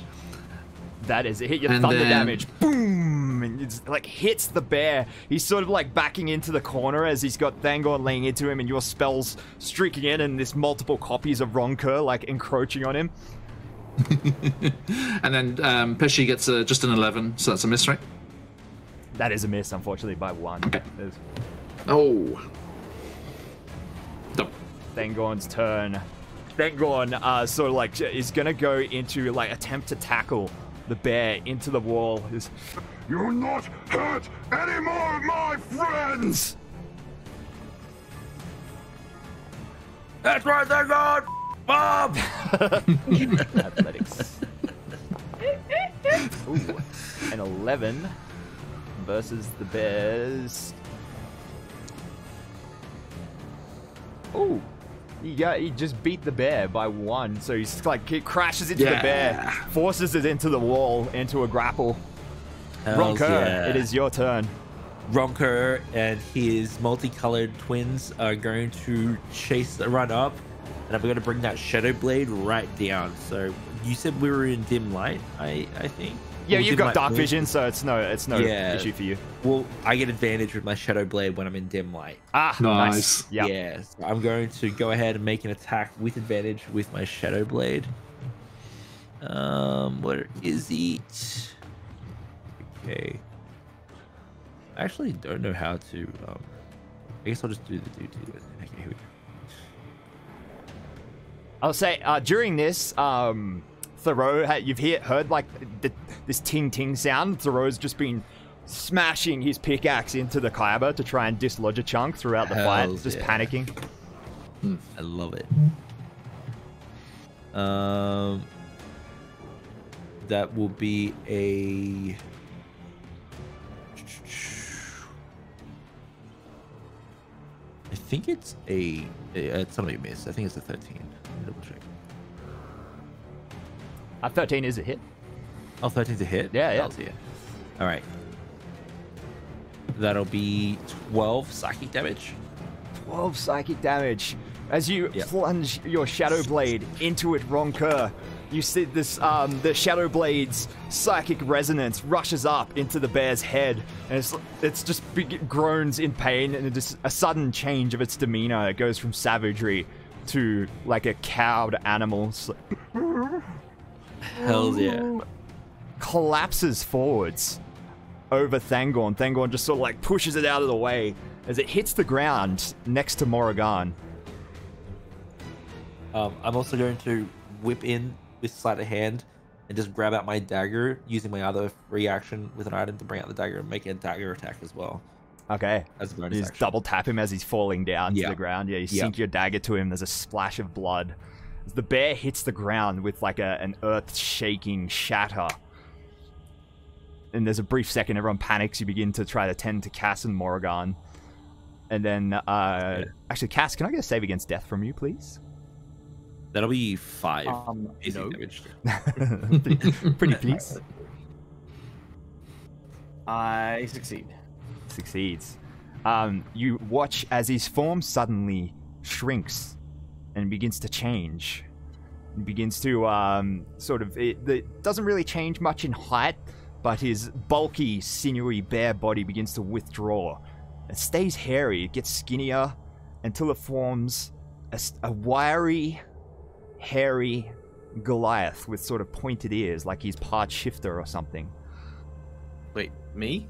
That is a hit. Your thunder damage. Boom! And it's like hits the bear. He's sort of like backing into the corner as he's got Thangorn laying into him, and your spells streaking in, and this multiple copies of Ronker like encroaching on him. And then Pesci gets just an 11, so that's a miss, right? That is a miss, unfortunately, by 1. Okay. Oh. No. Thangorn's turn. Thangorn sort of like is gonna go into like attempt to tackle the bear into the wall. You'll not hurt any more of my friends! That's right, Thangorn! Mom! Athletics. Ooh, an 11 versus the bears. Ooh, he just beat the bear by 1, so he's like he crashes into the bear, forces it into the wall, into a grapple. Ronker, it is your turn. Ronker and his multicolored twins are going to run up, and I'm going to bring that Shadow Blade right down. So you said we were in dim light, I think. Yeah, you've got dark vision, so it's no issue for you. Well, I get advantage with my Shadow Blade when I'm in dim light. Ah, nice. Yep. Yeah, so I'm going to go ahead and make an attack with advantage with my Shadow Blade. Where is it? Okay. I actually don't know how to I guess I'll just do the Okay, here we go. I'll say during this, Thoreau, you've heard like this ting ting sound. Thoreau's just been smashing his pickaxe into the kyber to try and dislodge a chunk throughout the fight, just panicking. I love it. That will be a. I think it's it's somebody missed. I think it's a 13. Double check. 13 is a hit. Oh, 13's a hit? Yeah. I'll see it. All right. That'll be 12 psychic damage. 12 psychic damage. As you plunge your Shadow Blade into it, Ronker, you see this, the Shadow Blade's psychic resonance rushes up into the bear's head, and it's just groans in pain, and just a sudden change of its demeanor. It goes from savagery to like a cowed animal. Hells yeah. Collapses forwards over Thangorn. Thangorn just sort of like pushes it out of the way as it hits the ground next to Morrigan. I'm also going to whip in with sleight of hand and just grab out my dagger, using my other free action with an item to bring out the dagger and make a dagger attack as well. Okay. As a bonus you action. just double tap him as he's falling down to the ground. Yeah, you sink your dagger to him. There's a splash of blood. As the bear hits the ground with like an earth-shaking shatter. And there's a brief second, everyone panics. You begin to try to tend to Cass and Morrigan. And then, actually, Cass, can I get a save against death from you, please? That'll be 5 no. damage. Pretty please. I succeed. Succeeds. You watch as his form suddenly shrinks and begins to change. It begins to it doesn't really change much in height, but his bulky, sinewy, bare body begins to withdraw. It stays hairy. It gets skinnier until it forms a wiry, hairy Goliath with sort of pointed ears, like he's part shifter or something. Wait, me?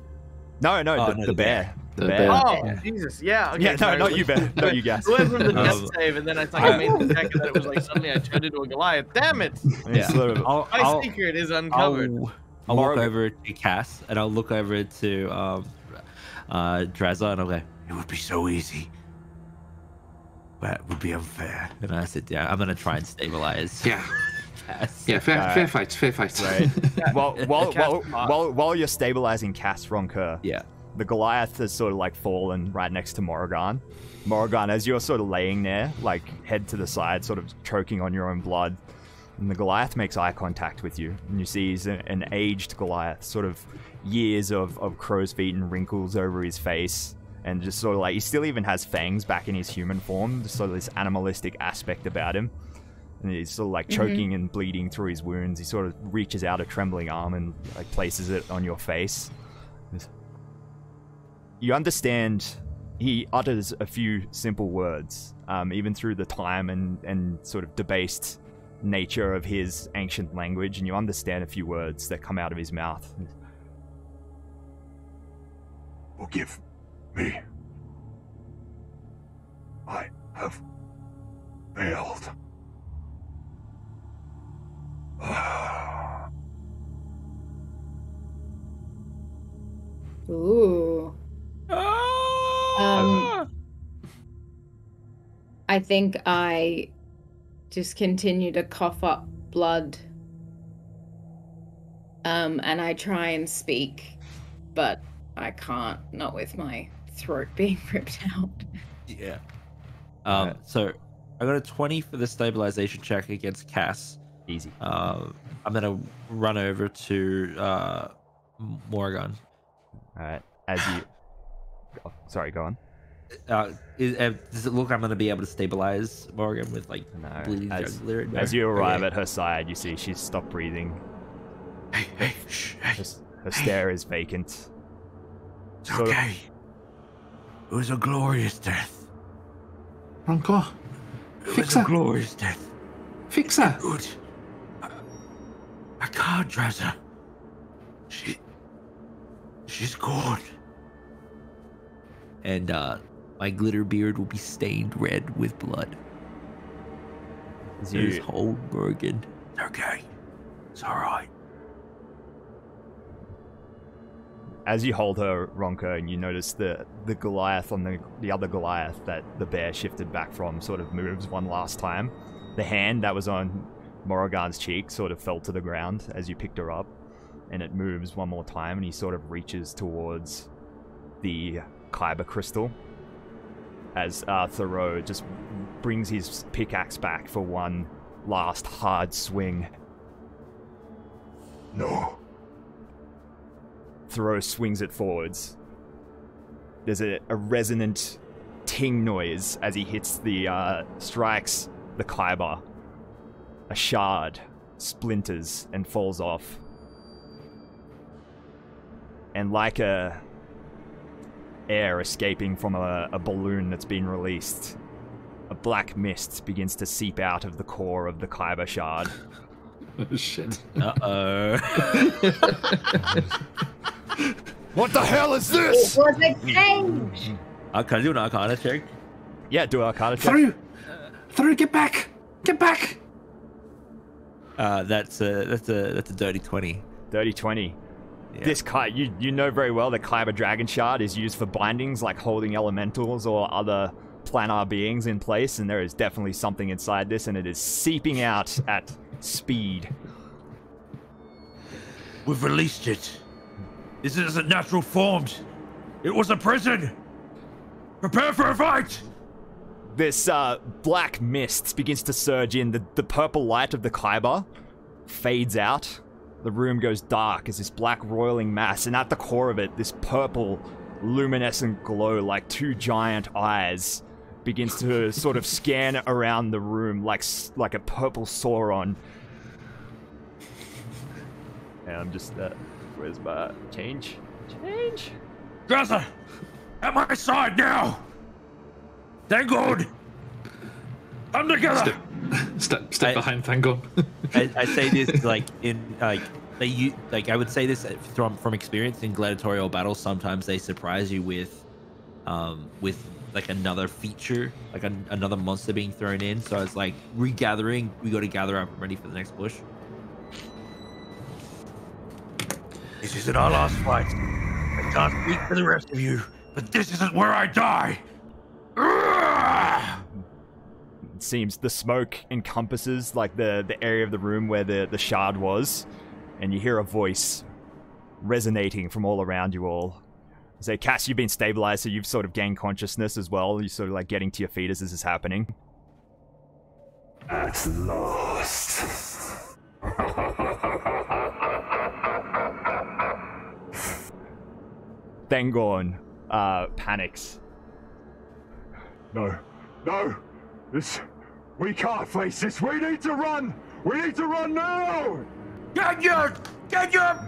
No, the bear. The bear. Oh, Jesus. Yeah. Okay, Yeah, no, not you, bear. Not you guys. It went from the death save, and then I thought I made the check, and then it was like suddenly I turned into a Goliath. Damn it! Sort of, My secret is uncovered. I'll look over to Cass, and I'll look over to Drazza, and I'll go, it would be so easy. That would be unfair. And I sit down. I'm going to try and stabilize. Yeah. Cass. Yeah, fair fight. Right. While you're stabilizing Cass, Ronker, the Goliath has sort of like fallen right next to Morrigan. Morrigan, as you're sort of laying there, like head to the side, sort of choking on your own blood, and the Goliath makes eye contact with you, and you see he's an aged Goliath, sort of years of crow's feet and wrinkles over his face, and just sort of like, he still even has fangs back in his human form, just sort of this animalistic aspect about him. And he's sort of like choking and bleeding through his wounds. He sort of reaches out a trembling arm and like places it on your face. You understand he utters a few simple words, even through the time and sort of debased nature of his ancient language, and you understand a few words that come out of his mouth. Forgive me. I have failed. Ooh. I think I just continue to cough up blood. And I try and speak, but I can't, not with my throat being ripped out. Yeah. So I got a 20 for the stabilization check against Cass. Easy. I'm gonna run over to Morrigan. Alright, as you... Oh, sorry, go on. Does it look I'm gonna be able to stabilize Morrigan with like bleeding jugular? No? As you arrive at her side, you see she's stopped breathing. Hey, shh. Her stare is vacant. It's okay. It was a glorious death. Ronker, fix her. Glorious death. Fix her. Good. I can't, Drazza. She's gone. And my glitter beard will be stained red with blood. His whole Morgan. Okay. It's alright. As you hold her, Ronka, and you notice the Goliath on the other Goliath that the bear shifted back from sort of moves one last time. The hand that was on Morrigan's cheek sort of fell to the ground as you picked her up, and it moves one more time, and he sort of reaches towards the Kyber crystal as Thoreau just brings his pickaxe back for one last hard swing. No. Thoreau swings it forwards. There's a resonant ting noise as he hits the, strikes the Kyber. A shard splinters and falls off. And like a air escaping from a balloon that's been released, a black mist begins to seep out of the core of the Kyber shard. Oh, shit. Uh-oh. What the hell is this? It was a change. Can I do an Arcana check? Yeah, do an Arcana check. Through, get back! Get back! That's a dirty 20. Dirty 20. Yeah. This you know very well the Kyber Dragon Shard is used for bindings like holding elementals or other planar beings in place, and there is definitely something inside this, and it is seeping out at speed. We've released it. This isn't natural formed. It was a prison. Prepare for a fight. This black mist begins to surge in. The purple light of the Kyber fades out. The room goes dark as this black roiling mass, and at the core of it, this purple luminescent glow like two giant eyes begins to sort of scan around the room like a purple Sauron. And I'm just, where's my change? Change? Dresser, at my side now. Thangoon, come together. Step behind Thangoon. I say this like in I would say this from experience in gladiatorial battles. Sometimes they surprise you with like another feature, like another monster being thrown in. So it's like regathering. We got to gather up and ready for the next push. This isn't our last fight. I can't speak for the rest of you, but this isn't where I die. It seems the smoke encompasses like the area of the room where the shard was, and you hear a voice resonating from all around you all. So Cass, you've been stabilized, so you've sort of gained consciousness as well. You're sort of like getting to your feet as this is happening. At last. Thangoon panics. No. We can't face this. We need to run. We need to run now. Get your together!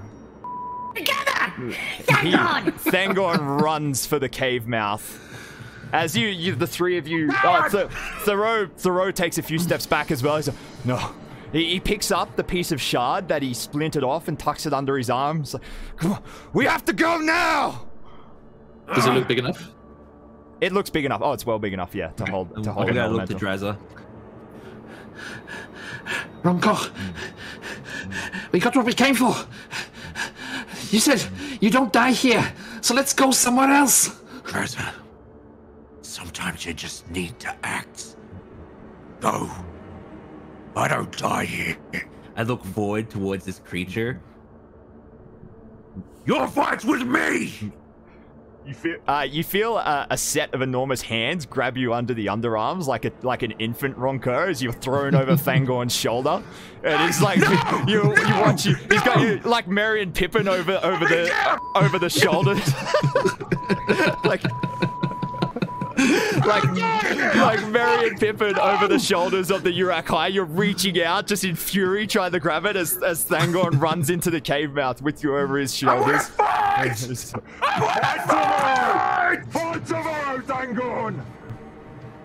Thangoon runs for the cave mouth. As you the three of you, Thoreau takes a few steps back as well. He's like, no. He picks up the piece of shard that he splintered off and tucks it under his arms. Like, come on, we have to go now. Does it look big enough? It looks big enough. Oh, it's well big enough, yeah, to hold. To hold. I gotta look to Drazza. Ronko, we got what we came for. You said you don't die here, so let's go somewhere else. Drazza, sometimes you just need to act. Go. I don't die here. I look forward towards this creature. Your fight's with me! You feel a set of enormous hands grab you under the underarms like an infant Ronko as you're thrown over Thangoon's shoulder, and it's like you watch you. He's got you like Merry and Pippin over the shoulders, like Merry and Pippin over the shoulders of the Urakai. You're reaching out just in fury, trying to grab it as Thangoon runs into the cave mouth with you over his shoulders. Fight tomorrow, Thangoon!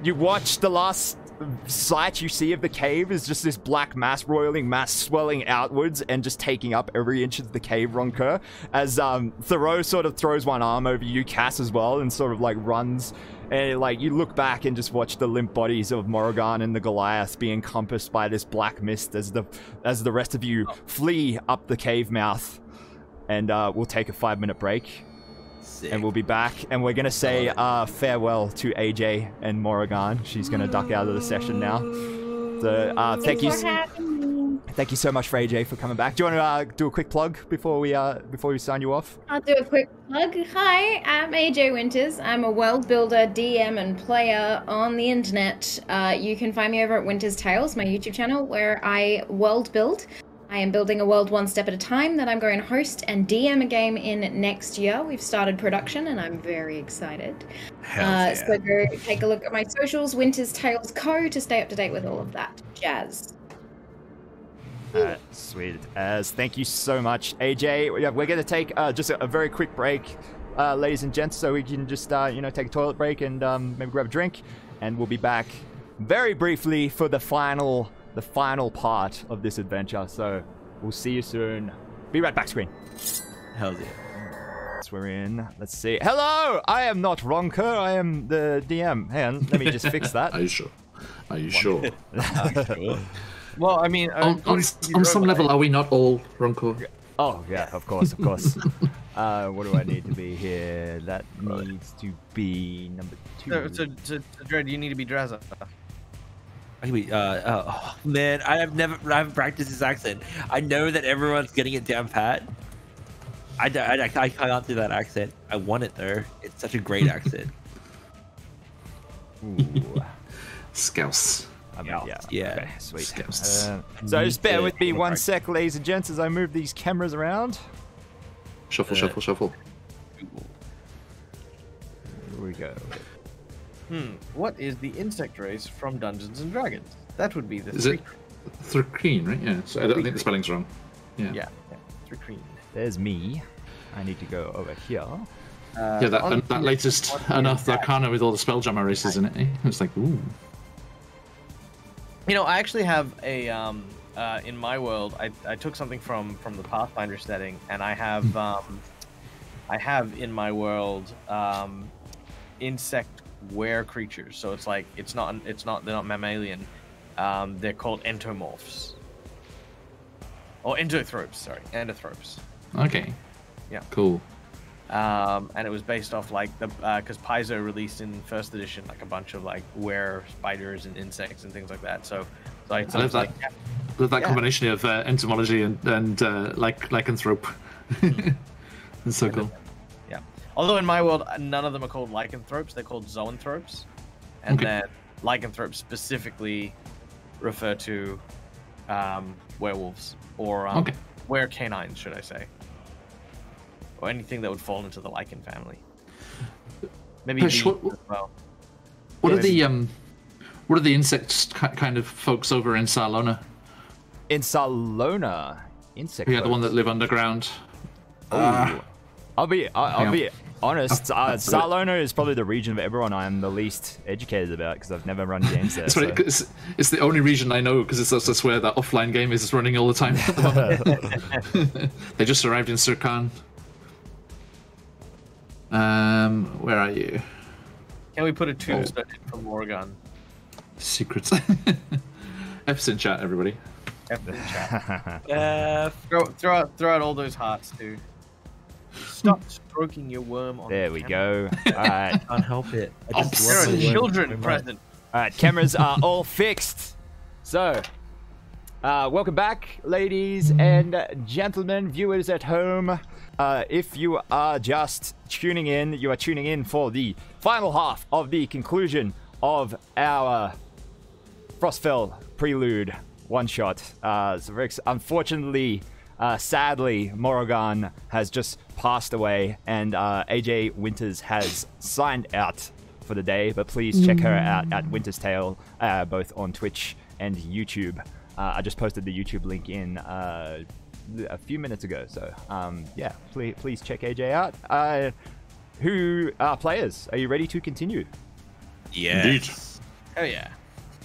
You watch the last sight you see of the cave is just this black mass, roiling mass swelling outwards and just taking up every inch of the cave, Ronker. As Thoreau sort of throws one arm over you, Cass, as well, and sort of like runs. And like you look back and just watch the limp bodies of Morrigan and the Goliath be encompassed by this black mist as the rest of you flee up the cave mouth. And we'll take a 5-minute break. Sick. And we'll be back, and we're gonna say farewell to AJ and Morrigan. She's gonna duck out of the session now. So thank you so much for AJ for coming back. Do you want to do a quick plug before we sign you off? I'll do a quick plug. Hi, I'm AJ Winters. I'm a world builder, DM, and player on the internet. You can find me over at WintersTales, my YouTube channel, where I world build. I am building a world one step at a time that I'm going to host and DM a game in next year. We've started production and I'm very excited. So go take a look at my socials, WintersTales Co, to stay up to date with all of that jazz. Sweet as. Thank you so much, AJ. Yeah, we're going to take just a very quick break, ladies and gents, so we can just take a toilet break and maybe grab a drink, and we'll be back very briefly for the final part of this adventure. So we'll see you soon. Be right back, screen. Hell yeah. So we're in. Let's see. Hello! I am not Ronker. I am the DM. Hang on. Let me just fix that. Are you sure? Are you sure? Well, I mean, on some level, are we not all Ronco? Oh, yeah, of course, of course. What do I need to be here? That needs to be number 2. So Dread, you need to be Drazza. Oh man, I haven't practiced this accent. I know that everyone's getting it down pat. I can't do that accent. I want it though. It's such a great accent. Ooh. Scouse. Yeah. Okay, sweet. Scouse. So just bear with me one sec, ladies and gents, as I move these cameras around. Shuffle. Here we go. What is the insect race from Dungeons and Dragons? That would be the Is it Thricreen, right? Yeah. So I don't think the spelling's wrong. Yeah. Thricreen. There's me. I need to go over here. That latest Unearthed Arcana with all the Spelljammer races in it. Eh? It's like, ooh. You know, I actually have a in my world. I took something from the Pathfinder setting, and I have in my world insect were creatures. So it's like they're not mammalian. They're called entomorphs. Or endothropes, sorry. Endothropes. Okay. Yeah. Cool. And it was based off like the because Paizo released in first edition like a bunch of like were spiders and insects and things like that. So I love that. Love that combination of entomology and lycanthrope. It's so cool. Yeah. Although in my world, none of them are called lycanthropes. They're called zoanthropes, and then lycanthropes specifically refer to werewolves or were canines, should I say, or anything that would fall into the lichen family. Maybe Pesh, bees as well. What are the insect kind of folks over in Salona? In Salona, insect. Yeah, the one that live underground. I'll be honest. Salona is probably the region of Eberron I am the least educated about because I've never run games there. That's right. It's the only region I know because that's where that offline game is running all the time. They just arrived in Sirkan. Where are you? Can we put a tombstone in for Morrigan? Secrets. F's in chat, everybody. F in chat. Throw out all those hearts, dude. Stop stroking your worm on there the we camera. go. All right. Can't help it. There are children present. All right, cameras are all fixed. So, welcome back, ladies and gentlemen, viewers at home. If you are just tuning in, you are tuning in for the final half of the conclusion of our Frostfell Prelude one-shot. So unfortunately, sadly, Morrigan has just passed away, and AJ Winters has signed out for the day, but please check her out at WintersTales, both on Twitch and YouTube. I just posted the YouTube link in a few minutes ago, so yeah, please check AJ out. Who are players? Are you ready to continue? Yes. Oh yeah.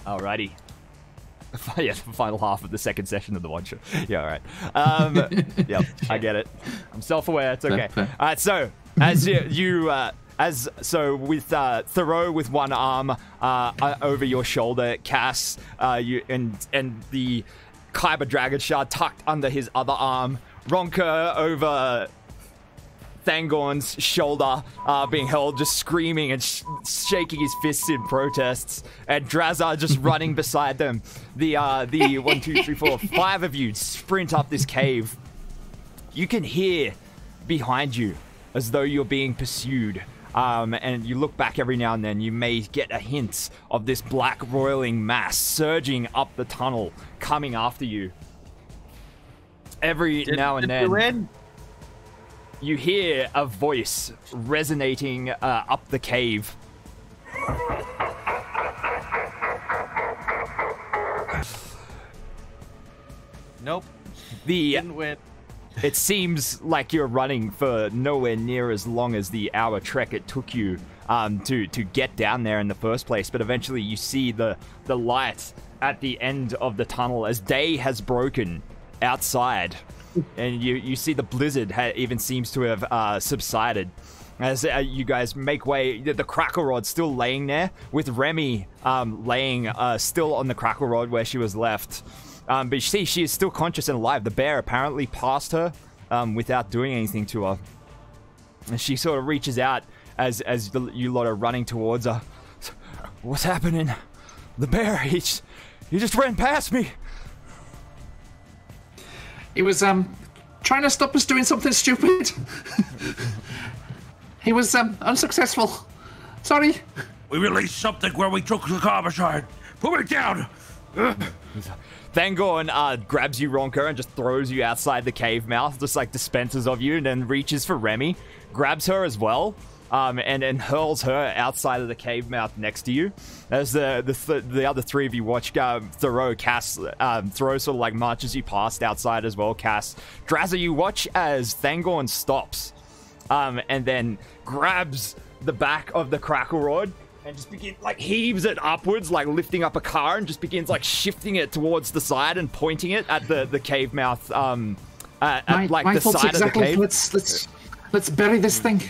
Alrighty. Yeah, the final half of the second session of the one shot. Yeah, alright. Yep, I get it. I'm self-aware, it's okay. Alright, so, as with Thoreau with one arm over your shoulder, Cass, and the Kyber Dragon Shard tucked under his other arm, Ronker over Thangorn's shoulder, being held, just screaming and shaking his fists in protests, and Drazza just running beside them. The 1, 2, 3, 4, 5 of you sprint up this cave. You can hear behind you as though you're being pursued. And you look back every now and then, you may get a hint of this black roiling mass surging up the tunnel, coming after you. Every now and then, you hear a voice resonating up the cave. Nope. Didn't win. It seems like you're running for nowhere near as long as the hour trek it took you to get down there in the first place, but eventually you see the light at the end of the tunnel as day has broken outside, and you see the blizzard even seems to have subsided as you guys make way. The crackle rod's still laying there, with Remy laying still on the crackle rod where she was left. But you see, she is still conscious and alive. The bear apparently passed her without doing anything to her. And she sort of reaches out as you lot are running towards her. What's happening? The bear, he just ran past me. He was trying to stop us doing something stupid. He was unsuccessful. Sorry. We released something where we took the Kyber Shard. Put it down. Thangorn grabs you, Ronker, and just throws you outside the cave mouth, just like dispenses of you, and then reaches for Remy, grabs her as well, and then hurls her outside of the cave mouth next to you. As the other three of you watch Thoreau, Cass, Thoreau sort of like marches you past outside as well, Cass. Drazza, you watch as Thangorn stops, and then grabs the back of the crackle rod, and just heaves it upwards, like lifting up a car, and just begins like shifting it towards the side and pointing it at the cave mouth, at the side exactly. of the cave. Let's bury this thing.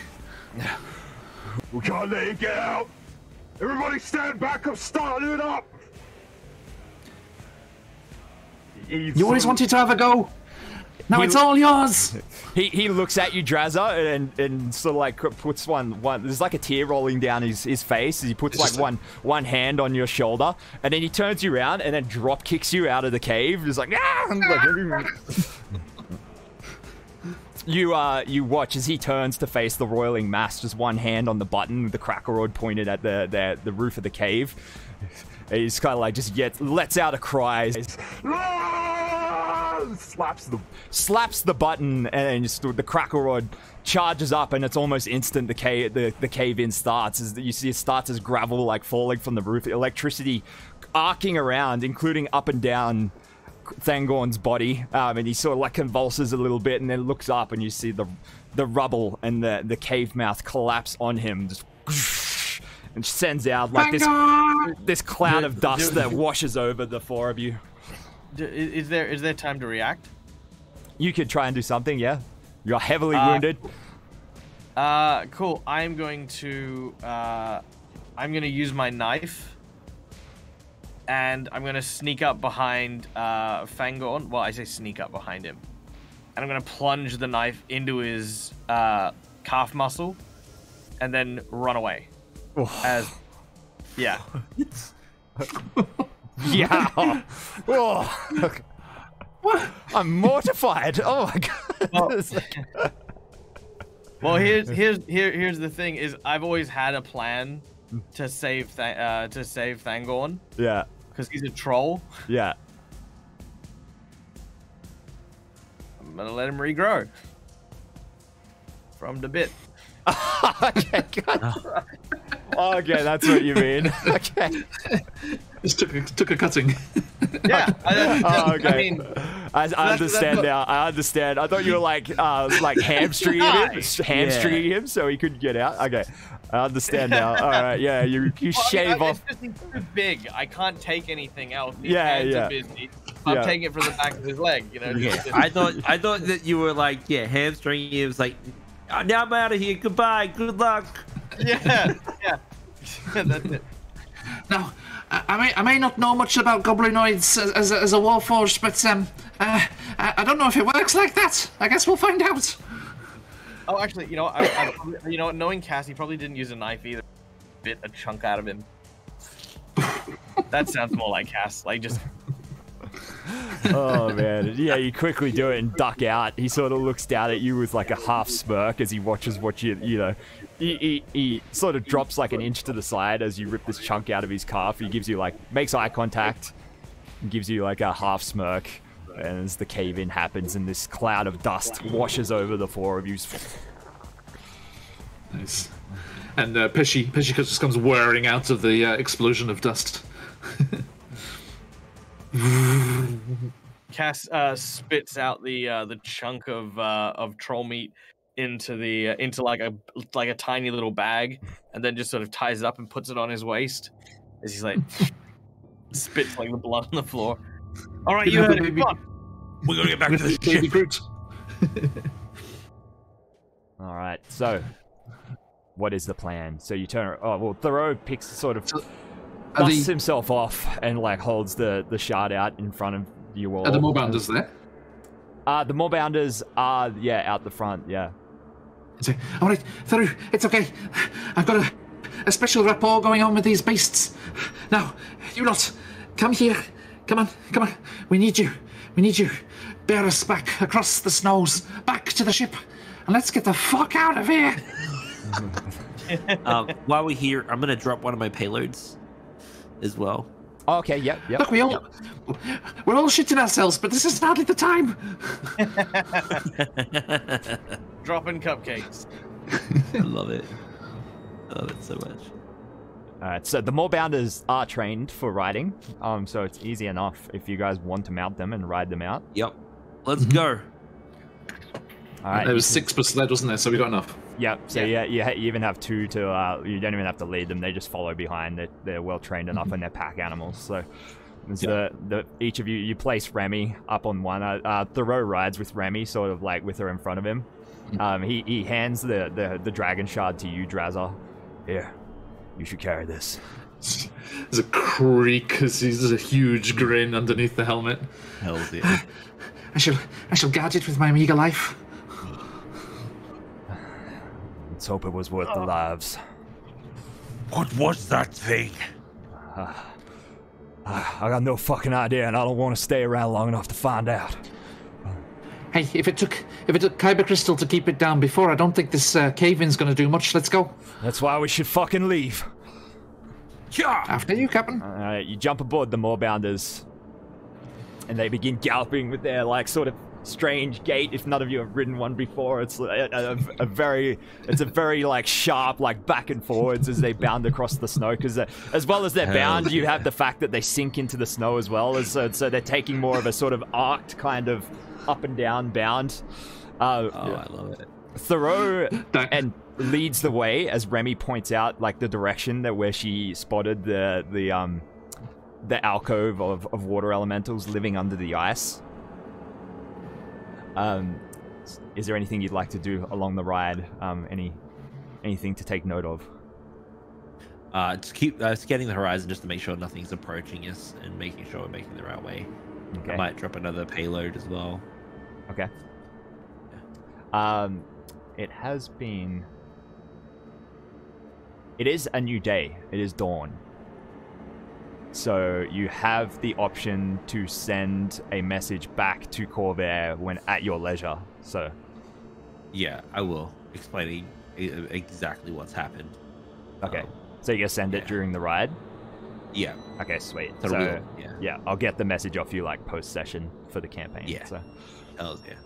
We can't let it get out. Everybody stand back. I'm starting it up. You always wanted to have a go. Now it's all yours. He looks at you, Drazza, and sort of like puts one. There's like a tear rolling down his face as he puts like one hand on your shoulder, and then he turns you around and then drop kicks you out of the cave. Just like ah. You watch as he turns to face the roiling mass, just one hand on the button, with the crackle rod pointed at the roof of the cave. And he's kind of like just lets out a cry. Slaps the button, and just the crackle rod charges up, and it's almost instant. The cave in starts as you see it starts as gravel like falling from the roof, electricity arcing around, including up and down Thangorn's body, and he sort of like convulses a little bit, and then looks up, and you see the rubble and the cave mouth collapse on him, just and sends out like this cloud of dust that washes over the four of you. Is there time to react? You could try and do something, yeah. You're heavily wounded. Cool. I'm going to use my knife, and I'm gonna sneak up behind Thangorn. Well, I say sneak up behind him, and I'm gonna plunge the knife into his calf muscle, and then run away. Yeah. Yeah. Oh. I'm mortified. Oh my god. Well, here's the thing: is I've always had a plan to save Thangorn. Yeah. Because he's a troll. Yeah. I'm gonna let him regrow from the bit. Okay. God. Okay, that's what you mean. Okay. Just took a cutting. Yeah. Okay. I mean, I understand now. I understand. I thought you were like hamstringing him, so he couldn't get out. Okay. I understand now. All right, yeah, you shave off. It's just too big. I can't take anything else. His Yeah, hands yeah. are busy. I'm taking it from the back of his leg. You know. Yeah, I thought that you were like, yeah, hamstringing. It was like, now I'm out of here. Goodbye. Good luck. Yeah, yeah. That's it. Now, I may not know much about goblinoids as a warforged, but I don't know if it works like that. I guess we'll find out. Oh, actually, you know, you know, knowing Cass, he probably didn't use a knife either. Bit a chunk out of him. That sounds more like Cass. Like just. Oh man, yeah, you quickly do it and duck out. He sort of looks down at you with like a half smirk as he watches what you know. He sort of drops like an inch to the side as you rip this chunk out of his calf. He gives you like, makes eye contact, and gives you like a half smirk. And as the cave-in happens and this cloud of dust washes over the four of you. Nice. And Peshy just comes whirring out of the explosion of dust. Cass spits out the chunk of troll meat into like a tiny little bag, and then just sort of ties it up and puts it on his waist as he's like spits like the blood on the floor. All right, you heard it. Come on. We're gonna get back to the Baby ship. Groot. All right, so what is the plan? So you turn. Oh well, Thoreau picks sort of dusts himself off and like holds the shard out in front of you all. Are the Moorbounders there? The Moorbounders are out the front. Yeah. All right, Thoreau, it's okay. I've got a special rapport going on with these beasts. Now, you lot, come here. Come on. We need you. Bear us back across the snows, back to the ship, and let's get the fuck out of here. While we're here, I'm gonna drop one of my payloads as well. Oh, okay. Yep. Look, we're all shitting ourselves, but this is hardly the time. Dropping cupcakes. I love it. I love it so much. Alright, so the Moorbounders are trained for riding, so it's easy enough if you guys want to mount them and ride them out. Yep. Let's go. Alright. There was 6 per sled, wasn't there? So we got enough. Yep, so you even have 2 to, you don't even have to lead them, they just follow behind, they're well trained enough and they're pack animals, so... each of you place Remy up on one. Thoreau rides with Remy, sort of like with her in front of him. He hands the dragon shard to you, Drazza. Here, you should carry this. There's a creak as there's a huge grin underneath the helmet. Hell yeah. I shall guard it with my meager life. Let's hope it was worth the lives. What was that thing? I got no fucking idea, and I don't want to stay around long enough to find out. Hey, if it took Kyber Crystal to keep it down before, I don't think this cave-in's gonna do much. Let's go. That's why we should fucking leave. Yeah. After you, Captain. Alright, you jump aboard the Moorbounders, and they begin galloping with their, like, sort of strange gait. If none of you have ridden one before, it's a very like sharp, like back and forwards as they bound across the snow, because as well as they're bound, you have the fact that they sink into the snow as well, as so they're taking more of a sort of arced kind of up and down bound. I love it. Thoreau and leads the way as Remy points out like the direction that where she spotted the alcove of water elementals living under the ice. Is there anything you'd like to do along the ride? Anything to take note of? Just keep scanning the horizon just to make sure nothing's approaching us and making sure we're making the right way. Okay. I might drop another payload as well. Okay. It has been... It is a new day. It is dawn. So you have the option to send a message back to Corvair when at your leisure. So... Yeah, I will. Explaining exactly what's happened. Okay. So you're going to send it during the ride? Yeah. Okay, sweet. So, yeah, I'll get the message off you like post-session for the campaign. Yeah. So. Hells yeah.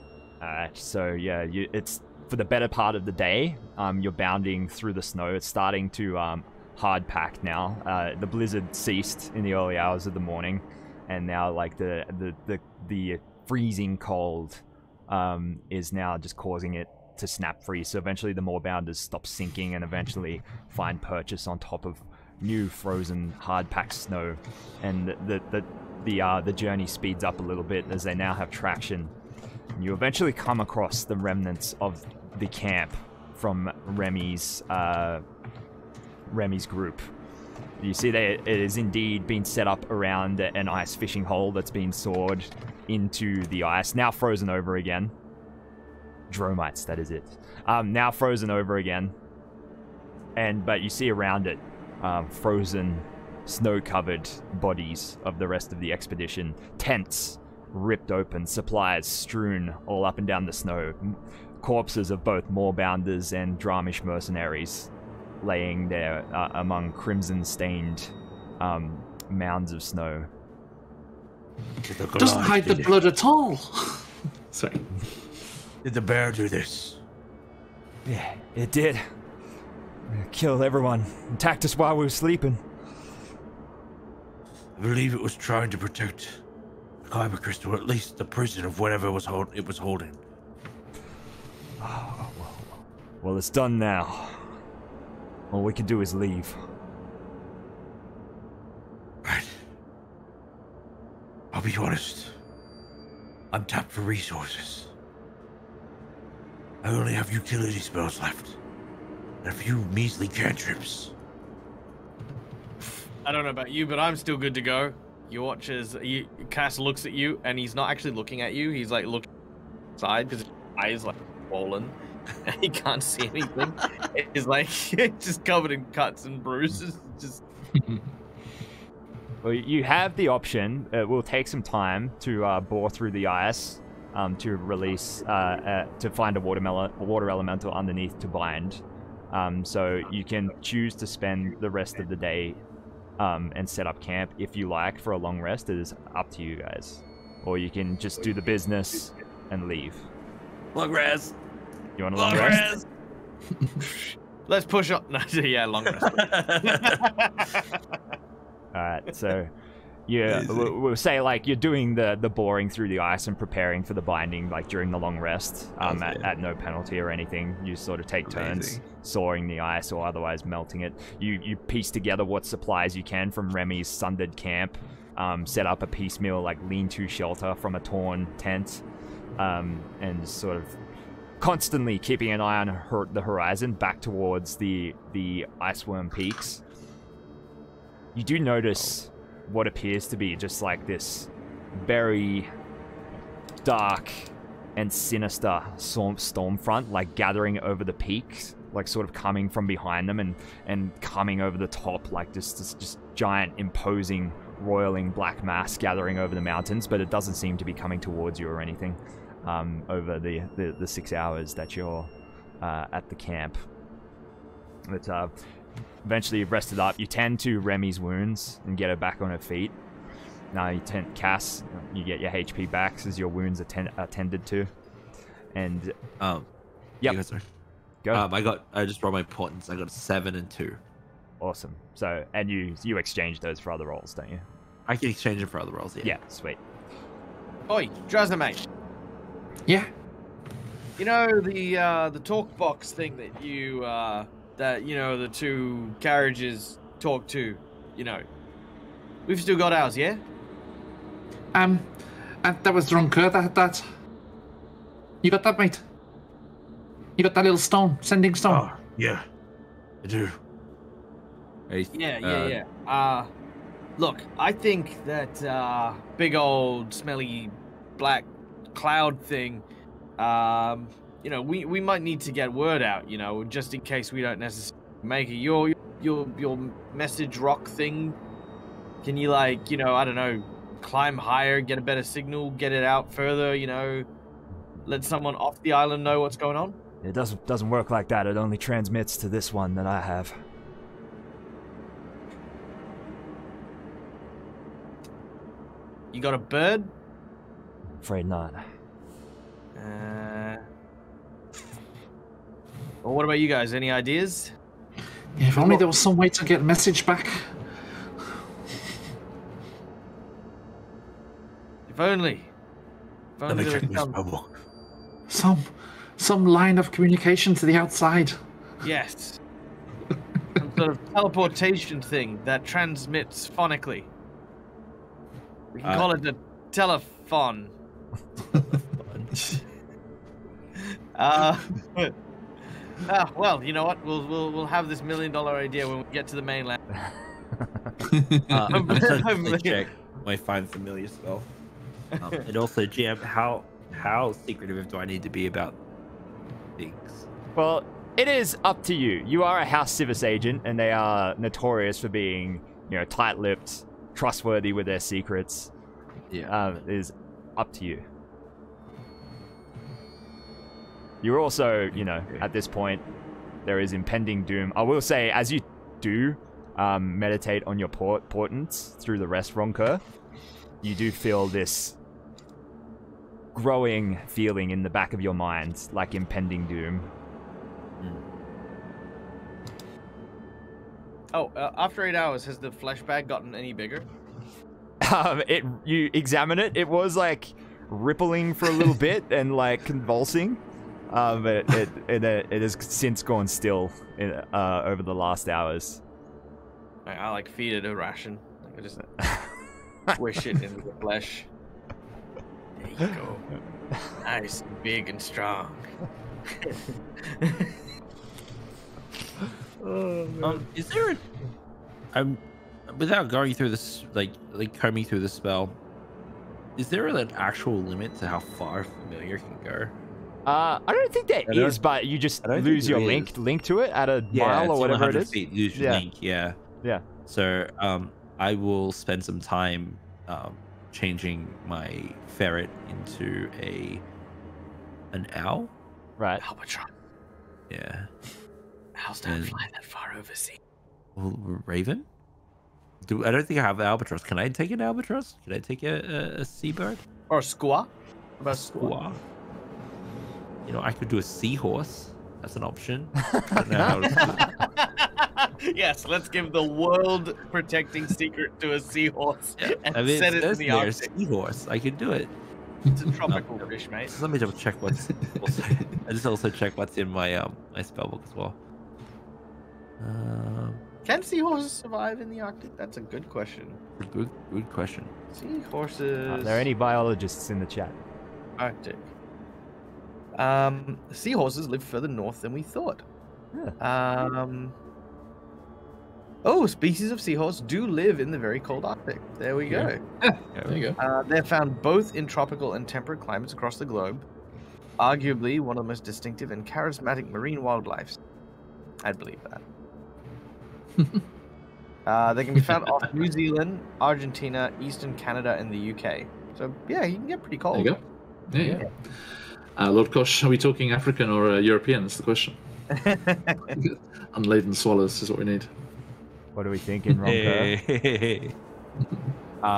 Alright, so yeah, it's for the better part of the day. You're bounding through the snow. It's starting to hard pack now. The blizzard ceased in the early hours of the morning, and now like the freezing cold is now just causing it to snap free. So eventually the moorbounders stop sinking and eventually find purchase on top of new frozen hard-packed snow, and the journey speeds up a little bit as they now have traction. And you eventually come across the remnants of the camp from Remy's group. You see that it is indeed being set up around an ice fishing hole that's been sawed into the ice, now frozen over again. Dromites, that is it. Now frozen over again. But you see around it frozen, snow-covered bodies of the rest of the expedition. Tents ripped open, supplies strewn all up and down the snow. Corpses of both moorbounders and Dramish mercenaries laying there among crimson-stained mounds of snow. Doesn't hide the blood at all. Sorry. Did the bear do this? Yeah, it did. Killed everyone. Attacked us while we were sleeping. I believe it was trying to protect the Kyber Crystal, or at least the prison of whatever it was holding. Well, it's done now. All we can do is leave. Right. I'll be honest. I'm tapped for resources. I only have utility spells left. And a few measly cantrips. I don't know about you, but I'm still good to go. You watch as Cass looks at you, and he's not actually looking at you. He's like looking side because his eyes like swollen, and he can't see anything. He's like just covered in cuts and bruises. Just. Well, you have the option. It will take some time to bore through the ice to release to find a water elemental underneath to bind. So you can choose to spend the rest of the day and set up camp if you like for a long rest. It is up to you guys. Or you can just do the business and leave. Long rest. You want a long rest? Let's push up. No, yeah, long rest. Alright, so we'll say like you're doing the boring through the ice and preparing for the binding like during the long rest at no penalty or anything. You sort of take turns sawing the ice or otherwise melting it. You piece together what supplies you can from Remy's sundered camp, set up a piecemeal like lean-to shelter from a torn tent, and sort of constantly keeping an eye on the horizon back towards the iceworm peaks. You do notice what appears to be just like this very dark and sinister storm front, like gathering over the peaks, like sort of coming from behind them and coming over the top, like this just giant, imposing, roiling black mass gathering over the mountains, but it doesn't seem to be coming towards you or anything over the 6 hours that you're at the camp. But eventually you've rested up. You tend to Remy's wounds and get her back on her feet. Now you tend Cass, you get your HP back as your wounds are tended to. And yep. You guys are. Go. I just rolled my portents. I got 7 and 2. Awesome. So and you exchange those for other rolls, don't you? I can exchange them for other rolls. Yeah, sweet. Oi, Drazza, mate. Yeah. You know the talk box thing that you the two carriages talk to, we've still got ours, yeah? That was Drunker. That you got that, mate? You got that little stone, sending stone? Oh, yeah, I do. Yeah. Look, I think that big old smelly black cloud thing, we might need to get word out, just in case we don't necessarily make it. Your message rock thing, can you I don't know, climb higher, get a better signal, get it out further, let someone off the island know what's going on? It doesn't work like that. It only transmits to this one that I have. You got a bird? Afraid not. Well, what about you guys? Any ideas? Yeah, if only there was some way to get a message back. If only. Let me check my spellbook. some line of communication to the outside. Yes. Some sort of teleportation thing that transmits phonically. We can call it a telephone. Well, you know what? We'll have this $1 million idea when we get to the mainland. I'm gonna check my find familiar spell. And also, GM, how secretive do I need to be about things? Well, it is up to you. You are a House Civis agent, and they are notorious for being, tight-lipped, trustworthy with their secrets. Yeah. It is up to you. You're also, at this point, there is impending doom. I will say, as you do meditate on your portents through the rest, Ronker, you do feel this growing feeling in the back of your mind, like impending doom. Oh, after 8 hours, has the flesh bag gotten any bigger? You examine it. It was like rippling for a little bit and like convulsing, but it has since gone still over the last hours. I like feed it a ration. I just squish it into the flesh. There you go. Nice, and big, and strong. Is there without going through this, like combing through the spell, is there an actual limit to how far familiar can go? I don't think there is, but you just lose your link to it at a mile or whatever it is. Feet, lose your link, yeah. So I will spend some time changing my ferret into an owl. Right. Albatross. Yeah. Owls don't fly that far overseas. Well, raven? I don't think I have albatross. Can I take an albatross? Can I take a seabird? Or a squaw? About squaw? I could do a seahorse. That's an option. I don't know how to do it. Yes, let's give the world-protecting secret to a seahorse and set it in the Arctic. Seahorse. I could do it. It's a tropical fish, mate. Let me double check what's. I just also check what's in my my spellbook as well. Can seahorses survive in the Arctic? That's a good question. Good question. Seahorses. Are there any biologists in the chat? Arctic. Seahorses live further north than we thought. Yeah. Species of seahorse do live in the very cold Arctic. There we go. Yeah, there you go. They're found both in tropical and temperate climates across the globe. Arguably one of the most distinctive and charismatic marine wildlife. I'd believe that. They can be found off New Zealand, Argentina, Eastern Canada, and the UK. So yeah, you can get pretty cold. There you go. Yeah. Lord Kosh, are we talking African or European? That's the question. Unladen swallows is what we need. What are we thinking, Ronker?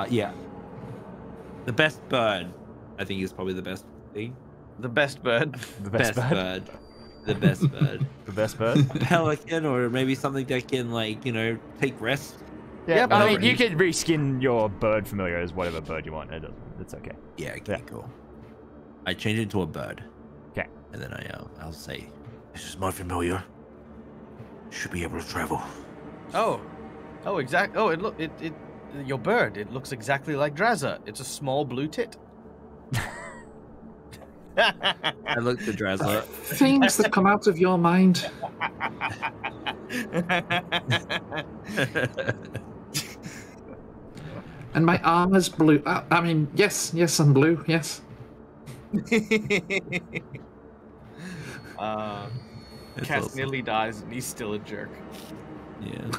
Yeah. The best bird, I think, is probably the best thing. The best bird. The best bird. The best bird. The best bird. Pelican, or maybe something that can, take rest. Yeah, but I mean, you can reskin your bird familiar as whatever bird you want. It's okay. Yeah, okay, cool. I change it to a bird. Okay. And then I'll say, this is my familiar. Should be able to travel. Exactly. Your bird. It looks exactly like Drazza. It's a small blue tit. I looked at Drazza. Things that come out of your mind. And my armor's blue. Yes, and blue. Yes. Cass nearly dies, and he's still a jerk. Yeah.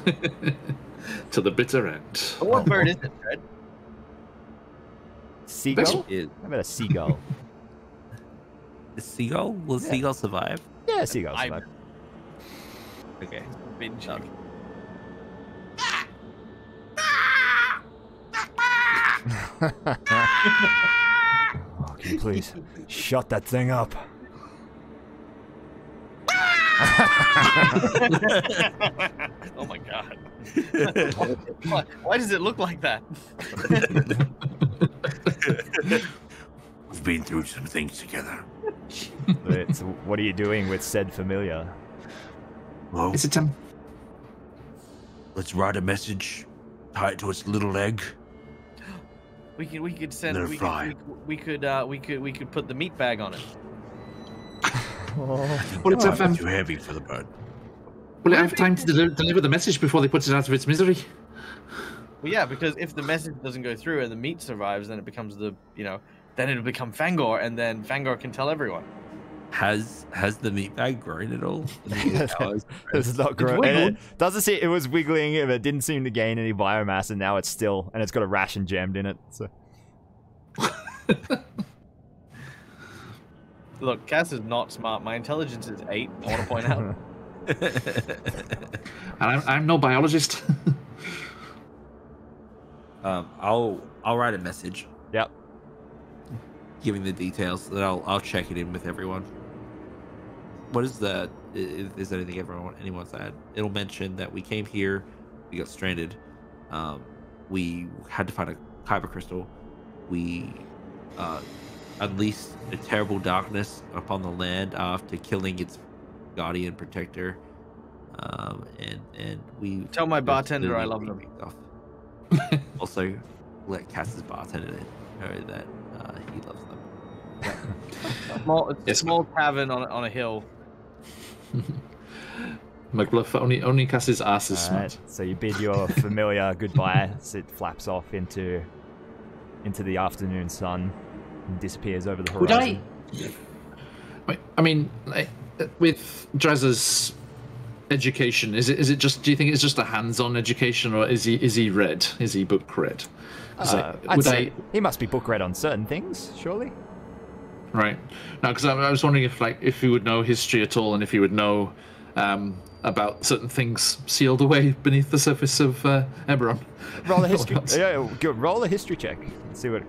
To the bitter end. But what bird is it, Fred? Seagull? How about a seagull? A seagull? Will a seagull survive? Yeah, seagull survive. Okay. Binge. Oh, can you please shut that thing up? Oh my god. Why does it look like that? We've been through some things together. So what are you doing with said familiar? Well, Is it let's write a message, tie it to its little leg. We could send. Let it We fly. could put the meat bag on it. Well, it's Too heavy for the bird. will it have time to deliver the message before they put it out of its misery? Well, yeah, because if the message doesn't go through and the meat survives, then it becomes then it'll become Fangor, and then Fangor can tell everyone. Has the meat bag grown at all? It's not growing. It doesn't see. It was wiggling, but it didn't seem to gain any biomass, and now it's still, and it's got a ration jammed in it. So. Look, Cass is not smart. My intelligence is 8. I want to point out. And I'm no biologist. I'll write a message Yep. giving the details. Then I'll check it in with everyone. What is that? Is there anything anyone's add? It'll mention that we came here, we got stranded, we had to find a kyber crystal, we unleashed a terrible darkness upon the land after killing its guardian protector, and we Tell my bartender I love him. Also, let Cass's bartender know that he loves them. A small tavern on a hill. McBluff only Cass's ass is Alright, smart. so you bid your familiar goodbye as it flaps off into the afternoon sun and disappears over the horizon. Wait, I mean, with Draz's education, is it just? Do you think it's just a hands-on education, or is he read? Is he book read? I'd say he must be book read on certain things, surely. Right. No, because I was wondering if he would know history at all, and if he would know about certain things sealed away beneath the surface of Eberron. Roll a history. Roll a history check. Let's see what.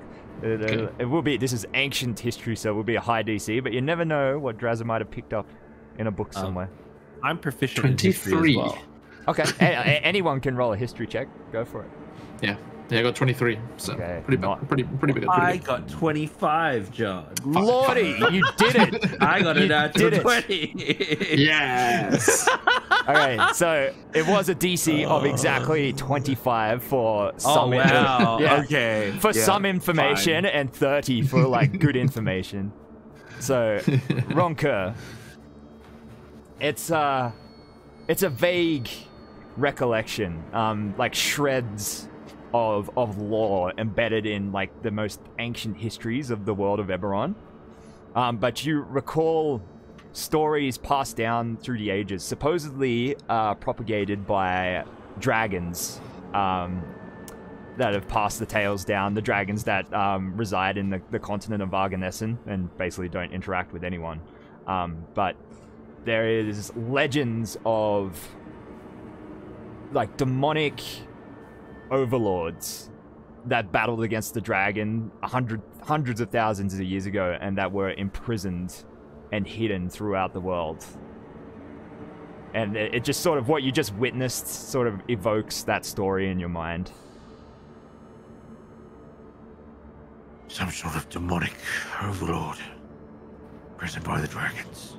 It will be. This is ancient history, so it will be a high DC. But you never know what Drazza might have picked up in a book somewhere. I'm proficient in history as well. Okay. Anyone can roll a history check. Go for it. Yeah, I got 23. So Okay, pretty big. I got 25, John. Lordy, you did it! I got a natural 20. Yes. Okay, so it was a DC of exactly 25 for some. Oh wow. Yeah, Okay. for some information and 30 for like good information. So, Ronker, it's a vague recollection, like shreds of lore embedded in like the most ancient histories of the world of Eberron. But you recall stories passed down through the ages, supposedly propagated by dragons that have passed the tales down, the dragons that reside in the continent of Varganessen and basically don't interact with anyone. But there is legends of like demonic overlords that battled against the dragon hundreds of thousands of years ago, and that were imprisoned and hidden throughout the world. And it just sort of, what you just witnessed sort of evokes that story in your mind. Some sort of demonic overlord, imprisoned by the dragons.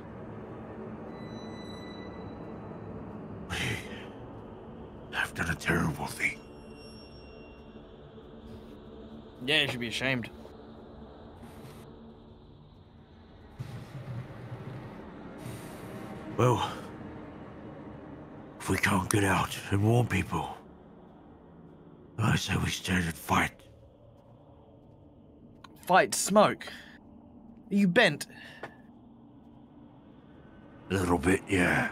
We have done a terrible thing. Yeah, you should be ashamed. Well, if we can't get out and warn people, I say we stand and fight. Fight smoke. Are you bent? A little bit, yeah.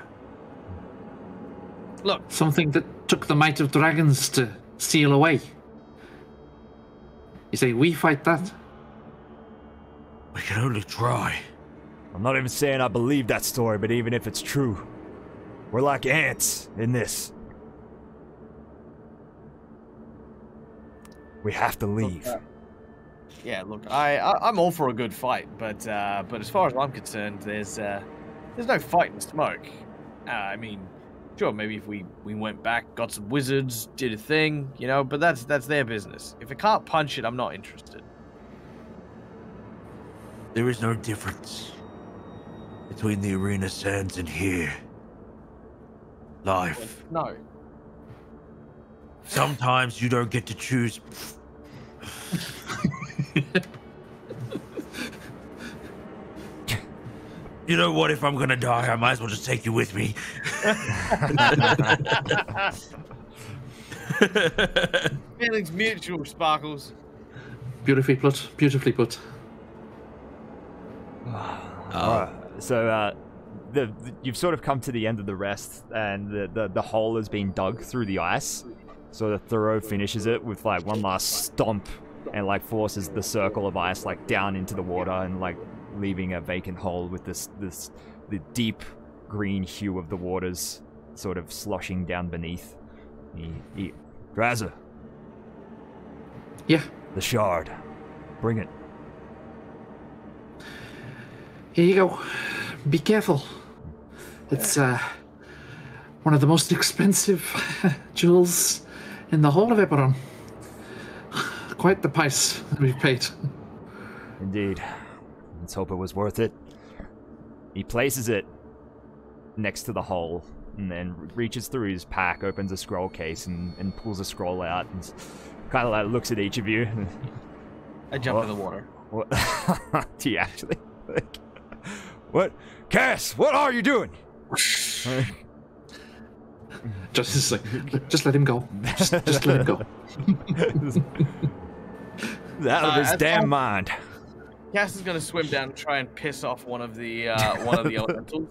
Look, Something that took the might of dragons to seal away. You say we fight that? We can only try. I'm not even saying I believe that story, but even if it's true, we're like ants in this. We have to leave. yeah, look, I'm all for a good fight, but as far as I'm concerned, there's no fight in smoke. I mean, sure, maybe if we went back, got some wizards, did a thing, you know, but that's their business. If I can't punch it, I'm not interested. There is no difference between the arena sands and here. Life. No. Sometimes you don't get to choose. You know what? If I'm gonna die, I might as well just take you with me. Feelings mutual, Sparkles. Beautifully put. Beautifully put. So, you've sort of come to the end of the rest, and the hole has been dug through the ice. So the Thoreau finishes it with like one last stomp, and like forces the circle of ice like down into the water, and like leaving a vacant hole with the deep green hue of the waters sort of sloshing down beneath. Drazza. Yeah. The shard. Bring it. Here you go. Be careful. It's one of the most expensive jewels in the whole of Eberron. Quite the price we've paid. Indeed. Let's hope it was worth it. He places it next to the hole, and then reaches through his pack, opens a scroll case, and pulls a scroll out, and kind of like looks at each of you. I jump in the water. What? Do you actually? Like, what? Cass, what are you doing? Just let him go. Just let him go. Out of his damn mind. Cass is gonna swim down and try and piss off one of the elementals.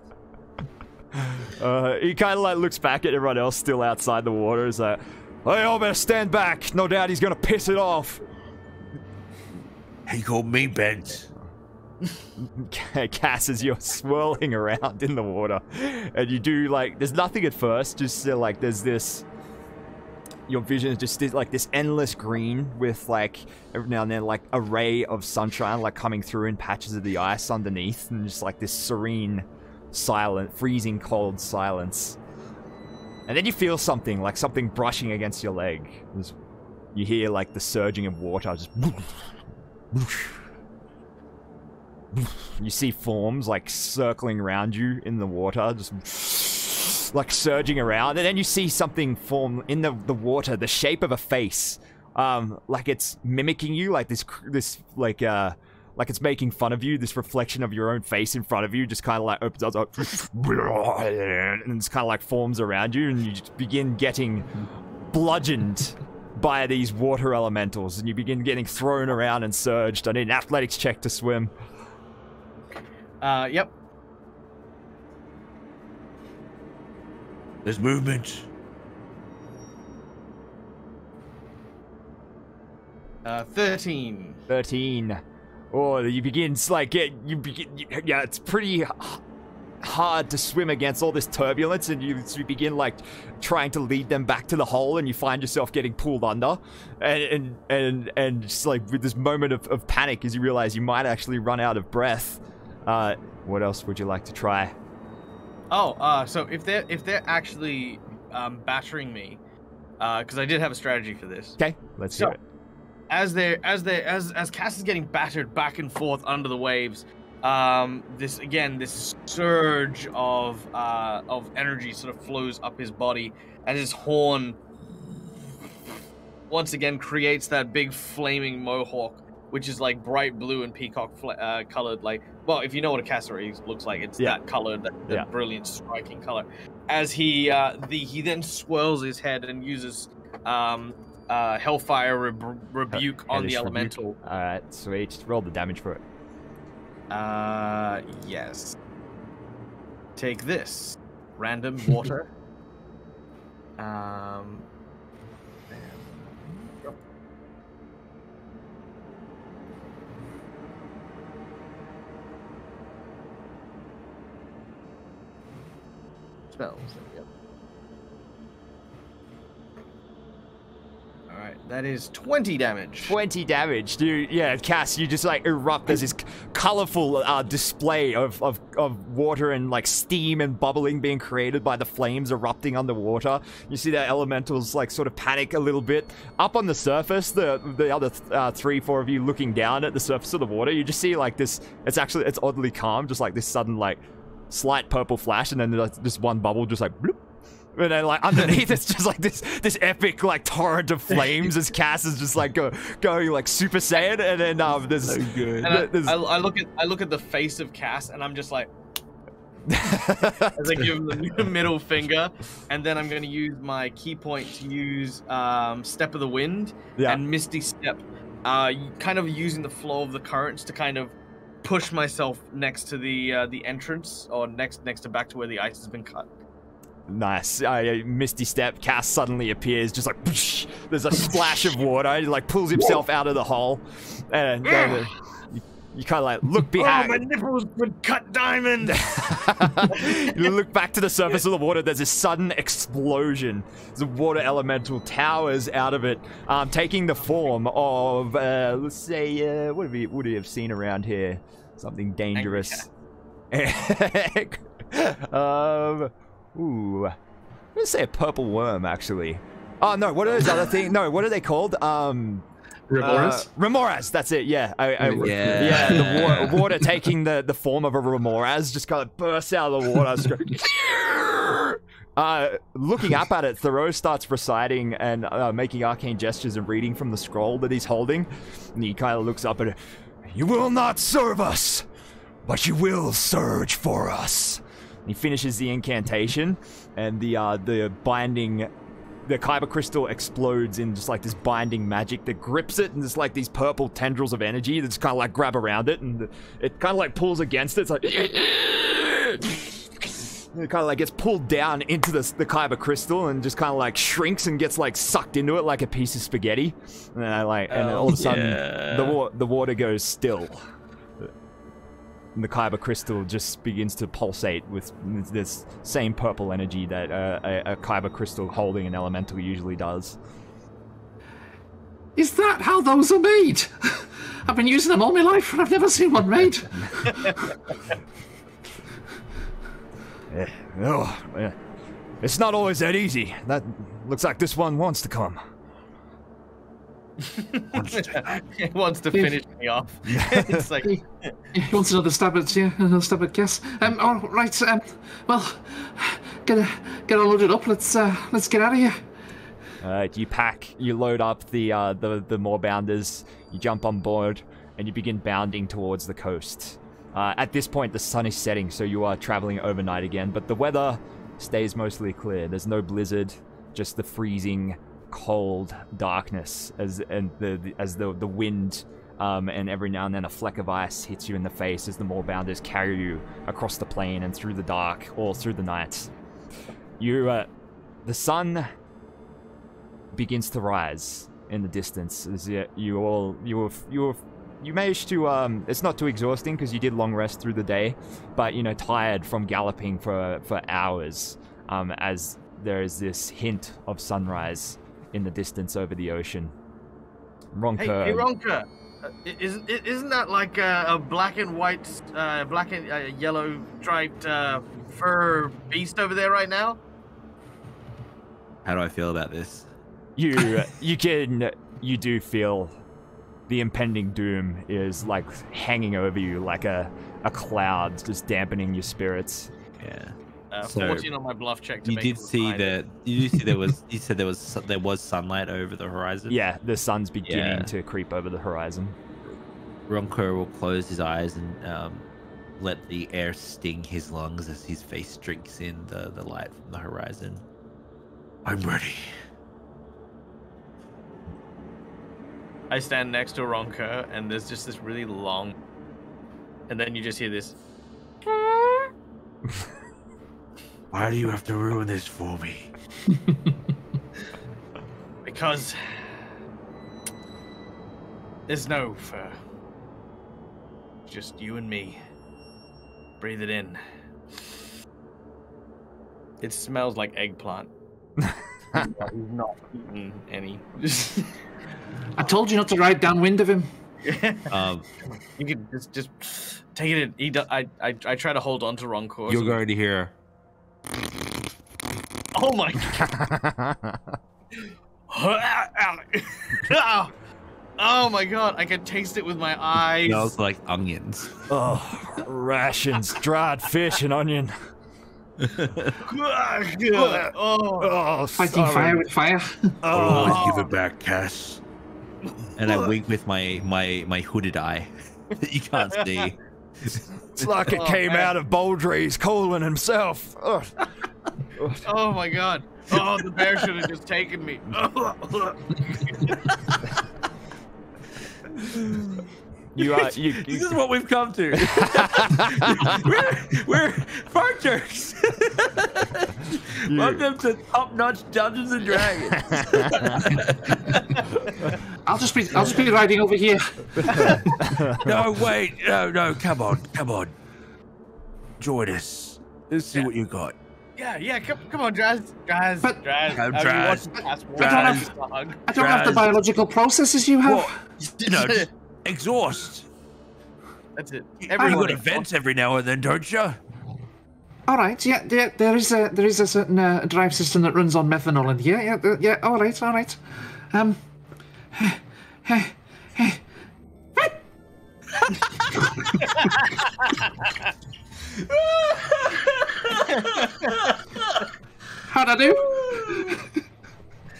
He kind of like looks back at everyone else still outside the water. He's like, "Hey, y'all better stand back. No doubt he's gonna piss it off." He called me bent. Cass, as you're swirling around in the water, and you do like, there's nothing at first, just like there's this, your vision is just like this endless green with like every now and then like a ray of sunshine like coming through in patches of the ice underneath, and just like this serene, silent, freezing cold silence. And then you feel something, like something brushing against your leg. You hear like the surging of water, just you see forms like circling around you in the water, just like surging around, and then you see something form in the water, the shape of a face, like it's mimicking you, like this like it's making fun of you. This reflection of your own face in front of you just kind of like opens up, and it's kind of like forms around you, and you just begin getting bludgeoned by these water elementals, and you begin getting thrown around and surged. I need an athletics check to swim. Yep. There's movement. 13. 13. Oh, you begin like yeah, it's pretty hard to swim against all this turbulence, and you begin like trying to lead them back to the hole, and you find yourself getting pulled under, and just like with this moment of panic as you realize you might actually run out of breath. What else would you like to try? Oh, so if they're actually battering me, because I did have a strategy for this. Okay, let's do it. As Cass is getting battered back and forth under the waves, this surge of energy sort of flows up his body, and his horn once again creates that big flaming mohawk, which is like bright blue and peacock colored. Like, well, if you know what a cassowary looks like, it's that colored, that brilliant, striking color. As he then swirls his head and uses Hellfire Rebuke on the elemental. All right, sweet. Just roll the damage for it. Yes. Take this. Random water. Spells. Yep. Alright, that is 20 damage. 20 damage, dude. Yeah, Cass, you just like erupt. There's this colorful display of water and like steam and bubbling being created by the flames erupting underwater. You see the elementals like sort of panic a little bit. Up on the surface, the other 3-4 of you looking down at the surface of the water, you just see like this, it's oddly calm, just like this sudden like slight purple flash, and then there's just one bubble just like bloop. And then like underneath it's just like this epic like torrent of flames as Cass is just like going like Super Saiyan, and then there's So good. And I look at the face of Cass, and I'm just like, as I give him the middle finger, and then I'm going to use my key point to use Step of the Wind and Misty Step, kind of using the flow of the currents to kind of push myself next to the entrance, or next to back to where the ice has been cut. Nice. Misty Step. Cass suddenly appears, just like whoosh, there's a splash of water. He like pulls himself out of the hole, and you kind of like look behind. Oh, my nipples would cut diamond. You look back to the surface of the water. There's this sudden explosion. The water elemental towers out of it, taking the form of let's say what would we have seen around here? Something dangerous. Ooh, I'm gonna say a purple worm, actually. Oh no, what are those other things? No, what are they called? Remoras? Remoras, that's it. Yeah, Yeah. The water taking the form of a Remoras just kind of bursts out of the water. Looking up at it, Thoreau starts reciting and making arcane gestures and reading from the scroll that he's holding. And he kind of looks up at it. You will not serve us, but you will surge for us. He finishes the incantation, and the binding, the Kyber crystal explodes in just like this binding magic that grips it, and there's like these purple tendrils of energy that just kind of like grab around it, and it kind of like pulls against it. It's like it kind of like gets pulled down into the Kyber crystal, and just kind of like shrinks and gets like sucked into it like a piece of spaghetti, and then all of a sudden the water goes still. And the Kyber crystal just begins to pulsate with this same purple energy that a Kyber crystal holding an elemental usually does. Is that how those are made? I've been using them all my life, and I've never seen one made. It's not always that easy. That looks like this one wants to come. He wants to finish me off. It's like He wants another stab at Cass. All right. Well, get all loaded up. Let's get out of here. You load up the moorbounders, you jump on board, and you begin bounding towards the coast. At this point, the sun is setting, so you are traveling overnight again, but the weather stays mostly clear. There's no blizzard, just the freezing cold darkness as the wind and every now and then a fleck of ice hits you in the face as the moorbounders carry you across the plain and through the dark or through the night. The sun begins to rise in the distance as you managed to it's not too exhausting because you did long rest through the day, but tired from galloping for hours as there is this hint of sunrise in the distance over the ocean. Ronker. Hey Ronker, isn't that like a black and white, black and yellow striped fur beast over there right now? How do I feel about this? You do feel the impending doom is like hanging over you like a cloud, just dampening your spirits. Yeah. 14 on my bluff check to you make did it see that. You see there was. You said there was sunlight over the horizon. Yeah, the sun's beginning to creep over the horizon. Ronko will close his eyes and let the air sting his lungs as his face drinks in the light from the horizon. I'm ready. I stand next to Ronko, and there's just this really long, and then you just hear this. Why do you have to ruin this for me? Because there's no fur. Just you and me. Breathe it in. It smells like eggplant. He's not eaten any. I told you not to ride downwind of him. You can just take it in. I try to hold on to Ronco. You're going to hear. Oh my god. Oh my god, I can taste it with my eyes. Smells like onions. Oh, rations, dried fish and onion. Oh, Fighting fire with fire. Oh, give it back, Cass. And I wink with my hooded eye that you can't see. It's like it came out of Baldry's colon himself. Ugh. oh my god. Oh, the bear should have just taken me. You This is what we've come to. we're fart jerks. Welcome to top-notch Dungeons and Dragons. I'll just be riding over here. No, wait, no, come on. Join us. Let's see what you got. Yeah, come on, Draz. Draz. I don't have the biological processes you have. Well, exhaust. That's it. You got events every now and then, don't you? All right, yeah, there is a certain drive system that runs on methanol in here. Yeah, all right. How'd I do?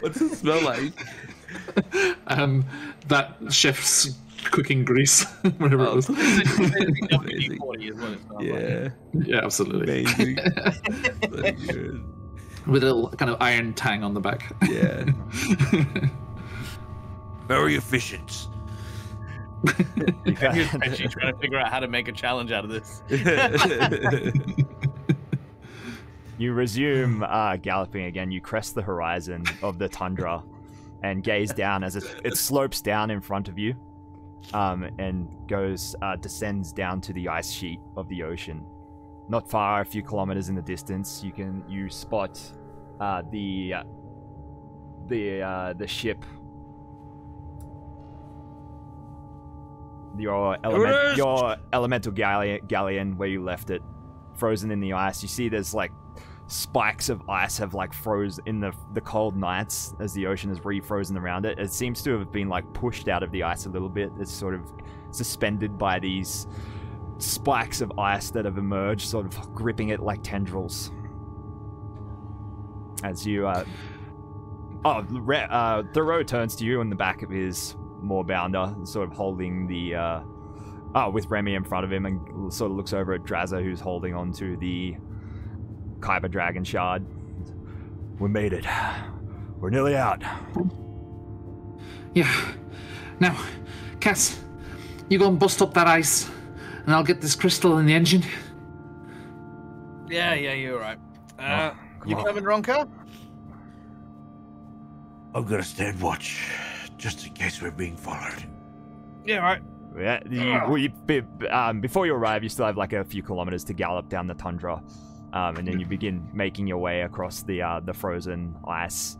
What's it smell like? That chef's cooking grease, whatever it was. WD-40 is what it smells like. Yeah, absolutely. Amazing. So good. With a little kind of iron tang on the back. Yeah. Very efficient. Here's Peshy trying to figure out how to make a challenge out of this. You resume galloping again. You crest the horizon of the tundra and gaze down as it slopes down in front of you, and descends down to the ice sheet of the ocean. Not far, a few kilometers in the distance, you spot the ship. Your elemental galleon where you left it, frozen in the ice. You see there's like spikes of ice have like froze in the cold nights as the ocean has refrozen around it. It seems to have been like pushed out of the ice a little bit. It's sort of suspended by these spikes of ice that have emerged, sort of gripping it like tendrils. As you Thoreau turns to you on the back of his Moorbounder, sort of holding the with Remy in front of him, and sort of looks over at Drazza, who's holding onto the Kyber Dragon Shard. We made it. We're nearly out. Yeah. Now, Cass, you go and bust up that ice, and I'll get this crystal in the engine. Yeah, you're right. You coming, Ronka? I'm gonna stand watch, just in case we're being followed. Yeah, right. Yeah, before you arrive, you still have like a few kilometers to gallop down the tundra, and then you begin making your way across the frozen ice.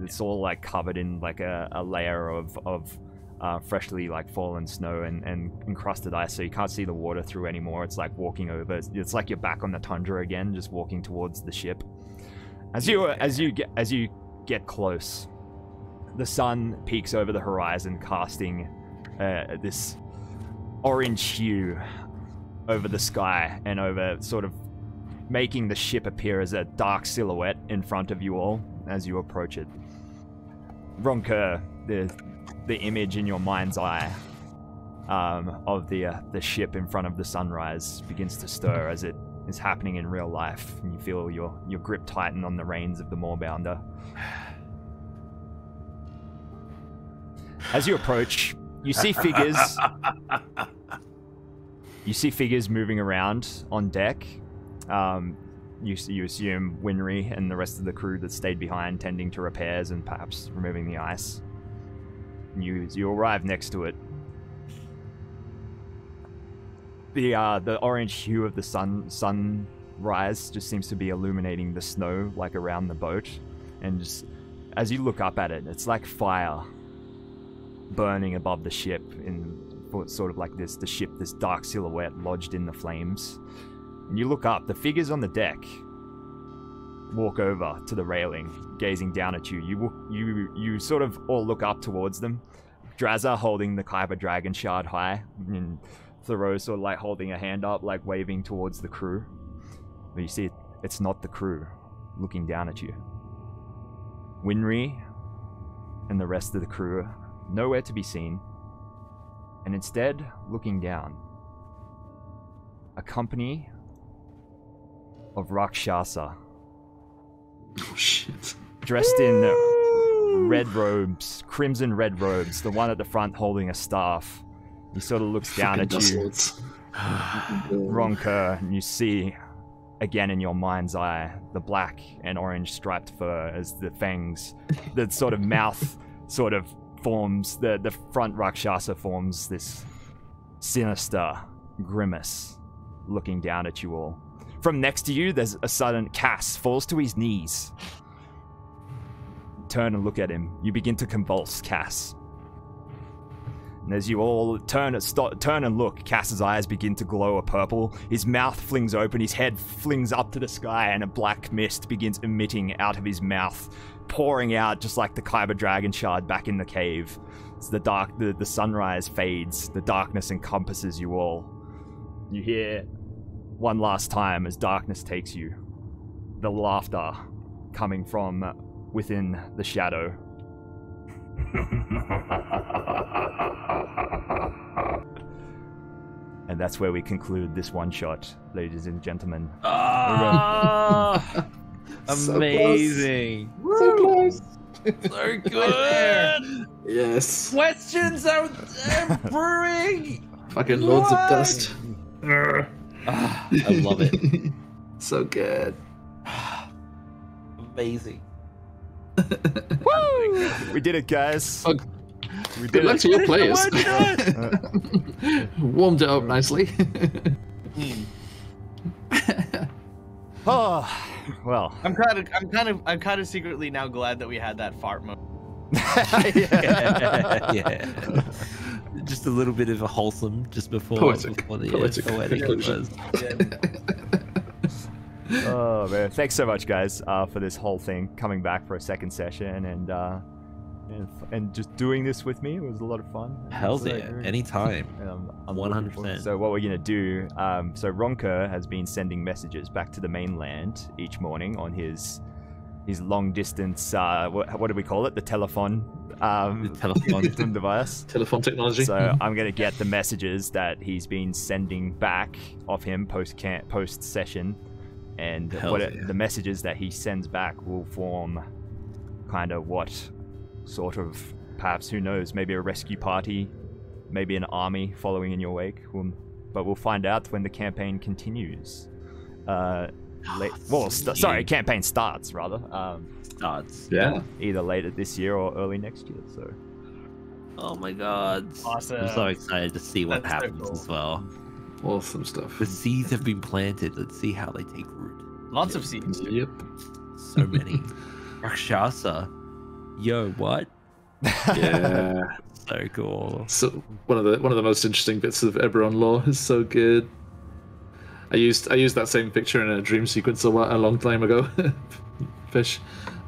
It's all like covered in like a layer of freshly like fallen snow and encrusted ice, so you can't see the water through anymore. It's like walking over. It's like you're back on the tundra again, just walking towards the ship. As you get close, the sun peaks over the horizon, casting this orange hue over the sky and over, sort of making the ship appear as a dark silhouette in front of you all as you approach it. Ronker, the image in your mind's eye of the ship in front of the sunrise begins to stir as it is happening in real life, and you feel your grip tighten on the reins of the Moorbounder. As you approach, you see figures. You see figures moving around on deck. You assume Winry and the rest of the crew that stayed behind, tending to repairs and perhaps removing the ice. And you arrive next to it. The orange hue of the sunrise just seems to be illuminating the snow like around the boat, and just as you look up at it, it's like fire burning above the ship in sort of like this dark silhouette lodged in the flames. And you look up, the figures on the deck walk over to the railing, gazing down at you. You sort of all look up towards them, Drazza holding the Kyber Dragon Shard high, and Thoreau sort of like holding a hand up, like waving towards the crew. But you see, it's not the crew looking down at you. Winry and the rest of the crew are nowhere to be seen, and instead looking down. A company of Rakshasa. Oh shit. Dressed in red robes, crimson red robes, the one at the front holding a staff. He sort of looks down at you, Ronker, and you see, again in your mind's eye, the black and orange striped fur as the fangs, the sort of mouth sort of forms, the front Rakshasa forms this sinister grimace looking down at you all. From next to you, there's a sudden Cass falls to his knees. Turn and look at him. You begin to convulse Cass. And as you all turn and look, Cass's eyes begin to glow a purple. His mouth flings open, his head flings up to the sky, and a black mist begins emitting out of his mouth, pouring out just like the Kyber Dragon Shard back in the cave. As the sunrise fades, the darkness encompasses you all. You hear one last time as darkness takes you, the laughter coming from within the shadow. And that's where we conclude this one shot, ladies and gentlemen. Amazing. So close. So good. Yes. Questions are brewing. Fucking loads of dust. I love it. So good. Amazing. Woo! We did it, guys. Oh, We good did luck it. to your players. Warmed it up nicely. Oh, well. I'm kind of secretly now glad that we had that fart moment. Yeah. Just a little bit of a wholesome just before Poetic. the Poetic poetic conclusion. Oh man, thanks so much, guys, for this whole thing, coming back for a second session and just doing this with me. It was a lot of fun. Hell's yeah, anytime. I'm 100%. So what we're gonna do? So Ronker has been sending messages back to the mainland each morning on his long distance. What do we call it? The telephone. The telephone device. Telephone technology. So I'm gonna get the messages that he's been sending back of him post session, and the messages that he sends back will form kind of what sort of, perhaps, who knows, maybe a rescue party, maybe an army following in your wake. But we'll find out when the campaign continues. Campaign starts rather. Starts. Yeah. Either later this year or early next year. So. Oh my god. Awesome. I'm so excited to see what That's so happens cool. as well. Awesome stuff. The seeds have been planted. Let's see how they take root. Lots of seeds. Yep. So many. Rakshasa. Yo, what? Yeah. So cool. So one of the most interesting bits of Eberron lore is so good. I used that same picture in a dream sequence a long time ago. Pesh.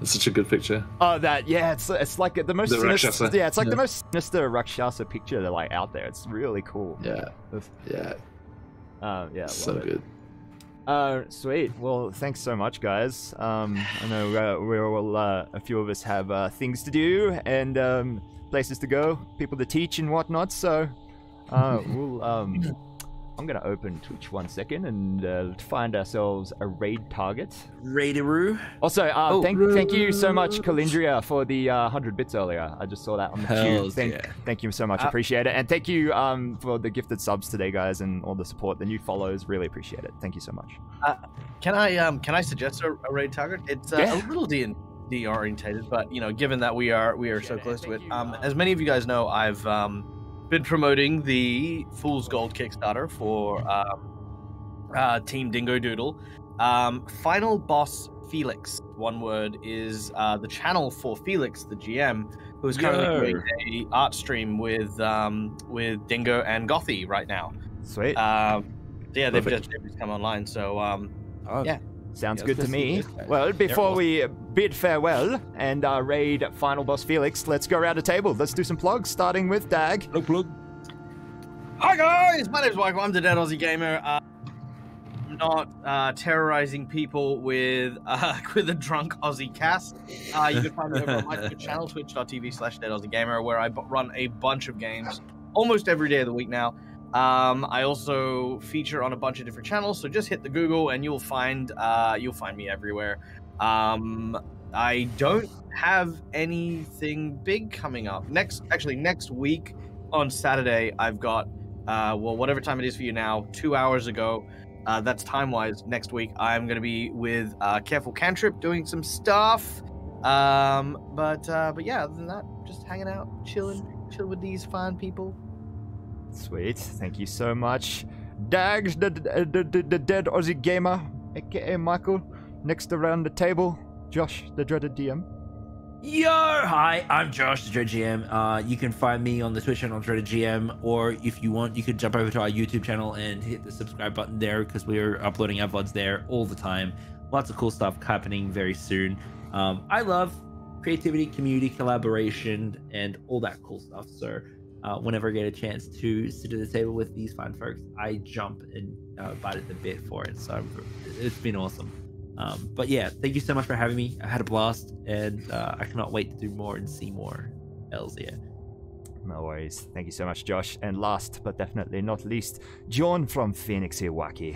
It's such a good picture. Oh, it's like the most sinister. Rakshasa. Yeah, it's like the most sinister Rakshasa picture that like out there. It's really cool. Yeah. Yeah. Yeah. So love it. good. Sweet. Well, thanks so much, guys. I know we're all a few of us have things to do and places to go, people to teach and whatnot. So I'm gonna open Twitch 1 second and find ourselves a raid target. Raideroo. Also, thank you so much, Calindria, for the 100 bits earlier. I just saw that on the queue. Thank you so much. Appreciate it. And thank you for the gifted subs today, guys, and all the support, the new follows. Really appreciate it. Thank you so much. Can I suggest a raid target? It's a little D&D orientated, but given that we are so close to it, as many of you guys know, I've been promoting the Fool's Gold Kickstarter for Team Dingo Doodle. Final boss Felix, one word, is the channel for Felix, the GM, who is currently doing a art stream with Dingo and Gothy right now. Sweet. They've just come online. So Sounds Yeah, good to let's see me. this guy. Well, before awesome. we bid farewell and raid final boss Felix, let's go around the table. Let's do some plugs, starting with Dag. Plug. Hi guys, my name's Michael. I'm the DeadAussieGamer. I'm not terrorizing people with a drunk Aussie cast. You can find me over on my Twitch channel, twitch.tv/DeadAussieGamer, where I run a bunch of games almost every day of the week now. I also feature on a bunch of different channels, so just hit the Google and you'll find me everywhere. I don't have anything big coming up. Next week on Saturday, I've got whatever time it is for you now, 2 hours ago. That's time-wise. Next week, I'm gonna be with Careful Cantrip doing some stuff. But yeah, other than that, just hanging out, chilling with these fine people. Sweet, thank you so much. Dags, the Dead Aussie Gamer, aka Michael. Next around the table, Josh, the Dreaded DM. Yo, hi, I'm Josh, the DreadedGM. You can find me on the Twitch channel, DreadedGM, or if you want, you can jump over to our YouTube channel and hit the subscribe button there, because we're uploading our VODs there all the time. Lots of cool stuff happening very soon. I love creativity, community, collaboration, and all that cool stuff. So whenever I get a chance to sit at the table with these fine folks, I jump and bite at the bit for it. So it's been awesome. But yeah, thank you so much for having me. I had a blast, and I cannot wait to do more and see more L's here. No worries. Thank you so much, Josh. And last but definitely not least, John from Phoenixiwaki.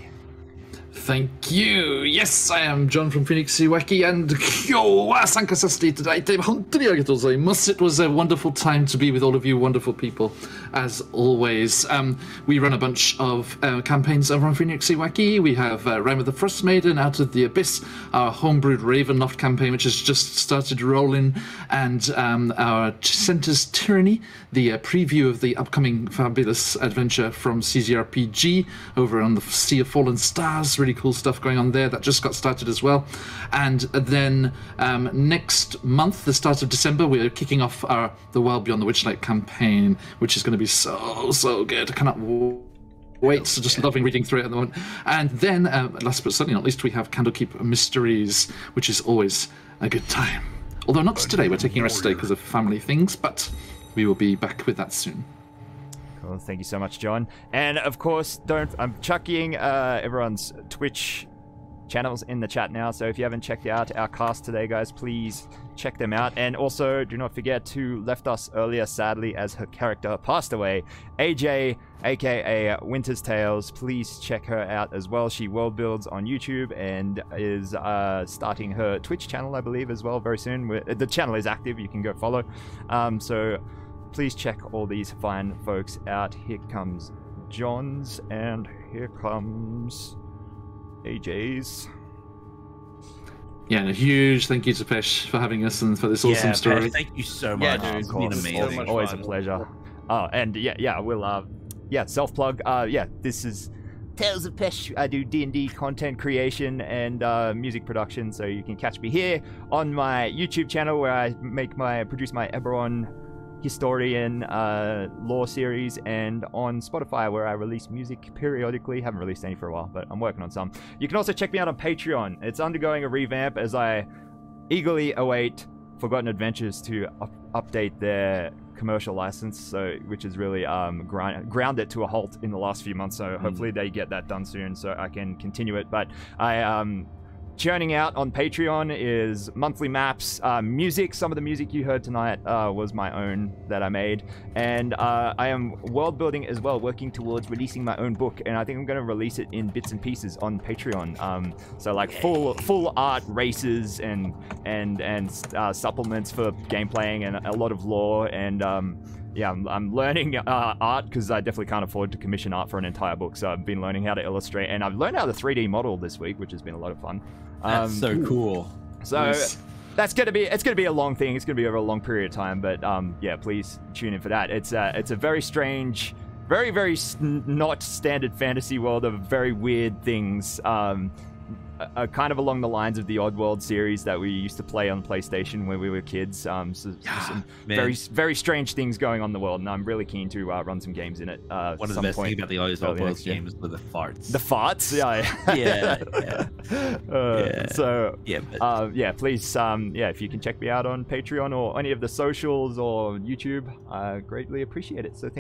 Thank you. Yes, I am John from Phoenixiwaki, and it was a wonderful time to be with all of you wonderful people, as always. We run a bunch of campaigns over on Phoenixiwaki. We have Realm of the Frost Maiden, Out of the Abyss, our homebrewed Ravenloft campaign, which has just started rolling, and our Center's Tyranny, the preview of the upcoming fabulous adventure from CZRPG over on the Sea of Fallen Stars. Really cool stuff going on there. That just got started as well. And then next month, the start of December, we're kicking off the World Beyond the Witchlight campaign, which is going to be so good. I cannot wait. So just loving reading through it at the moment. And then, last but certainly not least, we have Candlekeep Mysteries, which is always a good time. Although not today, we're taking a rest today because of family things, but we will be back with that soon. Cool. Thank you so much, John. And of course, I'm chucking everyone's Twitch channels in the chat now. So if you haven't checked out our cast today, guys, please check them out. And also, do not forget to left us earlier, sadly, as her character passed away. AJ, aka WintersTales. Please check her out as well. She world builds on YouTube and is starting her Twitch channel, I believe, as well very soon. The channel is active. You can go follow. So please check all these fine folks out. Here comes John's, and here comes AJ's. Yeah, and a huge thank you to Pesh for having us and for this awesome story. Pesh, thank you so much. Yeah, dude, It's been amazing. Always a pleasure. Oh, and we'll self plug. This is Tales of Pesh. I do D&D content creation and music production, so you can catch me here on my YouTube channel where I produce my Eberron historian lore series, and on Spotify where I release music periodically. Haven't released any for a while, but I'm working on some. You can also check me out on Patreon. It's undergoing a revamp as I eagerly await Forgotten Adventures to update their commercial license, which is really ground it to a halt in the last few months, so hopefully they get that done soon so I can continue it. But I churning out on Patreon is monthly maps, music. Some of the music you heard tonight was my own that I made, and I am world building as well, working towards releasing my own book, and I think I'm going to release it in bits and pieces on Patreon. So like full art races and supplements for gameplaying and a lot of lore, and I'm learning art because I definitely can't afford to commission art for an entire book. So I've been learning how to illustrate, and I've learned how to 3D model this week, which has been a lot of fun. That's so cool. So Nice. it's gonna be a long thing. It's gonna be over a long period of time, but please tune in for that. It's a very strange very, very not standard fantasy world of very weird things. Kind of along the lines of the Oddworld series that we used to play on PlayStation when we were kids. Some very, very strange things going on in the world, and I'm really keen to run some games in it. One of the best things about the Oddworld games were the farts. The farts, yeah. So please, if you can check me out on Patreon or any of the socials or YouTube, I greatly appreciate it. So thank